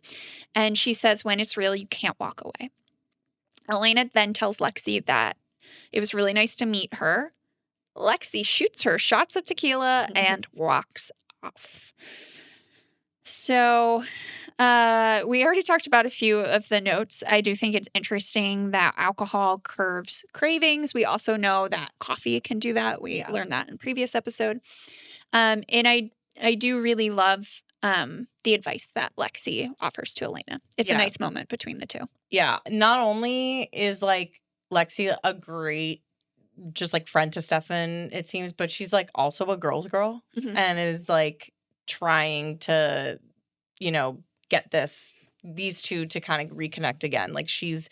And she says, when it's real, you can't walk away. Elena then tells Lexi that it was really nice to meet her. Lexi shoots her shots of tequila and walks off. So we already talked about a few of the notes. I do think it's interesting that alcohol curbs cravings. We also know that coffee can do that. We learned that in a previous episode. And I do really love the advice that Lexi offers to Elena. It's a nice moment between the two. Yeah. Not only is like Lexi a great just like friend to Stefan, it seems, but she's like also a girl's girl and is like trying to, you know, get these two to kind of reconnect again. Like she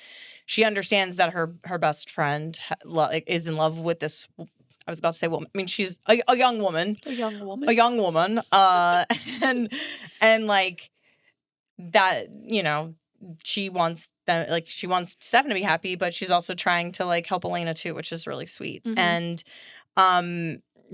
understands that her best friend is in love with this. I was about to say woman. I mean, she's a young woman. A young woman. And like that, you know, she wants them, like she wants Stefan to be happy, but she's also trying to like help Elena too, which is really sweet. And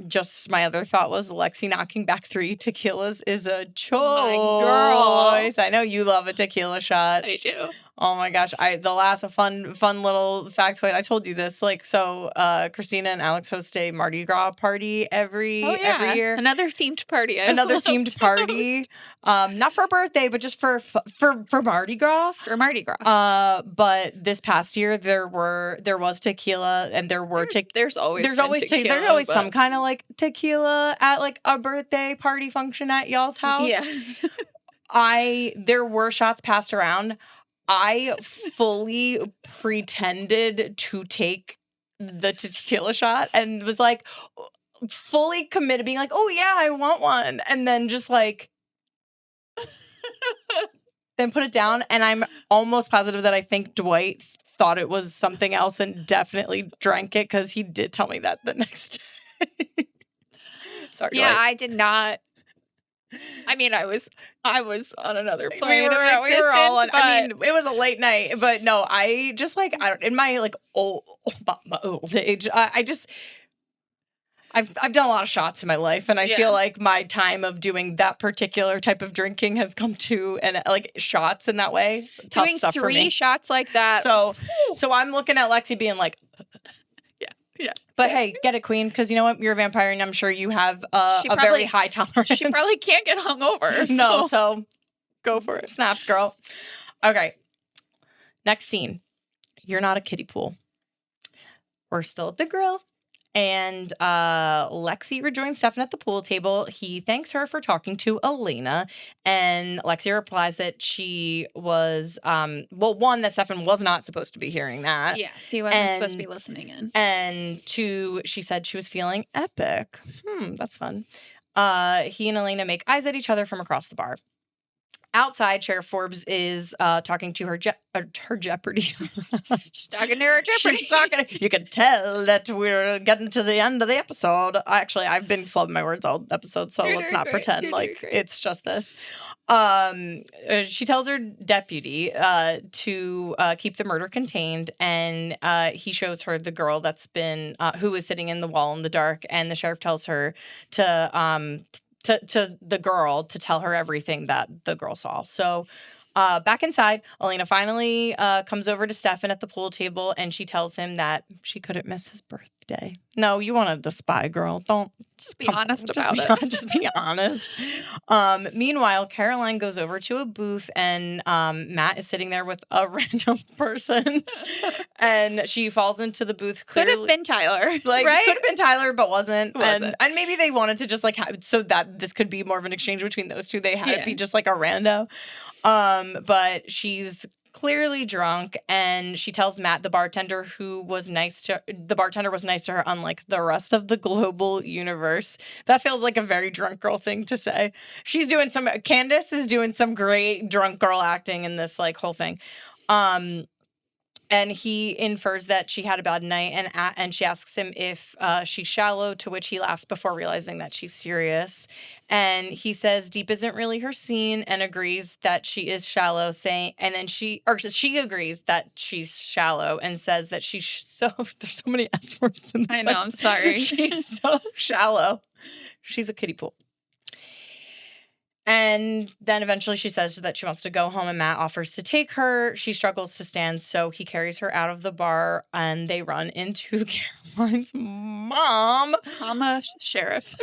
just my other thought was Lexi knocking back 3 tequilas is a choice. My girl. I know you love a tequila shot. I do. Oh my gosh. The last fun little factoid. I told you this. Like, so Christina and Alex host a Mardi Gras party every year. Another themed party. Another themed party. Not for a birthday, but just for Mardi Gras. For Mardi Gras. But this past year there was tequila, and there's always some kind of like tequila at like a birthday party function at y'all's house. Yeah. There were shots passed around. I fully pretended to take the tequila shot and was like fully committed, being like, oh yeah, I want one. And then just like, then put it down. And I'm almost positive that I think Dwight thought it was something else and definitely drank it because he did tell me that the next day. Sorry. Yeah, I did not. I mean, I was on another plane of we existence, were all on, but I mean, it was a late night, but no, I just like, I don't, in my like old age, I've done a lot of shots in my life, and I feel like my time of doing that particular type of drinking has come to, and like shots in that way. Tough doing stuff for me. 3 shots like that. So I'm looking at Lexi being like, yeah. But hey, get it, queen, because you know what? You're a vampire, and I'm sure you have a very high tolerance. She probably can't get hungover. So. No, so go for it. Snaps, girl. Okay. Next scene. You're not a kiddie pool. We're still at the grill. And Lexi rejoins Stefan at the pool table. He thanks her for talking to Elena. And Lexi replies that she was, one, that Stefan was not supposed to be hearing that. Yes, he wasn't supposed to be listening in. And 2, she said she was feeling epic. That's fun. He and Elena make eyes at each other from across the bar. Outside, Sheriff Forbes is talking to her Jeopardy. She's talking to her Jeopardy. You can tell that we're getting to the end of the episode. Actually, I've been flubbing my words all episode, so let's not pretend like it's just this. She tells her deputy to keep the murder contained, and he shows her the girl that's been who was sitting in the wall in the dark, and the sheriff tells her to the girl to tell her everything that the girl saw. So back inside, Elena finally comes over to Stefan at the pool table, and she tells him that she couldn't miss his birthday. No, you wanted to spy, girl. Don't just be honest about it. Just be honest. Meanwhile, Caroline goes over to a booth, and Matt is sitting there with a random person, and she falls into the booth. Clearly, could have been Tyler, like right? Could have been Tyler, but wasn't. And maybe they wanted to just like have so that this could be more of an exchange between those two. They had it be just like a rando. But she's clearly drunk, and she tells Matt the bartender was nice to her, unlike the rest of the global universe. That feels like a very drunk girl thing to say. Candace is doing some great drunk girl acting in this like whole thing. And he infers that she had a bad night, and she asks him if she's shallow, to which he laughs before realizing that she's serious. And he says deep isn't really her scene, and agrees that she is shallow, she agrees that she's shallow and says that she's there's so many S words in this. I know, I'm sorry. She's so shallow. She's a kiddie pool. And then eventually she says that she wants to go home, and Matt offers to take her. She struggles to stand, so he carries her out of the bar, and they run into Caroline's mom. Sheriff.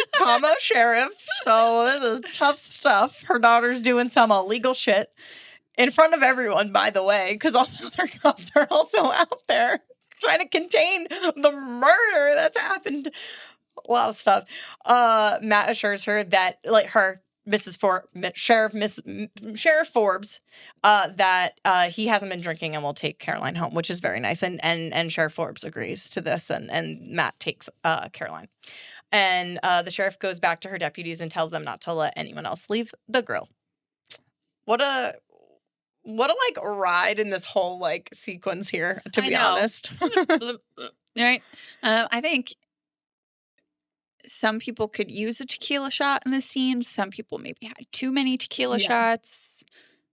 Sheriff. So this is tough stuff. Her daughter's doing some illegal shit in front of everyone, by the way, because all the other cops are also out there trying to contain the murder that's happened. A lot of stuff. Matt assures her that, like, Sheriff Forbes, that he hasn't been drinking and will take Caroline home, which is very nice. And Sheriff Forbes agrees to this, and Matt takes Caroline. And the sheriff goes back to her deputies and tells them not to let anyone else leave the grill. What a like ride in this whole like sequence here, to be honest. Right. I think some people could use a tequila shot in this scene. Some people maybe had too many tequila shots.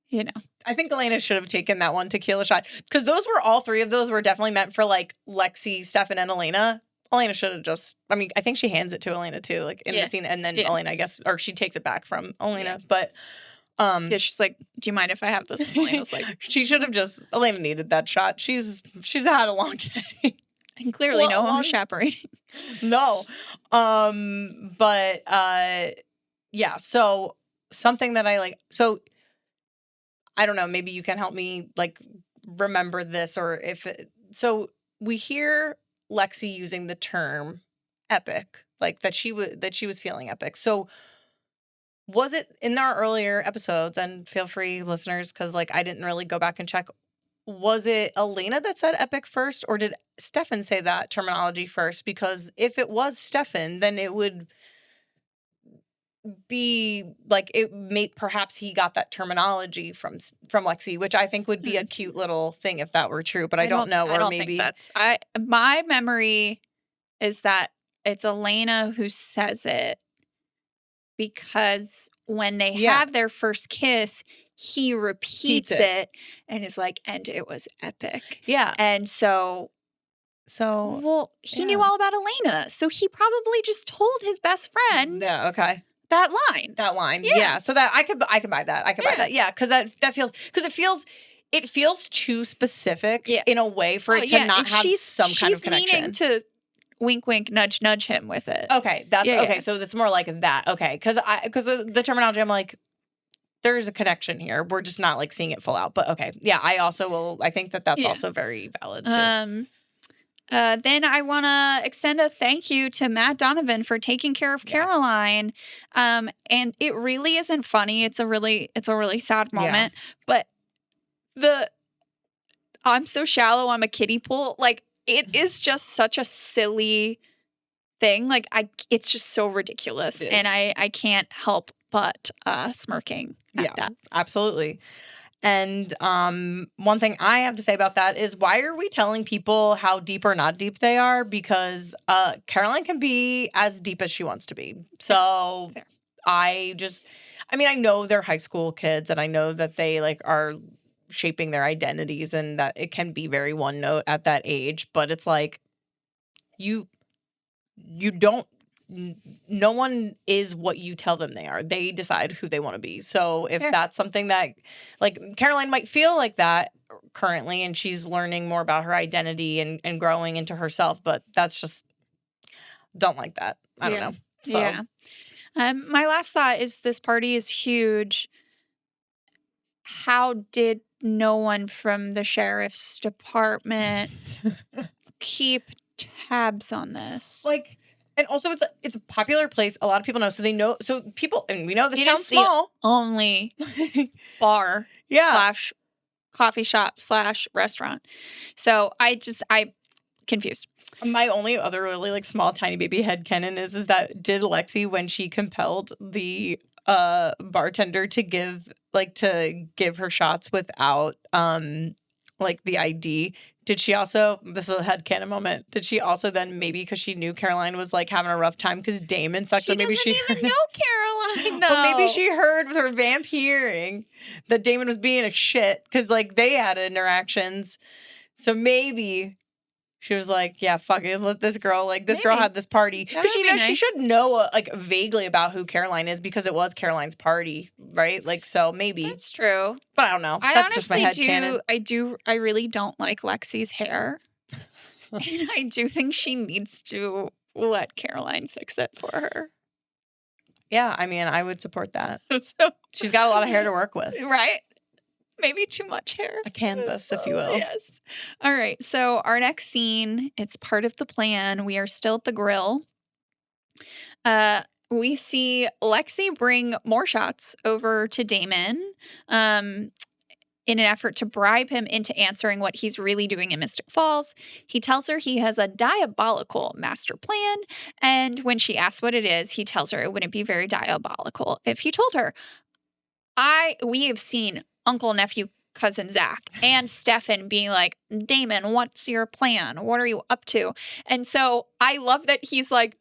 You know. I think Elena should have taken that one tequila shot, because all 3 of those were definitely meant for like Lexi, Stefan, and Elena. Elena should have I think she hands it to Elena too, like in the scene, and then Elena, I guess, or she takes it back from Elena. But she's like, do you mind if I have this? And Elena's like, she should have Elena needed that shot. She's had a long day. And clearly no one was chaperoning. No. But yeah, so something that I like, so I don't know, maybe you can help me like remember this, or so we hear Lexi using the term epic, like that she was feeling epic. So was it in our earlier episodes, and feel free, listeners, because like I didn't really go back and check, was it Elena that said epic first, or did Stefan say that terminology first? Because if it was Stefan, then it would be like perhaps he got that terminology from Lexi, which I think would be a cute little thing if that were true, but I don't know. I Or don't maybe think that's my memory is that it's Elena who says it because when they have their first kiss, he repeats it and is like, and it was epic. Yeah. And so well, he knew all about Elena. So he probably just told his best friend that line. That line. Yeah. So that I could buy that. I could buy that. Yeah. Cause it feels too specific in a way for it to not have some kind of connection. She's meaning to wink, wink, nudge, nudge him with it. Okay. That's okay. So it's more like that. Okay. Cause the terminology, I'm like, there's a connection here. We're just not like seeing it full out. But okay. Yeah. I think that's also very valid too. Then I want to extend a thank you to Matt Donovan for taking care of Caroline. And it really isn't funny. It's a really sad moment. But I'm so shallow, I'm a kiddie pool. Like, it is just such a silly thing. Like, it's just so ridiculous. And I can't help but smirking at that. Absolutely. And one thing I have to say about that is, why are we telling people how deep or not deep they are? Because Caroline can be as deep as she wants to be. So Fair. I know they're high school kids, and I know that they like are shaping their identities, and that it can be very one note at that age. But it's like, you don't. No one is what you tell them they are. They decide who they want to be. So if that's something that, like, Caroline might feel like that currently, and she's learning more about her identity and growing into herself, but that's just, don't like that. I don't know. So. Yeah. My last thought is, this party is huge. How did no one from the sheriff's department keep tabs on this? Like, and also it's a popular place. A lot of people know. So they know. So people, and we know this town's small. Only bar slash coffee shop slash restaurant. So I confused. My only other really like small tiny baby headcanon is that did Lexi, when she compelled the bartender to give her shots without like the ID, did she also, this is a headcanon moment, did she also then, maybe because she knew Caroline was like having a rough time because Damon sucked her, maybe she doesn't even know Caroline, though. But maybe she heard with her vamp hearing that Damon was being a shit because like they had interactions. So maybe she was like, yeah, fuck it, let this girl, like, this girl had this party. Because she should know, like, vaguely about who Caroline is because it was Caroline's party, right? Like, so maybe. That's true. But I don't know. That's just my headcanon. I really don't like Lexi's hair. And I do think she needs to let Caroline fix it for her. Yeah, I mean, I would support that. So, she's got a lot of hair to work with. Right? Maybe too much hair. A canvas, if you will. Yes. All right. So our next scene, it's part of the plan. We are still at the grill. We see Lexi bring more shots over to Damon in an effort to bribe him into answering what he's really doing in Mystic Falls. He tells her he has a diabolical master plan. And when she asks what it is, he tells her it wouldn't be very diabolical if he told her. We have seen Uncle, Nephew, Cousin Zach and Stefan being like, Damon, what's your plan? What are you up to? And so I love that he's like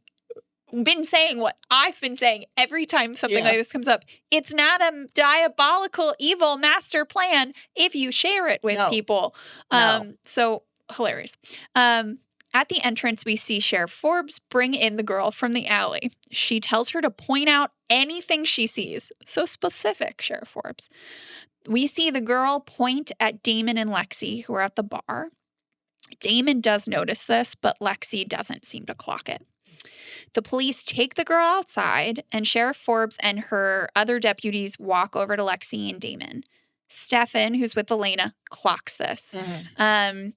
been saying what I've been saying every time something like this comes up. It's not a diabolical, evil master plan if you share it with people. So hilarious. At the entrance, we see Sheriff Forbes bring in the girl from the alley. She tells her to point out anything she sees. So specific, Sheriff Forbes. We see the girl point at Damon and Lexi, who are at the bar. Damon does notice this, but Lexi doesn't seem to clock it. The police take the girl outside, and Sheriff Forbes and her other deputies walk over to Lexi and Damon. Stefan, who's with Elena, clocks this. Mm-hmm.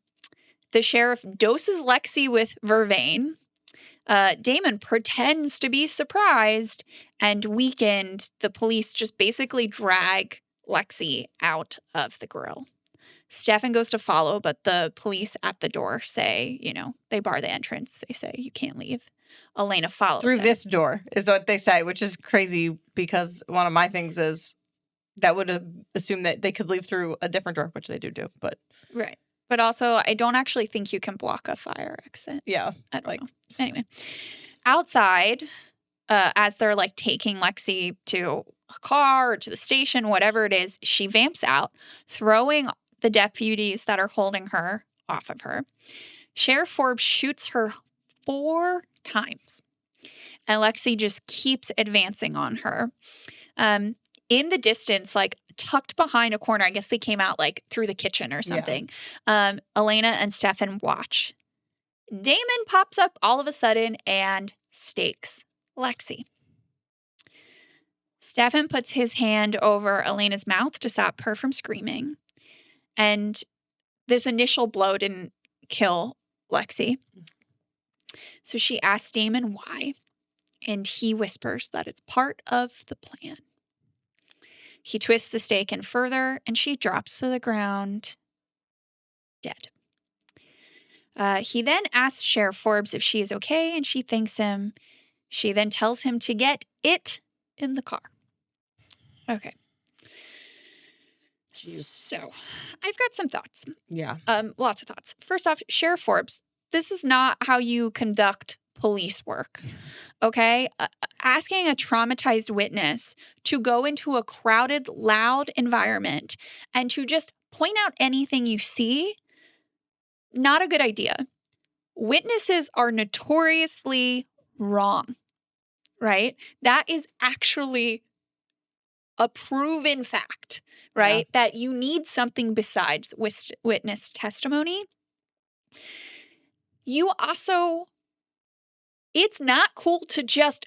The sheriff doses Lexi with vervain. Damon pretends to be surprised, and weakened, the police just basically drag Lexi out of the grill. Stefan goes to follow, but the police at the door say, they bar the entrance. They say, you can't leave. Elena follows Through him. this door is what they say, which is crazy because one of my things is that would assume that they could leave through a different door, which they do, but Right. But also, I don't actually think you can block a fire exit. yeah, I don't know. Anyway, outside, as they're like taking Lexi to a car or to the station, whatever it is, she vamps out, throwing the deputies that are holding her off of her. Sheriff Forbes shoots her 4 times, and Lexi just keeps advancing on her. In the distance, like tucked behind a corner, I guess they came out like through the kitchen or something. Elena and Stefan watch. Damon pops up all of a sudden and stakes Lexi. Stefan puts his hand over Elena's mouth to stop her from screaming. And this initial blow didn't kill Lexi. So she asks Damon why. And he whispers that it's part of the plan. He twists the stake in further, and she drops to the ground, dead. He then asks Sheriff Forbes if she is okay, and she thanks him. She then tells him to get it in the car. Okay. Jeez. So, I've got some thoughts. Yeah. Lots of thoughts. First off, Sheriff Forbes, this is not how you conduct police work. Okay? Asking a traumatized witness to go into a crowded, loud environment and to just point out anything you see, not a good idea. Witnesses are notoriously wrong, right? That is actually a proven fact, right? That you need something besides witness testimony. You also, it's not cool to just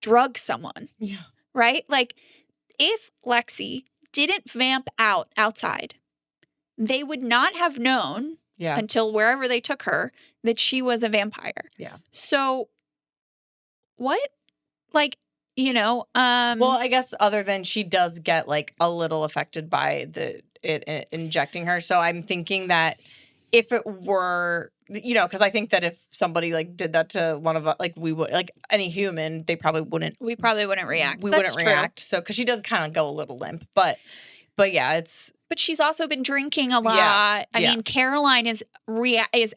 drug someone. Yeah. Right? Like, if Lexi didn't vamp outside, they would not have known until wherever they took her that she was a vampire. Yeah. So, what? Like, well, I guess other than she does get like a little affected by it injecting her. So I'm thinking that if it were, because I think that if somebody like did that to one of us, like we would, like any human, they probably wouldn't. We probably wouldn't react. We That's wouldn't true. react. So because she does kind of go a little limp, but yeah, it's. But she's also been drinking a lot. I mean, Caroline is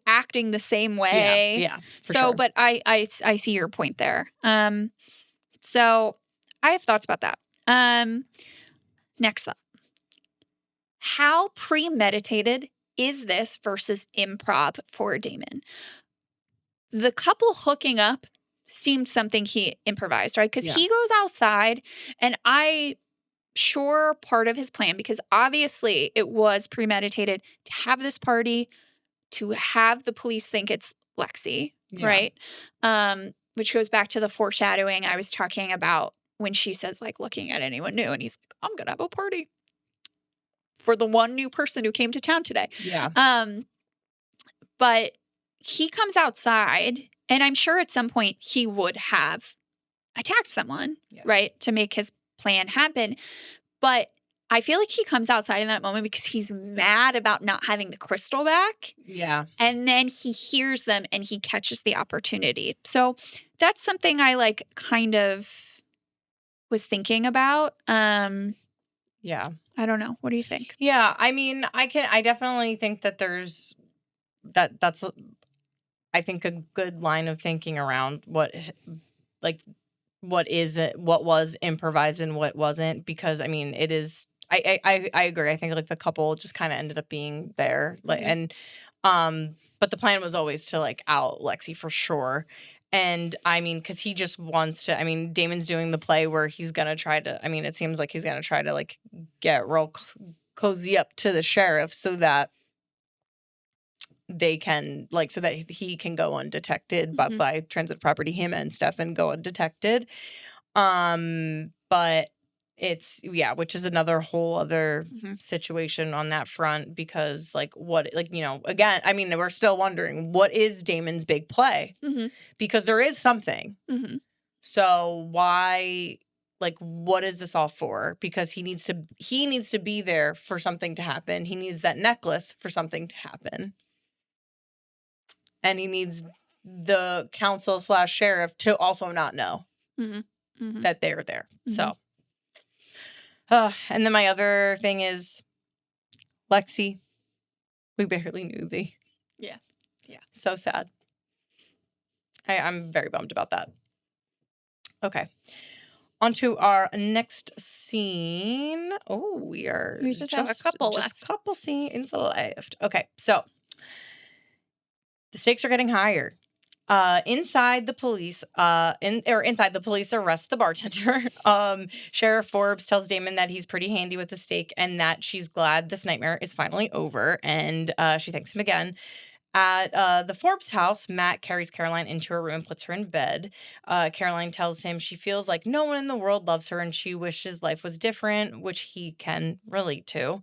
acting the same way. Yeah. So, sure. But I see your point there. So I have thoughts about that. Next thought. How premeditated is this versus improv for Damon? The couple hooking up seemed something he improvised, right? Because he goes outside, and sure part of his plan, because obviously it was premeditated to have this party, to have the police think it's Lexi, right? Which goes back to the foreshadowing I was talking about when she says, like, looking at anyone new, and he's like, I'm gonna have a party for the one new person who came to town today. Yeah. But he comes outside, and I'm sure at some point he would have attacked someone, right, to make his plan happen. But I feel like he comes outside in that moment because he's mad about not having the crystal back. Yeah. And then he hears them and he catches the opportunity. So that's something I like kind of was thinking about. Yeah. I don't know. What do you think? Yeah. I mean, I definitely think that there's that's I think a good line of thinking around what was improvised and what wasn't, because I mean, it is, I agree. I think like the couple just kind of ended up being there, like, and but the plan was always to like out Lexi for sure. And I mean, because he just wants to, I mean, Damon's doing the play where he's gonna try to, I mean, it seems like he's gonna try to like get real cozy up to the sheriff so that they can, like, so that he can go undetected, but by transit property, him and Stefan go undetected. But it's, which is another whole other situation on that front, because like what, like, again, I mean, we're still wondering what is Damon's big play, because there is something. So why, like, what is this all for? Because he needs to be there for something to happen. He needs that necklace for something to happen. And he needs the council / sheriff to also not know that they were there. So, and then my other thing is Lexi. We barely knew thee. Yeah. So sad. I'm very bummed about that. Okay. On to our next scene. Oh, we just have a couple left. Couple scenes left. Okay, so the stakes are getting higher. Inside the police arrest the bartender. Sheriff Forbes tells Damon that he's pretty handy with the stake and that she's glad this nightmare is finally over, and she thanks him again. At the Forbes house, Matt carries Caroline into her room and puts her in bed. Caroline tells him she feels like no one in the world loves her and she wishes life was different, which he can relate to.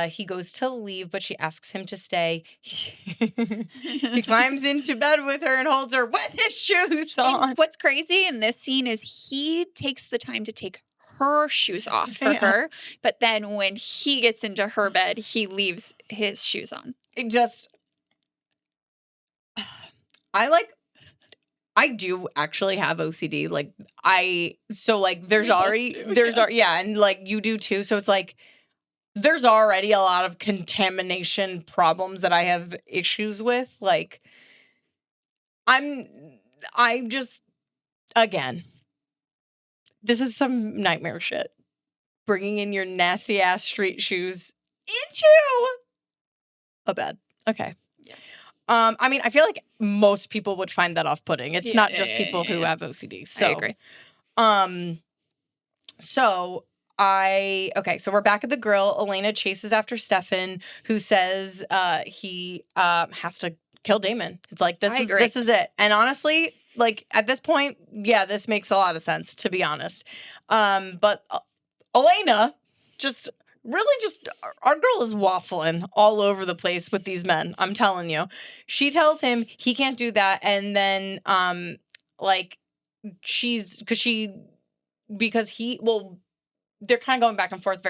He goes to leave, but she asks him to stay. He climbs into bed with her and holds her with his shoes on. And what's crazy in this scene is he takes the time to take her shoes off for her, but then when he gets into her bed, he leaves his shoes on. It just... I do actually have OCD. And like you do too. So it's like, there's already a lot of contamination problems that I have issues with. Like, I just, again, this is some nightmare shit. Bringing in your nasty ass street shoes into a bed. Okay. I mean, I feel like most people would find that off-putting. It's not just people who have OCD. So, I agree. So we're back at the grill. Elena chases after Stefan, who says he has to kill Damon. It's like, this is it. And honestly, like at this point, yeah, this makes a lot of sense, to be honest. But Elena our girl is waffling all over the place with these men. I'm telling you. She tells him he can't do that. And then, they're kind of going back and forth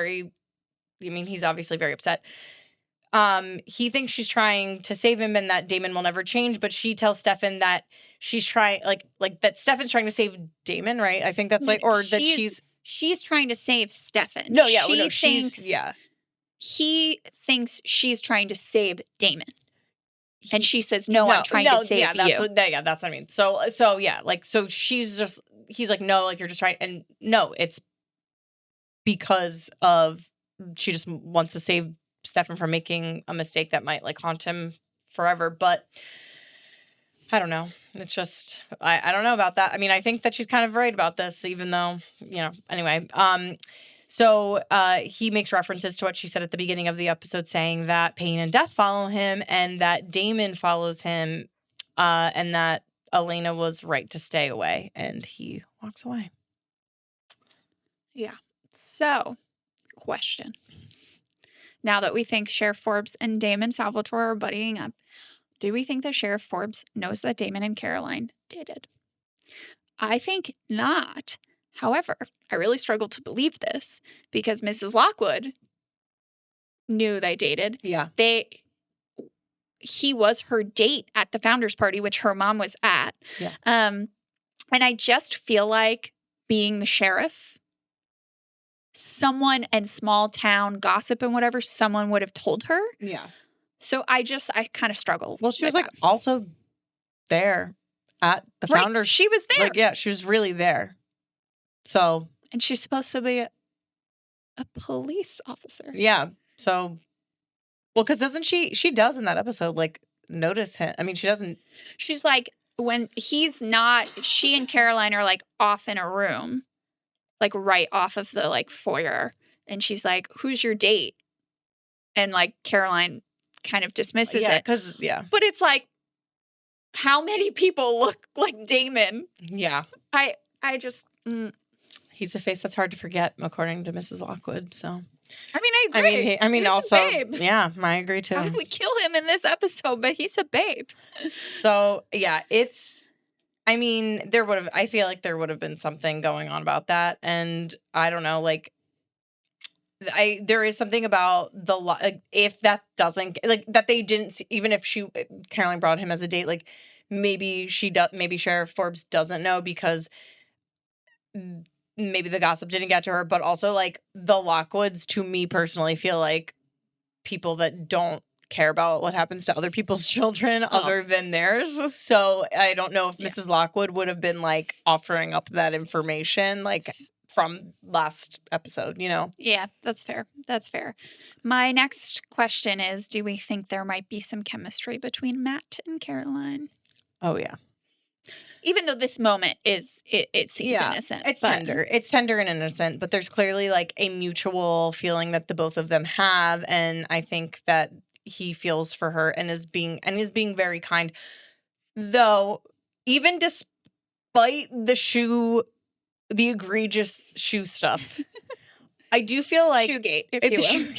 he's obviously very upset. He thinks she's trying to save him and that Damon will never change, but she tells Stefan that she's trying, that Stefan's trying to save Damon, right? I think that's She's trying to save Stefan. No, yeah. He thinks she's trying to save Damon. And she says, no, I'm trying to save you. That's what I mean. So yeah, he's like, no, like you're just trying, and no, it's because she just wants to save Stefan from making a mistake that might like haunt him forever. But I don't know. It's just, I don't know about that. I mean, I think that she's kind of right about this, even though, anyway. So he makes references to what she said at the beginning of the episode, saying that pain and death follow him and that Damon follows him and that Elena was right to stay away, and he walks away. Yeah. So, question. Now that we think Sheriff Forbes and Damon Salvatore are buddying up, do we think that Sheriff Forbes knows that Damon and Caroline dated? I think not. However, I really struggle to believe this because Mrs. Lockwood knew they dated. Yeah. He was her date at the founders party, which her mom was at. Yeah. And I just feel like being the sheriff, someone in small town gossip and whatever, someone would have told her. Yeah. So I kind of struggle. Well, she was like also there at the founders. She was there. Like, yeah, she was really there. So. And she's supposed to be a police officer. Yeah. So. Well, because doesn't she does in that episode, like, notice him. I mean, she doesn't. She's like, when he's not, she and Caroline are like off in a room, like right off of the like foyer. And she's like, who's your date? And like Caroline kind of dismisses it. But it's like, how many people look like Damon? Yeah. I just... He's a face that's hard to forget, according to Mrs. Lockwood, so... I mean, I agree. He's also... a babe. Yeah, I agree, too. I would kill him in this episode, but he's a babe. So, yeah, it's... I mean, I feel like there would have been something going on about that, and I don't know, like... there is something about if that doesn't, like, that they didn't see, even if Caroline brought him as a date, like, maybe maybe Sheriff Forbes doesn't know because maybe the gossip didn't get to her, but also like the Lockwoods, to me personally, feel like people that don't care about what happens to other people's children other than theirs. So I don't know if Mrs. Lockwood would have been like offering up that information like from last episode, you know? Yeah, that's fair. That's fair. My next question is, do we think there might be some chemistry between Matt and Caroline? Oh, yeah. Even though this moment it seems innocent. It's tender. It's tender and innocent, but there's clearly like a mutual feeling that the both of them have. And I think that he feels for her and is being very kind. Though, even despite the egregious shoe stuff, I do feel like Shoegate, if you will.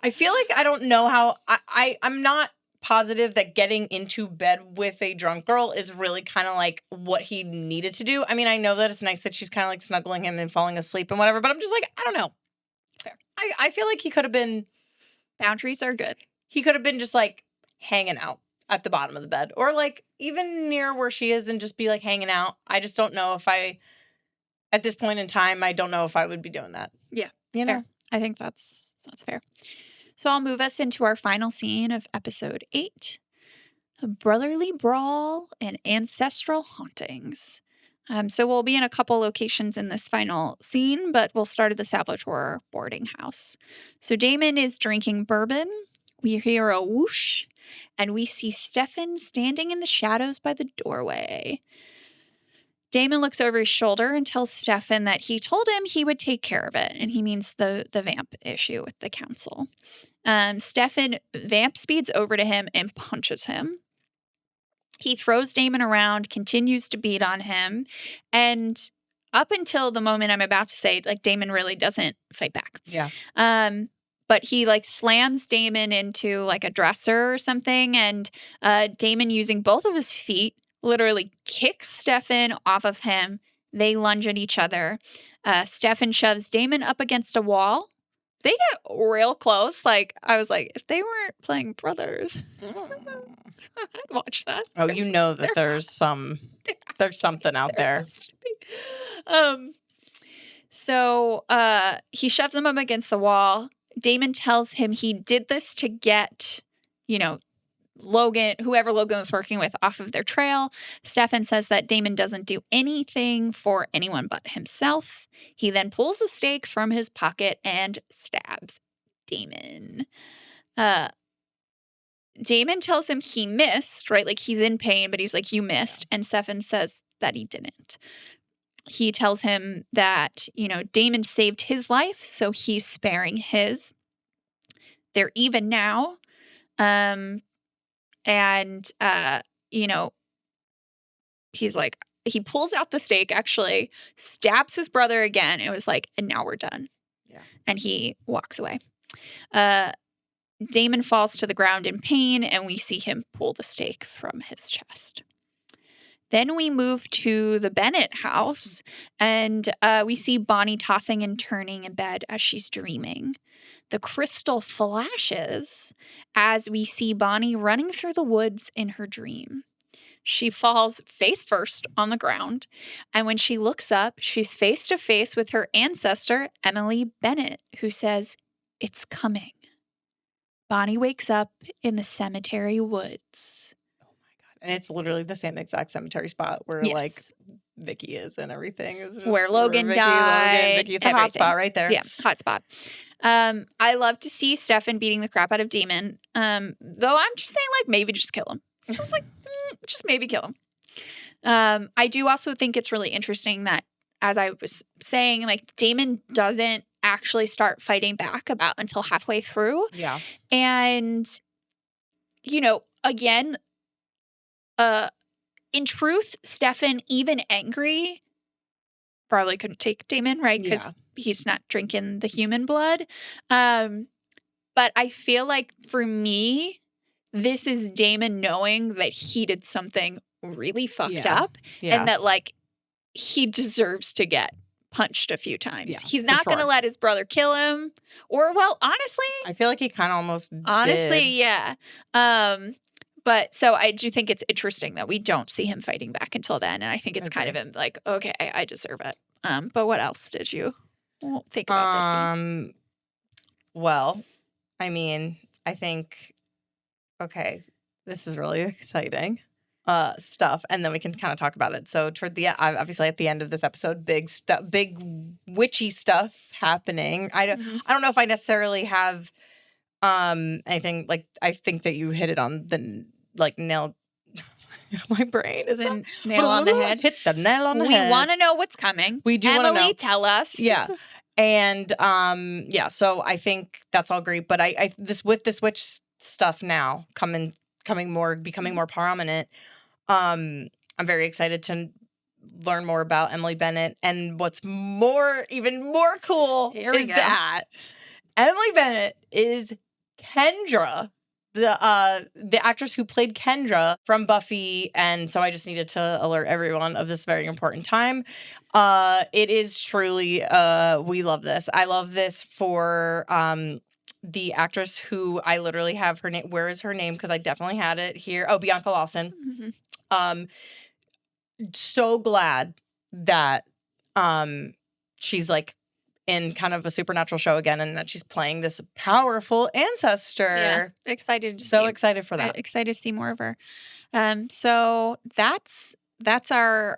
I feel like I don't know how I'm not positive that getting into bed with a drunk girl is really kind of like what he needed to do. I mean, I know that it's nice that she's kind of like snuggling him and falling asleep and whatever, but I'm just like, I don't know. Fair. I feel like he could have been... Boundaries are good. He could have been just like hanging out at the bottom of the bed or like even near where she is and just be like hanging out. I just don't know if at this point in time, I don't know if I would be doing that. Yeah. You know? Fair. I think that's fair. So I'll move us into our final scene of episode 8, Brotherly Brawl and Ancestral Hauntings. So we'll be in a couple locations in this final scene, but we'll start at the Salvatore boarding house. So Damon is drinking bourbon. We hear a whoosh, and we see Stefan standing in the shadows by the doorway. Damon looks over his shoulder and tells Stefan that he told him he would take care of it, and he means the vamp issue with the council. Stefan vamp speeds over to him and punches him. He throws Damon around, continues to beat on him, and up until the moment I'm about to say, like, Damon really doesn't fight back. Yeah. But he like slams Damon into like a dresser or something, and Damon, using both of his feet, literally kicks Stefan off of him. They lunge at each other. Stefan shoves Damon up against a wall. They get real close. Like, I was like, if they weren't playing brothers, I'd watch that. Oh, you know that there's something out there. So he shoves him up against the wall. Damon tells him he did this to get, Logan, whoever Logan was working with, off of their trail. Stefan says that Damon doesn't do anything for anyone but himself. He then pulls a stake from his pocket and stabs Damon. Damon tells him he missed, right? Like, he's in pain, but he's like, you missed. And Stefan says that he didn't. He tells him that, Damon saved his life, so he's sparing his. They're even now. He's like, he pulls out the stake, actually, stabs his brother again. It was like, and now we're done. Yeah. And he walks away. Damon falls to the ground in pain, and we see him pull the stake from his chest. Then we move to the Bennett house, and we see Bonnie tossing and turning in bed as she's dreaming. The crystal flashes as we see Bonnie running through the woods in her dream. She falls face first on the ground, and when she looks up, she's face to face with her ancestor, Emily Bennett, who says, "It's coming." Bonnie wakes up in the cemetery woods. Oh my God. And it's literally the same exact cemetery spot where like Vicky is and everything. It's just where Logan died. Vicky. It's a hot spot right there. Yeah, hot spot. I love to see Stefan beating the crap out of Damon. Though I'm just saying, like, maybe just kill him. Just like, just maybe kill him. I do also think it's really interesting that, as I was saying, like, Damon doesn't actually start fighting back about until halfway through. Yeah. And, again, in truth, Stefan, even angry, probably couldn't take Damon, right? Because he's not drinking the human blood. But I feel like for me, this is Damon knowing that he did something really fucked up and that, like, he deserves to get punched a few times. Yeah, he's not going to let his brother kill him. Or, well, honestly, I feel like he kind of almost did. Yeah. But so I do think it's interesting that we don't see him fighting back until then. And I think it's kind of him like, okay, I deserve it. But what else did you think about this scene? Well, I mean, I think, okay, this is really exciting stuff. And then we can kind of talk about it. So toward the obviously at the end of this episode, big witchy stuff happening. I don't know if I necessarily have anything like, I think that you hit it on the like nail. My brain is a nail on the head. Hit the nail on the head. We want to know what's coming. We do want to know. Emily, tell us. Yeah. And yeah, so I think that's all great. But I this witch stuff now becoming more prominent. I'm very excited to learn more about Emily Bennett. And what's even more cool is that Emily Bennett is Kendra, the actress who played Kendra from Buffy. And so I just needed to alert everyone of this very important time. It is truly, we love this. I love this for the actress who I literally have her name. Where is her name? Because I definitely had it here. Oh, Bianca Lawson. So glad that she's like in kind of a supernatural show again, and that she's playing this powerful ancestor. Yeah, excited to so excited for that. Excited to see more of her. So that's our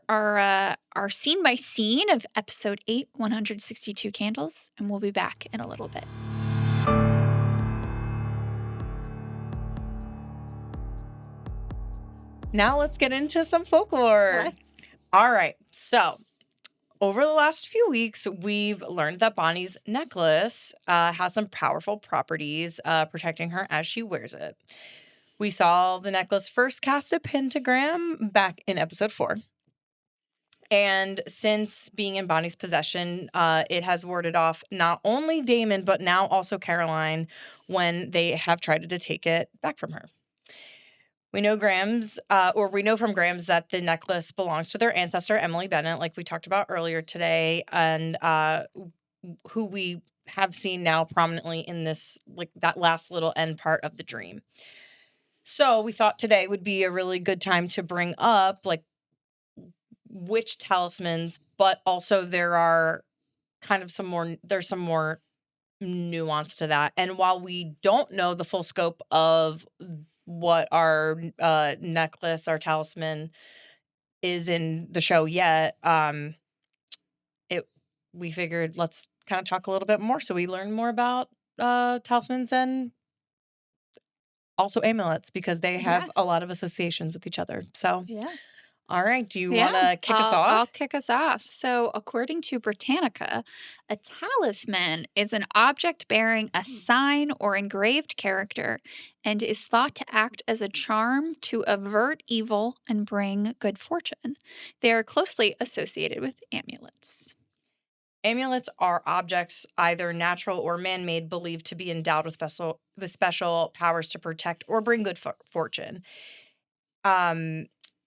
scene by scene of episode 8, 162 Candles, and we'll be back in a little bit. Now let's get into some folklore. All right, so over the last few weeks, we've learned that Bonnie's necklace has some powerful properties protecting her as she wears it. We saw the necklace first cast a pentagram back in episode 4. And since being in Bonnie's possession, it has warded off not only Damon, but now also Caroline when they have tried to take it back from her. We know we know from Grams that the necklace belongs to their ancestor, Emily Bennett, like we talked about earlier today, and who we have seen now prominently in this, like that last little end part of the dream. So we thought today would be a really good time to bring up like witch talismans, but also there are kind of some more nuance to that. And while we don't know the full scope of what our necklace, our talisman is in the show yet, we figured let's kind of talk a little bit more so we learn more about talismans and also amulets, because they have a lot of associations with each other. So yes. All right. Do you want to kick us off? I'll kick us off. So, according to Britannica, a talisman is an object bearing a sign or engraved character and is thought to act as a charm to avert evil and bring good fortune. They are closely associated with amulets. Amulets are objects, either natural or man-made, believed to be endowed with special powers to protect or bring good fortune.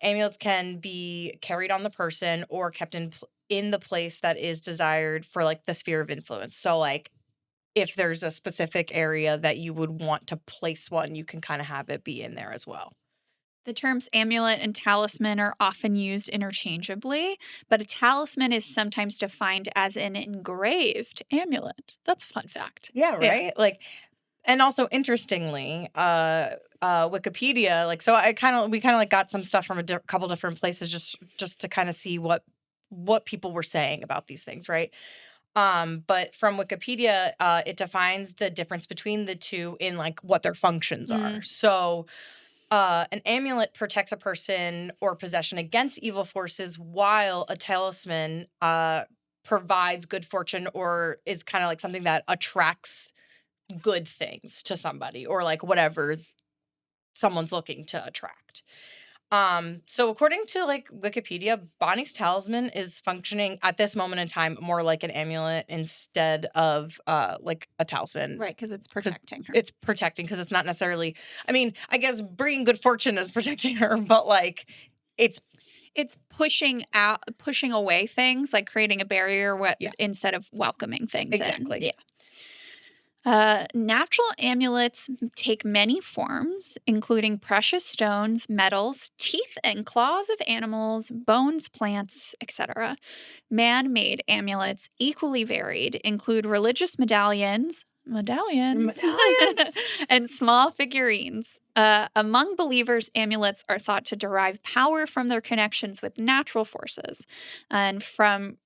Amulets can be carried on the person or kept in the place that is desired for like the sphere of influence. So like if there's a specific area that you would want to place one, you can kind of have it be in there as well. The terms amulet and talisman are often used interchangeably, but a talisman is sometimes defined as an engraved amulet. That's a fun fact. Yeah, right? Yeah. Like, and also interestingly, Wikipedia, like, so we kind of like got some stuff from a couple different places just to kind of see what people were saying about these things, right? But from Wikipedia, it defines the difference between the two in like what their functions are. So an amulet protects a person or possession against evil forces, while a talisman provides good fortune or is kind of like something that attracts good things to somebody or like whatever someone's looking to attract. So according to like Wikipedia, Bonnie's talisman is functioning at this moment in time more like an amulet instead of like a talisman. Right, because it's protecting her. It's protecting because it's not necessarily, I mean, I guess bringing good fortune is protecting her, but like it's pushing away things, like creating a barrier instead of welcoming things. Exactly. In. Yeah. Natural amulets take many forms, including precious stones, metals, teeth and claws of animals, bones, plants, etc. Man-made amulets, equally varied, include religious medallion, Medallions. and small figurines. Among believers, amulets are thought to derive power from their connections with natural forces, and from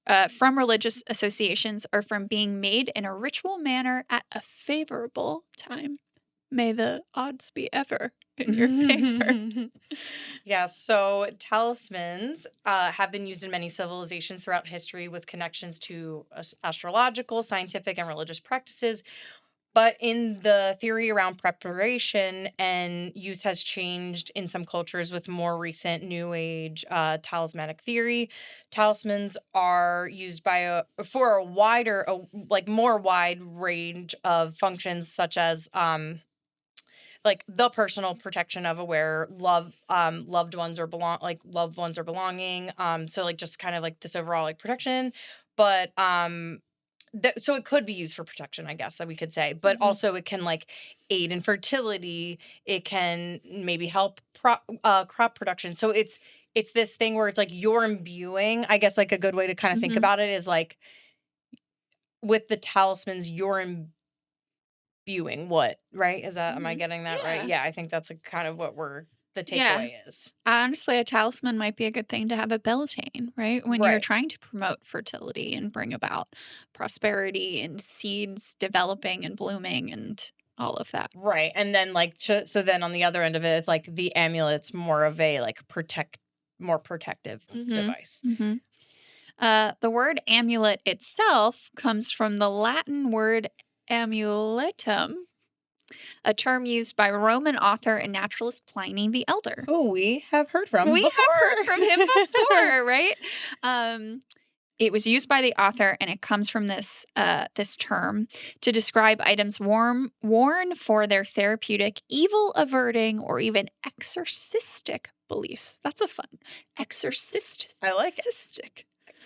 religious associations, or from being made in a ritual manner at a favorable time. May the odds be ever in your favor. Yeah, so talismans have been used in many civilizations throughout history with connections to astrological, scientific, and religious practices. But in the theory around preparation and use has changed in some cultures with more recent New Age talismanic theory. Talismans are used for a more wide range of functions, such as like the personal protection of a wearer, loved ones or loved ones or belonging. So like just kind of like this overall like protection, but so it could be used for protection, I guess that we could say, but also it can like aid in fertility. It can maybe help crop production. So it's this thing where it's like you're imbuing. I guess like a good way to kind of think about it is like with the talismans, you're imbuing what, right? Am I getting that right? Yeah, I think that's like kind of what the Yeah. takeaway is. Honestly, a talisman might be a good thing to have a beltane, right? When you're Right. trying to promote fertility and bring about prosperity and seeds developing and blooming and all of that. Right. And then like so then on the other end of it, it's like the amulet's more of a like more protective device. The word amulet itself comes from the Latin word amuletum, a term used by Roman author and naturalist Pliny the Elder. Who we have heard from We before. have heard from him before, right? It was used by the author, and it comes from this term to describe items worn for their therapeutic, evil averting, or even exorcistic beliefs. That's a fun exorcistic. I like it.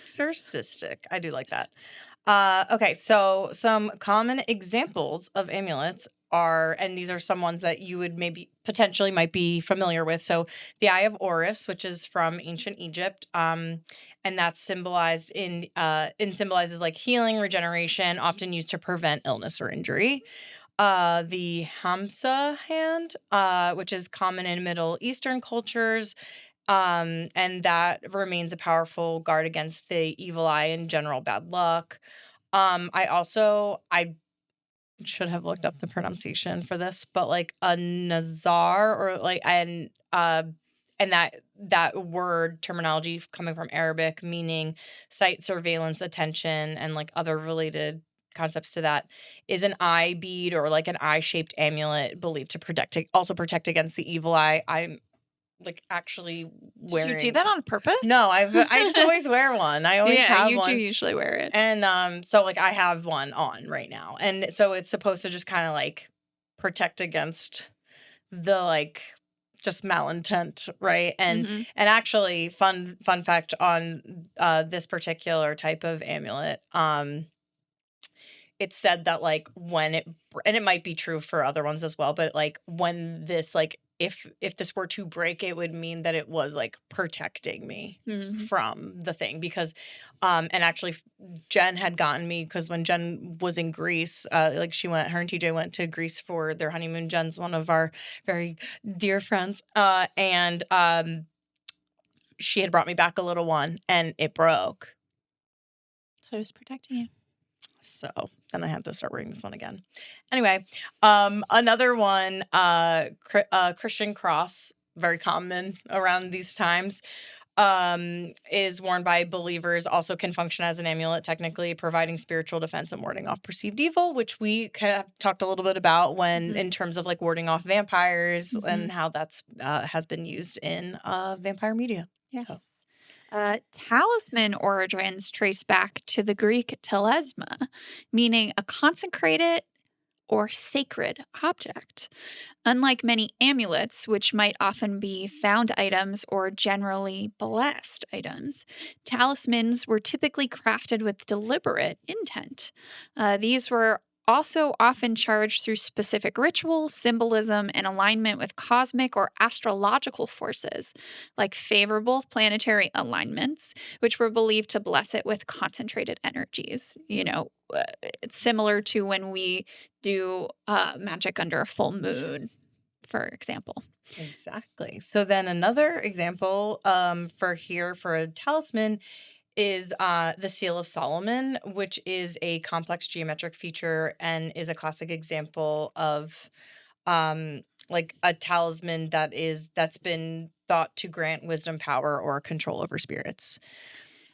Exorcistic. I do like that. Okay, so some common examples of amulets and these are some ones that you would maybe potentially might be familiar with. So the Eye of Horus, which is from ancient Egypt, and that's symbolizes like healing, regeneration, often used to prevent illness or injury. The Hamsa hand, which is common in Middle Eastern cultures, and that remains a powerful guard against the evil eye and general bad luck. I should have looked up the pronunciation for this, but like a nazar or like and that word terminology coming from Arabic meaning sight, surveillance, attention, and like other related concepts to that is an eye bead or like an eye-shaped amulet believed to protect against the evil eye. I'm like actually wearing. Did you do that on purpose? No, I just always wear one. I always have you one. do usually wear it. And so like I have one on right now. And so it's supposed to just kind of like protect against the like just malintent, right? And actually fun fact on this particular type of amulet, it's said that like and it might be true for other ones as well, but like when this like if this were to break, it would mean that it was like protecting me from the thing because and actually Jen had gotten me because when Jen was in Greece, like her and TJ went to Greece for their honeymoon. Jen's one of our very dear friends, and she had brought me back a little one and it broke. So it was protecting you. So then I had to start wearing this one again. Anyway, another one, Christian cross, very common around these times, is worn by believers, also can function as an amulet, technically providing spiritual defense and warding off perceived evil, which we kind of talked a little bit about in terms of like warding off vampires and how that's has been used in vampire media. Yes. So. Talisman origins trace back to the Greek talisma, meaning a consecrated or sacred object. Unlike many amulets, which might often be found items or generally blessed items, talismans were typically crafted with deliberate intent. These were also often charged through specific ritual, symbolism, and alignment with cosmic or astrological forces, like favorable planetary alignments, which were believed to bless it with concentrated energies. It's similar to when we do magic under a full moon, for example. Exactly. So then another example for a talisman is the Seal of Solomon, which is a complex geometric feature and is a classic example of like a talisman that's been thought to grant wisdom, power, or control over spirits.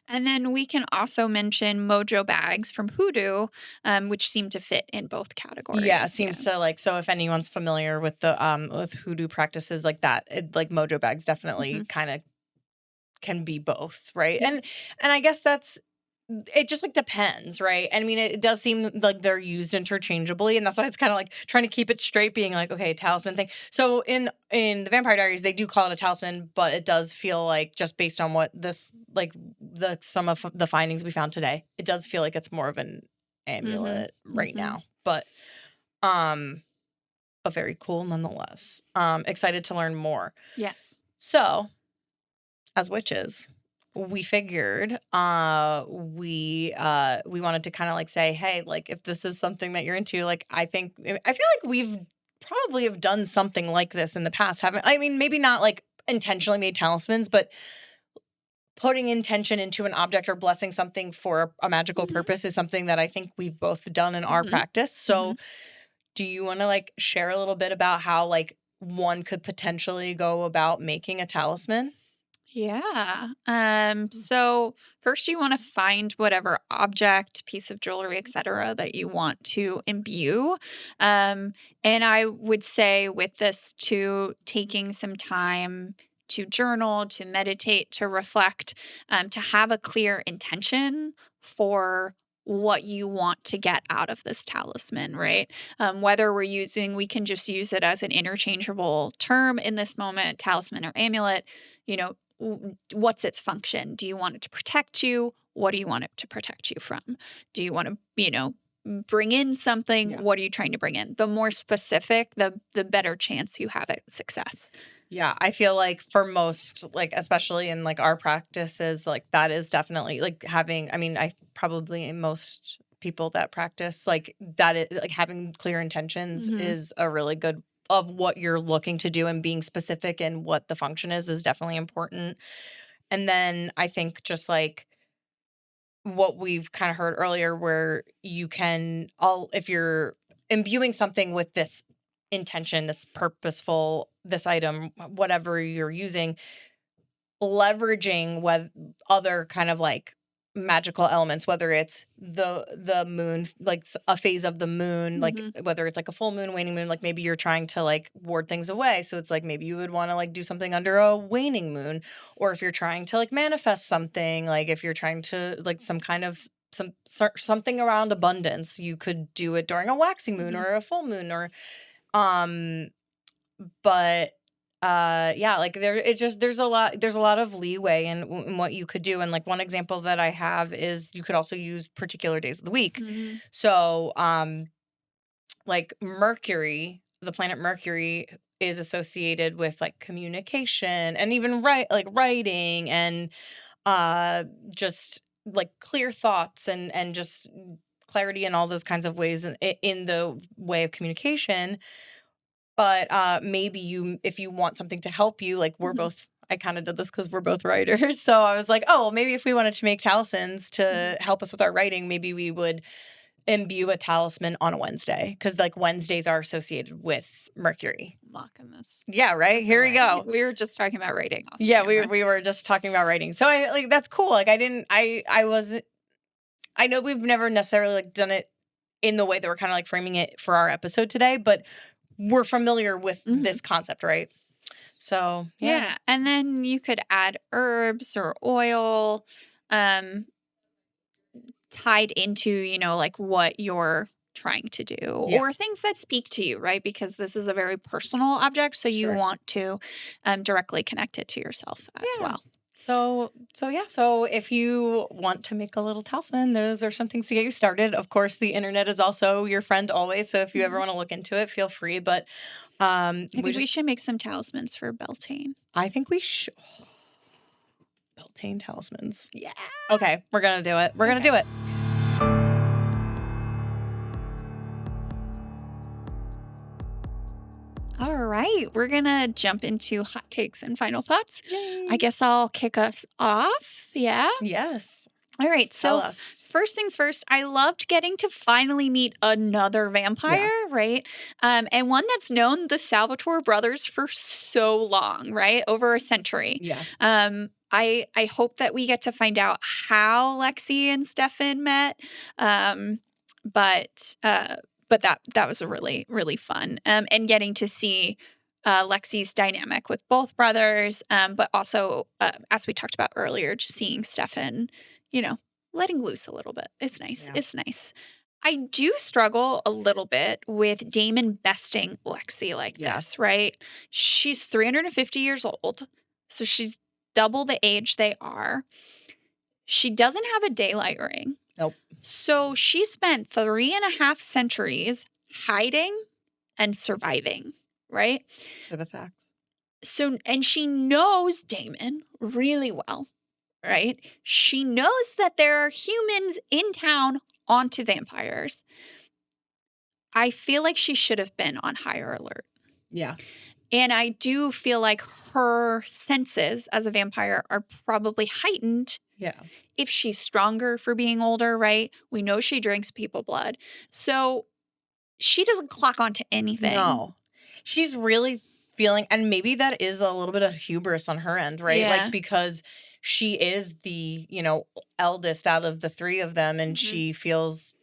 And then we can also mention mojo bags from hoodoo, which seem to fit in both categories. Yeah, seems to like, so if anyone's familiar with the with hoodoo practices like that, like mojo bags definitely kind of can be both, right? Yeah. And I guess it just like depends, right? I mean, it does seem like they're used interchangeably, and that's why it's kind of like trying to keep it straight, being like, okay, talisman thing. So in the Vampire Diaries, they do call it a talisman, but it does feel like, just based on what this like some of the findings we found today, it does feel like it's more of an amulet right now. But very cool nonetheless. Excited to learn more. Yes. So, as witches, we figured we wanted to kind of like say, hey, like, if this is something that you're into, like, I feel like we've probably have done something like this in the past, haven't I mean, maybe not like intentionally made talismans, but putting intention into an object or blessing something for a magical purpose is something that I think we've both done in our practice. So do you want to like share a little bit about how like one could potentially go about making a talisman? Yeah. So first you want to find whatever object, piece of jewelry, etc. that you want to imbue. And I would say with this too, taking some time to journal, to meditate, to reflect, to have a clear intention for what you want to get out of this talisman, right? Whether we can just use it as an interchangeable term in this moment, talisman or amulet, what's its function? Do you want it to protect you? What do you want it to protect you from? Do you want to, bring in something? Yeah. What are you trying to bring in? The more specific, the better chance you have at success. Yeah, I feel like for most, like, especially in like our practices, like that is definitely like I probably in most people that practice, like that is like having clear intentions is a really good of what you're looking to do, and being specific in what the function is definitely important. And then I think just like what we've kind of heard earlier, where you can if you're imbuing something with this intention, this purposeful, this item, whatever you're using, leveraging what other kind of like magical elements, whether it's the moon, like a phase of the moon, like whether it's like a full moon, waning moon, like maybe you're trying to like ward things away, so it's like maybe you would want to like do something under a waning moon. Or if you're trying to like manifest something, like if you're trying to like some kind of something around abundance, you could do it during a waxing moon or a full moon, or but yeah, like there's a lot of leeway in what you could do. And like one example that I have is you could also use particular days of the week. So like Mercury, the planet Mercury, is associated with like communication and even writing and just like clear thoughts and just clarity in all those kinds of ways in the way of communication. But maybe if you want something to help you, like I kind of did this because we're both writers. So I was like, oh, well, maybe if we wanted to make talismans to help us with our writing, maybe we would imbue a talisman on a Wednesday, because like Wednesdays are associated with Mercury. Locking this. Yeah, right? Here we go. We were just talking about writing. Yeah, we were just talking about writing. So I like, that's cool. Like I know we've never necessarily like done it in the way that we're kind of like framing it for our episode today, but we're familiar with this concept, right? So, yeah. And then you could add herbs or oil tied into, like what you're trying to do, or things that speak to you, right? Because this is a very personal object, so you want to directly connect it to yourself as well. So yeah. So if you want to make a little talisman, those are some things to get you started. Of course, the internet is also your friend always. So if you ever want to look into it, feel free. But I think we should make some talismans for Beltane. I think we should. Beltane talismans. Yeah. Okay, we're gonna do it. We're gonna do it. All right, we're gonna jump into hot takes and final thoughts. Yay. I guess I'll kick us off. Yeah. Yes. All right. So Tell us. first things first, I loved getting to finally meet another vampire, right? And one that's known the Salvatore brothers for so long, right? Over a century. Yeah. I hope that we get to find out how Lexi and Stefan met. But that was a really, really fun. And getting to see Lexi's dynamic with both brothers, but also, as we talked about earlier, just seeing Stefan, letting loose a little bit. It's nice. Yeah. It's nice. I do struggle a little bit with Damon besting Lexi like this, right? She's 350 years old, so she's double the age they are. She doesn't have a daylight ring. Nope. So she spent 3.5 centuries hiding and surviving, right? For the facts. So, and she knows Damon really well, right? She knows that there are humans in town onto vampires. I feel like she should have been on higher alert. Yeah. And I do feel like her senses as a vampire are probably heightened. Yeah. If she's stronger for being older, right? We know she drinks people blood. So she doesn't clock onto anything. No. She's really feeling, and maybe that is a little bit of hubris on her end, right? Yeah. Like, because she is the, eldest out of the three of them, and she feels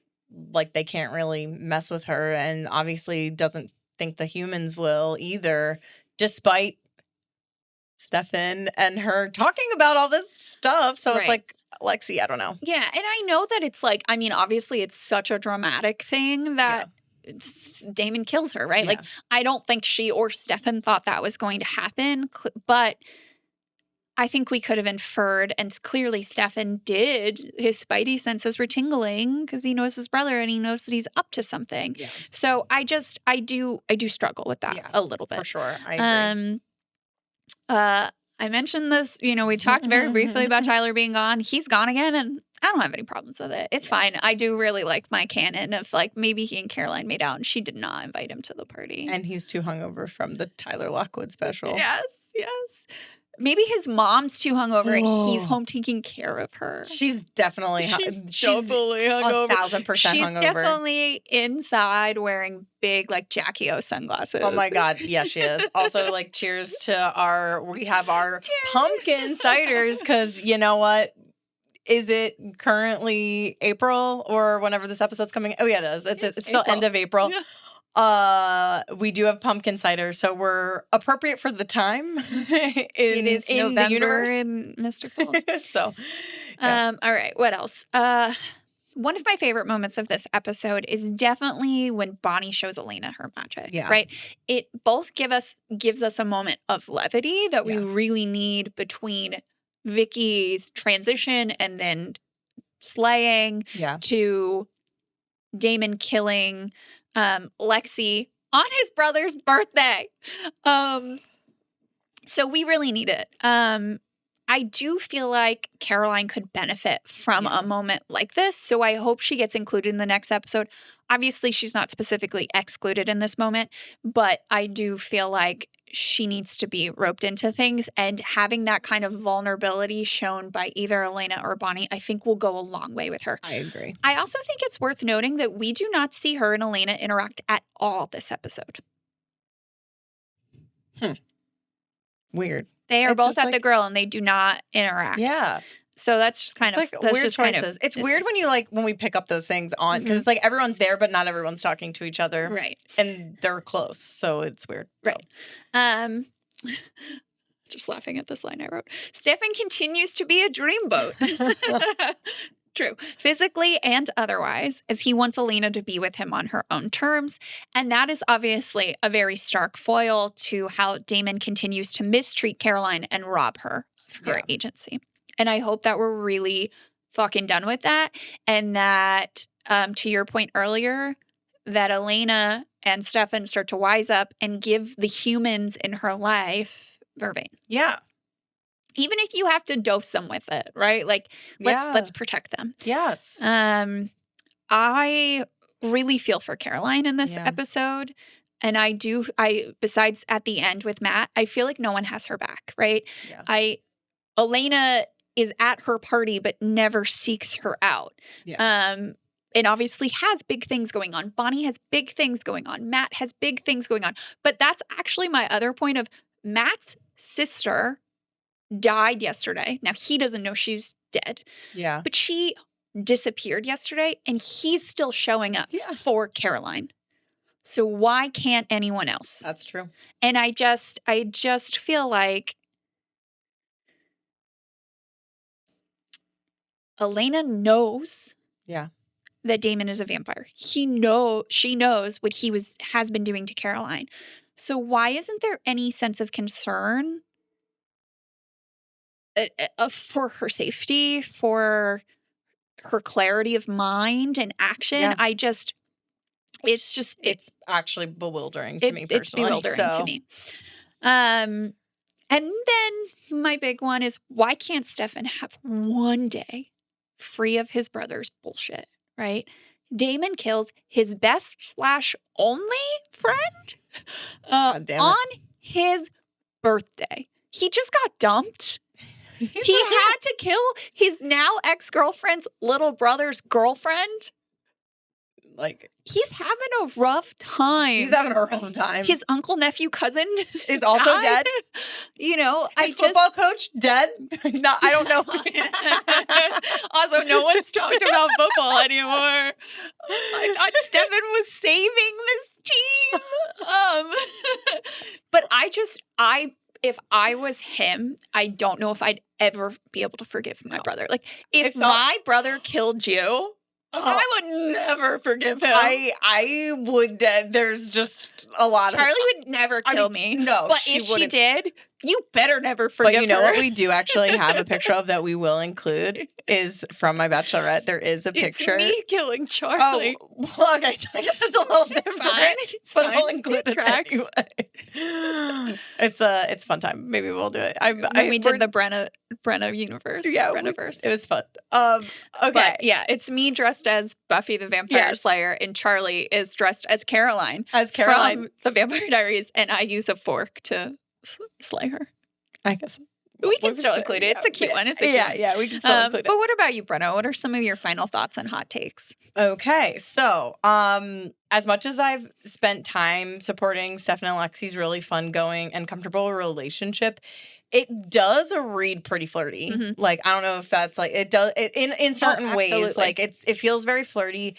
like they can't really mess with her, and obviously doesn't think the humans will either, despite Stefan and her talking about all this stuff. So it's like, Lexi, I don't know. Yeah. And I know that it's like, I mean, obviously it's such a dramatic thing that Damon kills her, right? Yeah. Like, I don't think she or Stefan thought that was going to happen, but I think we could have inferred, and clearly Stefan did. His spidey senses were tingling because he knows his brother and he knows that he's up to something. Yeah. So I do struggle with that a little bit. For sure. I agree. I mentioned this, we talked very briefly about Tyler being gone. He's gone again, and I don't have any problems with it. It's fine. I do really like my canon of like maybe he and Caroline made out and she did not invite him to the party. And he's too hungover from the Tyler Lockwood special. Yes. Maybe his mom's too hungover and he's home taking care of her. She's definitely definitely hungover. 1,000% She's hungover. definitely inside wearing big like Jackie O sunglasses. Oh my God. Yeah, she is. Also, like, cheers to we have our pumpkin ciders, because you know what? Is it currently April or whenever this episode's coming? Oh yeah, it is. It's still end of April. Yeah. We do have pumpkin cider, so we're appropriate for the time. It is in November the universe. in Mr. Falls. So, yeah. All right, what else? One of my favorite moments of this episode is definitely when Bonnie shows Elena her magic. Yeah. Right. It both gives us a moment of levity that we really need between Vicky's transition and then slaying to Damon killing Lexi on his brother's birthday. So we really need it. I do feel like Caroline could benefit from a moment like this, so I hope she gets included in the next episode. Obviously, she's not specifically excluded in this moment, but I do feel like she needs to be roped into things, and having that kind of vulnerability shown by either Elena or Bonnie, I think will go a long way with her. I agree. I also think it's worth noting that we do not see her and Elena interact at all this episode. Weird. They are both at the grill and they do not interact. Yeah. So that's just kind of weird choices. It's weird when we pick up those things on, because it's like everyone's there, but not everyone's talking to each other. Right. And they're close. So it's weird. Right. So. Just laughing at this line I wrote. Stefan continues to be a dreamboat. True. Physically and otherwise, as he wants Elena to be with him on her own terms. And that is obviously a very stark foil to how Damon continues to mistreat Caroline and rob her her agency. And I hope that we're really fucking done with that. And that, to your point earlier, that Elena and Stefan start to wise up and give the humans in her life vervain. Yeah. Even if you have to dose them with it, right? Like, let's protect them. Yes. I really feel for Caroline in this episode. And besides at the end with Matt, I feel like no one has her back, right? Yeah. Elena is at her party, but never seeks her out. Yeah. And obviously has big things going on. Bonnie has big things going on. Matt has big things going on. But that's actually my other point of Matt's sister died yesterday. Now, he doesn't know she's dead. Yeah. But she disappeared yesterday, and he's still showing up for Caroline. So why can't anyone else? That's true. And I just feel like Elena knows that Damon is a vampire. She knows what he has been doing to Caroline. So why isn't there any sense of concern for her safety, for her clarity of mind and action? Yeah. It's actually bewildering to me personally. It's bewildering to me. And then my big one is, why can't Stefan have one day free of his brother's bullshit, right? Damon kills his best / only friend on his birthday. He just got dumped. He had to kill his now ex-girlfriend's little brother's girlfriend. Like, he's having a rough time. He's having a rough time. His uncle, nephew, cousin is also dead. You know, his football coach dead. No, I don't know. Also, no one's talked about football anymore. I thought Stefan was saving this team. But if I was him, I don't know if I'd ever be able to forgive my brother. Like, if my brother killed you, I would never forgive him. I would. There's just a lot Charlie would never kill me. No, but if she did, you better never forgive her. But you know what we do actually have a picture of that we will include is from my bachelorette. There is a picture. It's me killing Charlie. Oh, well, okay. I guess it's a little different. It's but fine. I'll include it anyway. It's a fun time. Maybe we'll do it. When we did the Brenna universe. Yeah, Brennaverse. It was fun. Okay. But yeah, it's me dressed as Buffy the Vampire Slayer, and Charlie is dressed as Caroline. From the Vampire Diaries, and I use a fork to slay her. I guess we can still include it. It's a cute one. It's a cute one. Yeah, we can still include it. But what about you, Brenna? What are some of your final thoughts and hot takes? Okay, so as much as I've spent time supporting Stefan and Lexi's really fun going and comfortable relationship, it does read pretty flirty. Mm-hmm. Like, I don't know if that's like it does it, in certain ways. Like it feels very flirty.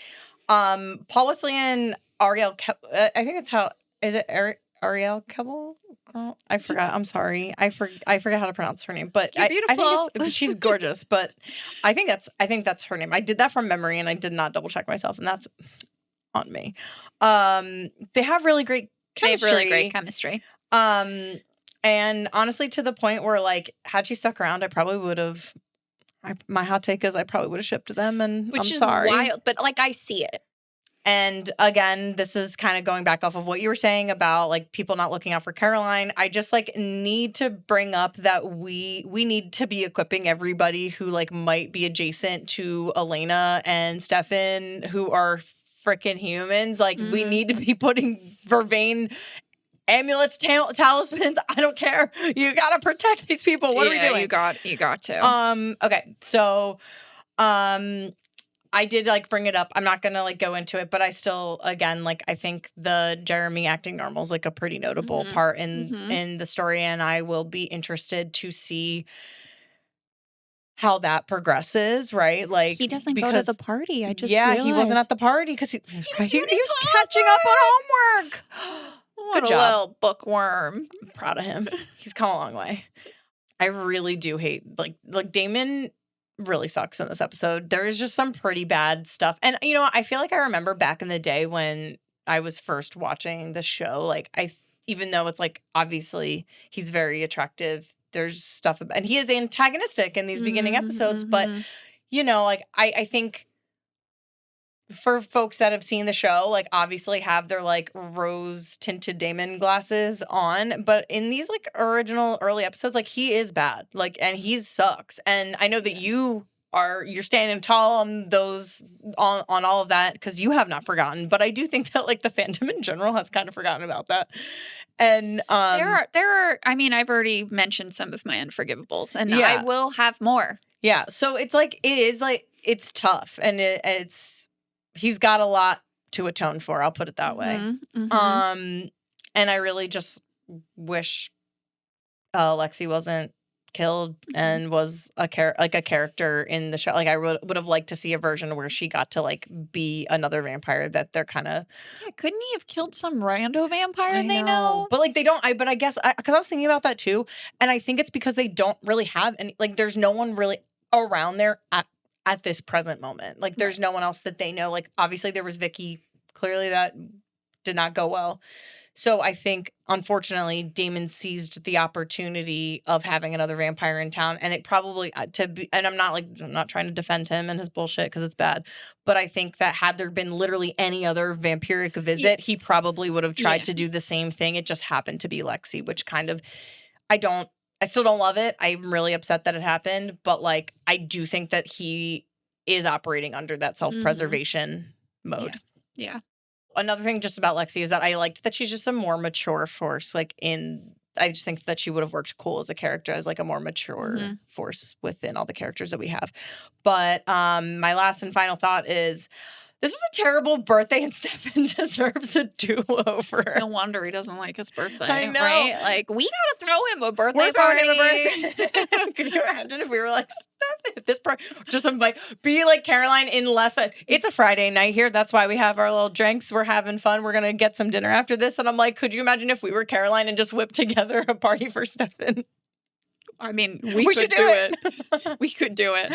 Paul Wesley and Ariel, I think it's how is it Ariel Kebbel? Oh, I forgot. I'm sorry. I forget how to pronounce her name. But You're beautiful. I think she's gorgeous. But I think that's her name. I did that from memory, and I did not double check myself, and that's on me. They have really great chemistry. They have really great chemistry. And honestly, to the point where, like, had she stuck around, I probably would have. My hot take is I probably would have shipped them, and Which I'm is sorry. wild, but like I see it. And again, this is kind of going back off of what you were saying about like people not looking out for Caroline. I just like need to bring up that we need to be equipping everybody who like might be adjacent to Elena and Stefan who are freaking humans. Like we need to be putting vervain amulets, talismans. I don't care. You gotta protect these people. What are we doing? You got to. Okay. So I did like bring it up. I'm not gonna like go into it, but I still, again, like I think the Jeremy acting normal is like a pretty notable part in the story, and I will be interested to see how that progresses. Right? Like he doesn't go to the party. I just realized. He wasn't at the party because he was catching up on homework. What Good a job. little bookworm. I'm proud of him. He's come a long way. I really do hate like Damon really sucks in this episode. There is just some pretty bad stuff. And you know, I feel like I remember back in the day when I was first watching the show, like even though it's like obviously he's very attractive there's stuff about, and he is antagonistic in these beginning episodes, but you know, like I think for folks that have seen the show, like obviously have their like rose tinted Damon glasses on, but in these like original early episodes, like he is bad, like, and he sucks. And I know that you're standing tall on those, on all of that, because you have not forgotten, but I do think that like the fandom in general has kind of forgotten about that. And there are I mean, I've already mentioned some of my unforgivables, and I will have more. Yeah, so it's like, it's tough, and he's got a lot to atone for, I'll put it that way. And I really just wish Lexi wasn't killed and was a character in the show. Like I would have liked to see a version where she got to like be another vampire that they're kind of. Yeah, couldn't he have killed some rando vampire they know? But like they don't. But I guess because I was thinking about that too, and I think it's because they don't really have any. Like there's no one really around there at this present moment. Like there's no one else that they know. Like obviously there was Vicky. Clearly that did not go well. So I think, unfortunately, Damon seized the opportunity of having another vampire in town, and it probably and I'm not trying to defend him and his bullshit because it's bad, but I think that had there been literally any other vampiric visit, he probably would have tried to do the same thing. It just happened to be Lexi, which kind of, I still don't love it. I'm really upset that it happened, but like I do think that he is operating under that self-preservation mode. Yeah. Another thing just about Lexi is that I liked that she's just a more mature force. Like I just think that she would have worked cool as a character, as like a more mature force within all the characters that we have. But my last and final thought is, this was a terrible birthday, and Stefan deserves a do-over. No wonder he doesn't like his birthday. I know. Right? Like, we gotta throw him a birthday We're throwing party. him a birthday. Could you imagine if we were like, Stefan, just like, be like Caroline in less. It's a Friday night here. That's why we have our little drinks. We're having fun. We're going to get some dinner after this. And I'm like, could you imagine if we were Caroline and just whipped together a party for Stefan? I mean, we could do it. We could do it.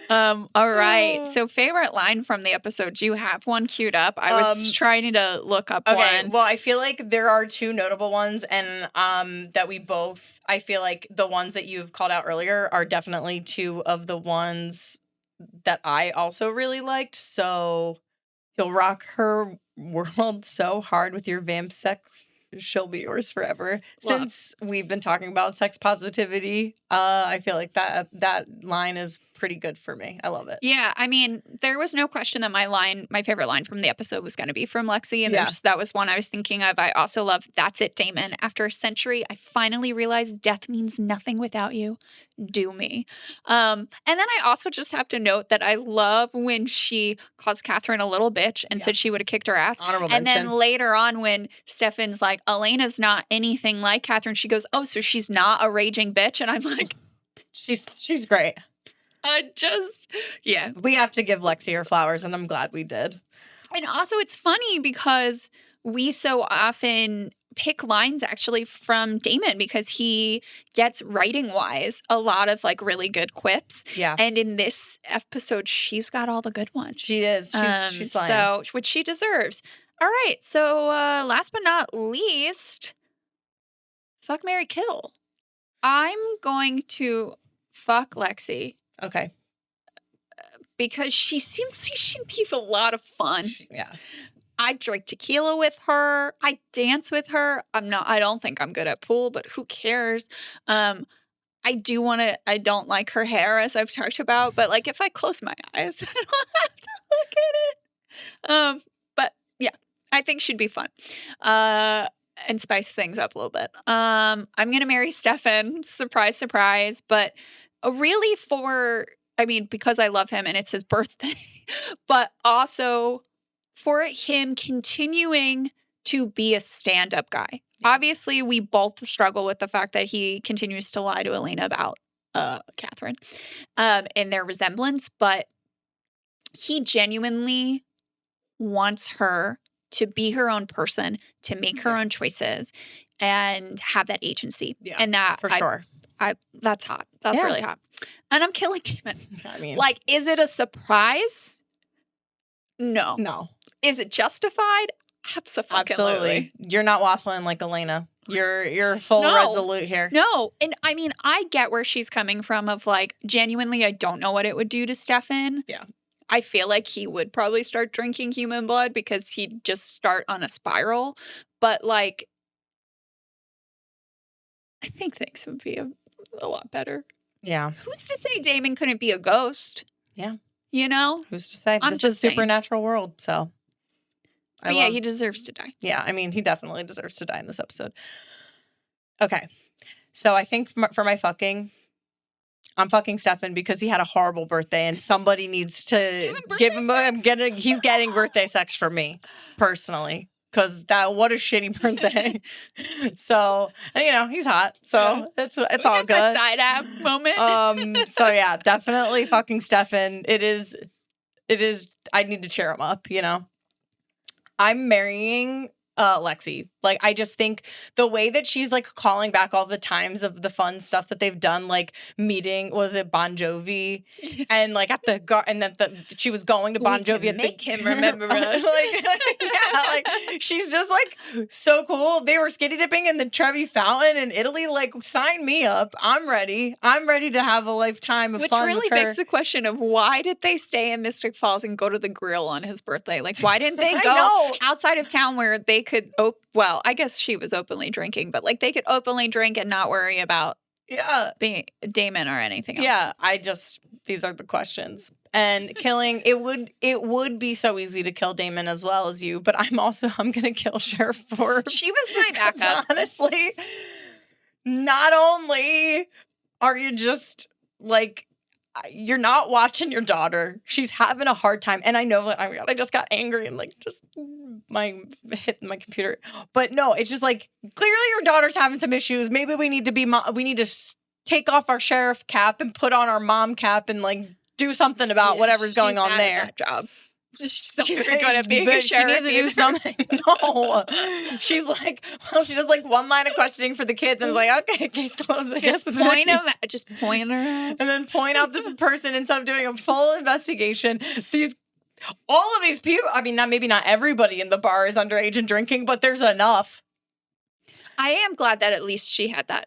All right. So favorite line from the episode. Do you have one queued up? I was trying to look up one. Well, I feel like there are two notable ones, and that I feel like the ones that you've called out earlier are definitely two of the ones that I also really liked. So you'll rock her world so hard with your vamp sex. She'll be yours forever. Since we've been talking about sex positivity, I feel like that line is pretty good for me. I love it. Yeah, I mean, there was no question that my favorite line from the episode was going to be from Lexi, and that was one I was thinking of. I also love, "That's it, Damon. After a century, I finally realized death means nothing without you. Do me." And then I also just have to note that I love when she calls Catherine a little bitch and said she would have kicked her ass. Honorable and mention. then later on, when Stefan's like, "Elena's not anything like Catherine," she goes, "Oh, so she's not a raging bitch?" And I'm like, she's great. We have to give Lexi her flowers, and I'm glad we did. And also, it's funny because we so often pick lines actually from Damon, because he gets, writing-wise, a lot of like really good quips. Yeah. And in this episode, she's got all the good ones. She is. She's fine. So, which she deserves. All right. So, last but not least, fuck, marry, kill. I'm going to fuck Lexi. Okay. Because she seems like she'd be a lot of fun. Yeah. I drink tequila with her. I dance with her. I don't think I'm good at pool, but who cares? I don't like her hair, as I've talked about, but like if I close my eyes, I don't have to look at it. But yeah, I think she'd be fun. And spice things up a little bit. I'm going to marry Stefan. Surprise, surprise. But really because I love him and it's his birthday, but also for him continuing to be a stand-up guy. Yeah. Obviously, we both struggle with the fact that he continues to lie to Elena about Catherine and their resemblance, but he genuinely wants her to be her own person, to make her own choices, and have that agency. Yeah, and that for sure. That's hot. That's really hot. And I'm killing Damon. I mean, like, is it a surprise? No. No. Is it justified? Absolutely. You're not waffling like Elena. You're full No. resolute here. No. And I mean, I get where she's coming from of like, genuinely, I don't know what it would do to Stefan. Yeah. I feel like he would probably start drinking human blood because he'd just start on a spiral. But like, I think things would be a lot better. Yeah. Who's to say Damon couldn't be a ghost? Yeah. You know? Who's to say? I'm This just is a saying. supernatural world, so. But yeah, he deserves to die. Yeah, I mean, he definitely deserves to die in this episode. Okay. So I think for my fucking, I'm fucking Stefan because he had a horrible birthday and somebody needs to give him he's getting birthday sex from me personally. Because what a shitty birthday. So, and, you know, he's hot. So it's all good. Side ab moment. So yeah, definitely fucking Stefan. It is, I need to cheer him up, you know. I'm marrying Lexi. Like, I just think the way that she's like calling back all the times of the fun stuff that they've done, like meeting, was it Bon Jovi? And like at the and that she was going to Bon Jovi at make him remember us. Like, yeah, like she's just like so cool. They were skinny dipping in the Trevi Fountain in Italy. Like, sign me up. I'm ready. I'm ready to have a lifetime of fun. Which really with her. begs the question of why did they stay in Mystic Falls and go to the grill on his birthday? Like, why didn't they go outside of town where they could well, I guess she was openly drinking, but like they could openly drink and not worry about being Damon or anything else. Yeah, these are the questions. And killing, it would be so easy to kill Damon as well as you, but I'm gonna kill Sheriff Forbes. She was my backup. Honestly, not only are you just like, you're not watching your daughter. She's having a hard time. And I know, oh my God, I just got angry and like just hit my computer. But no, it's just like, clearly your daughter's having some issues. Maybe we need to take off our sheriff cap and put on our mom cap and like do something about whatever's going on there. That job. She's not very good at being a sheriff. She needs to do something. No. She's like, well, she does like one line of questioning for the kids and is like, okay, case closed. Just point her out. And then point out this person instead of doing a full investigation. All of these people, I mean, maybe not everybody in the bar is underage and drinking, but there's enough. I am glad that at least she had that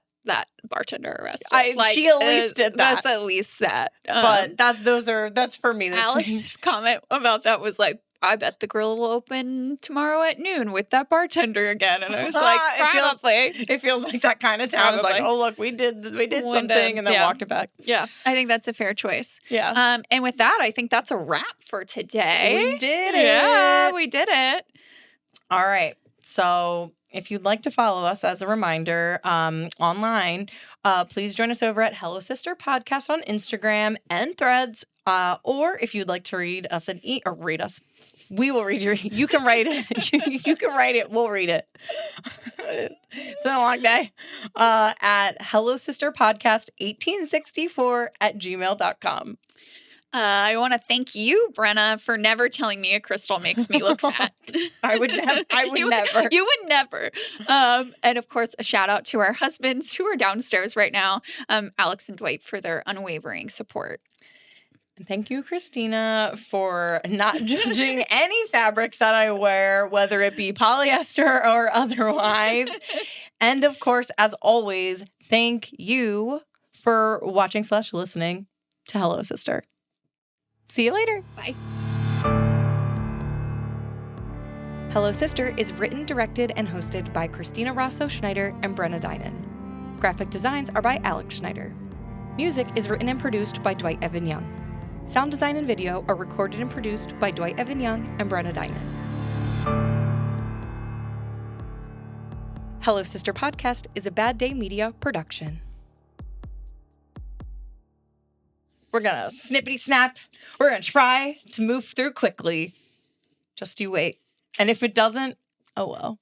bartender arrested. She at least did that. That's at least that. But that's for me this Alex's week. comment about that was like, I bet the grill will open tomorrow at noon with that bartender again. And I was like, probably. It feels like that kind of town. It's like, oh, look, we did something and then walked it back. Yeah, I think that's a fair choice. Yeah. And with that, I think that's a wrap for today. We did it. Yeah, we did it. All right. So if you'd like to follow us, as a reminder, online, please join us over at Hello Sister Podcast on Instagram and Threads. Or if you'd like to read us or read us, we will read you can write it. You can write it. We'll read it. It's been a long day. At Hello Sister Podcast 1864 at gmail.com. I want to thank you, Brenna, for never telling me a crystal makes me look fat. I would never. You would never. And of course, a shout out to our husbands who are downstairs right now, Alex and Dwight, for their unwavering support. And thank you, Christina, for not judging any fabrics that I wear, whether it be polyester or otherwise. And of course, as always, thank you for watching/listening to Hello Sister. See you later. Bye. Hello Sister is written, directed, and hosted by Christina Rosso-Schneider and Brenna Dinon. Graphic designs are by Alex Schneider. Music is written and produced by Dwight Evan Young. Sound design and video are recorded and produced by Dwight Evan Young and Brenna Dinon. Hello Sister Podcast is a Bad Day Media production. We're gonna snippity snap. We're gonna try to move through quickly. Just you wait. And if it doesn't, oh well.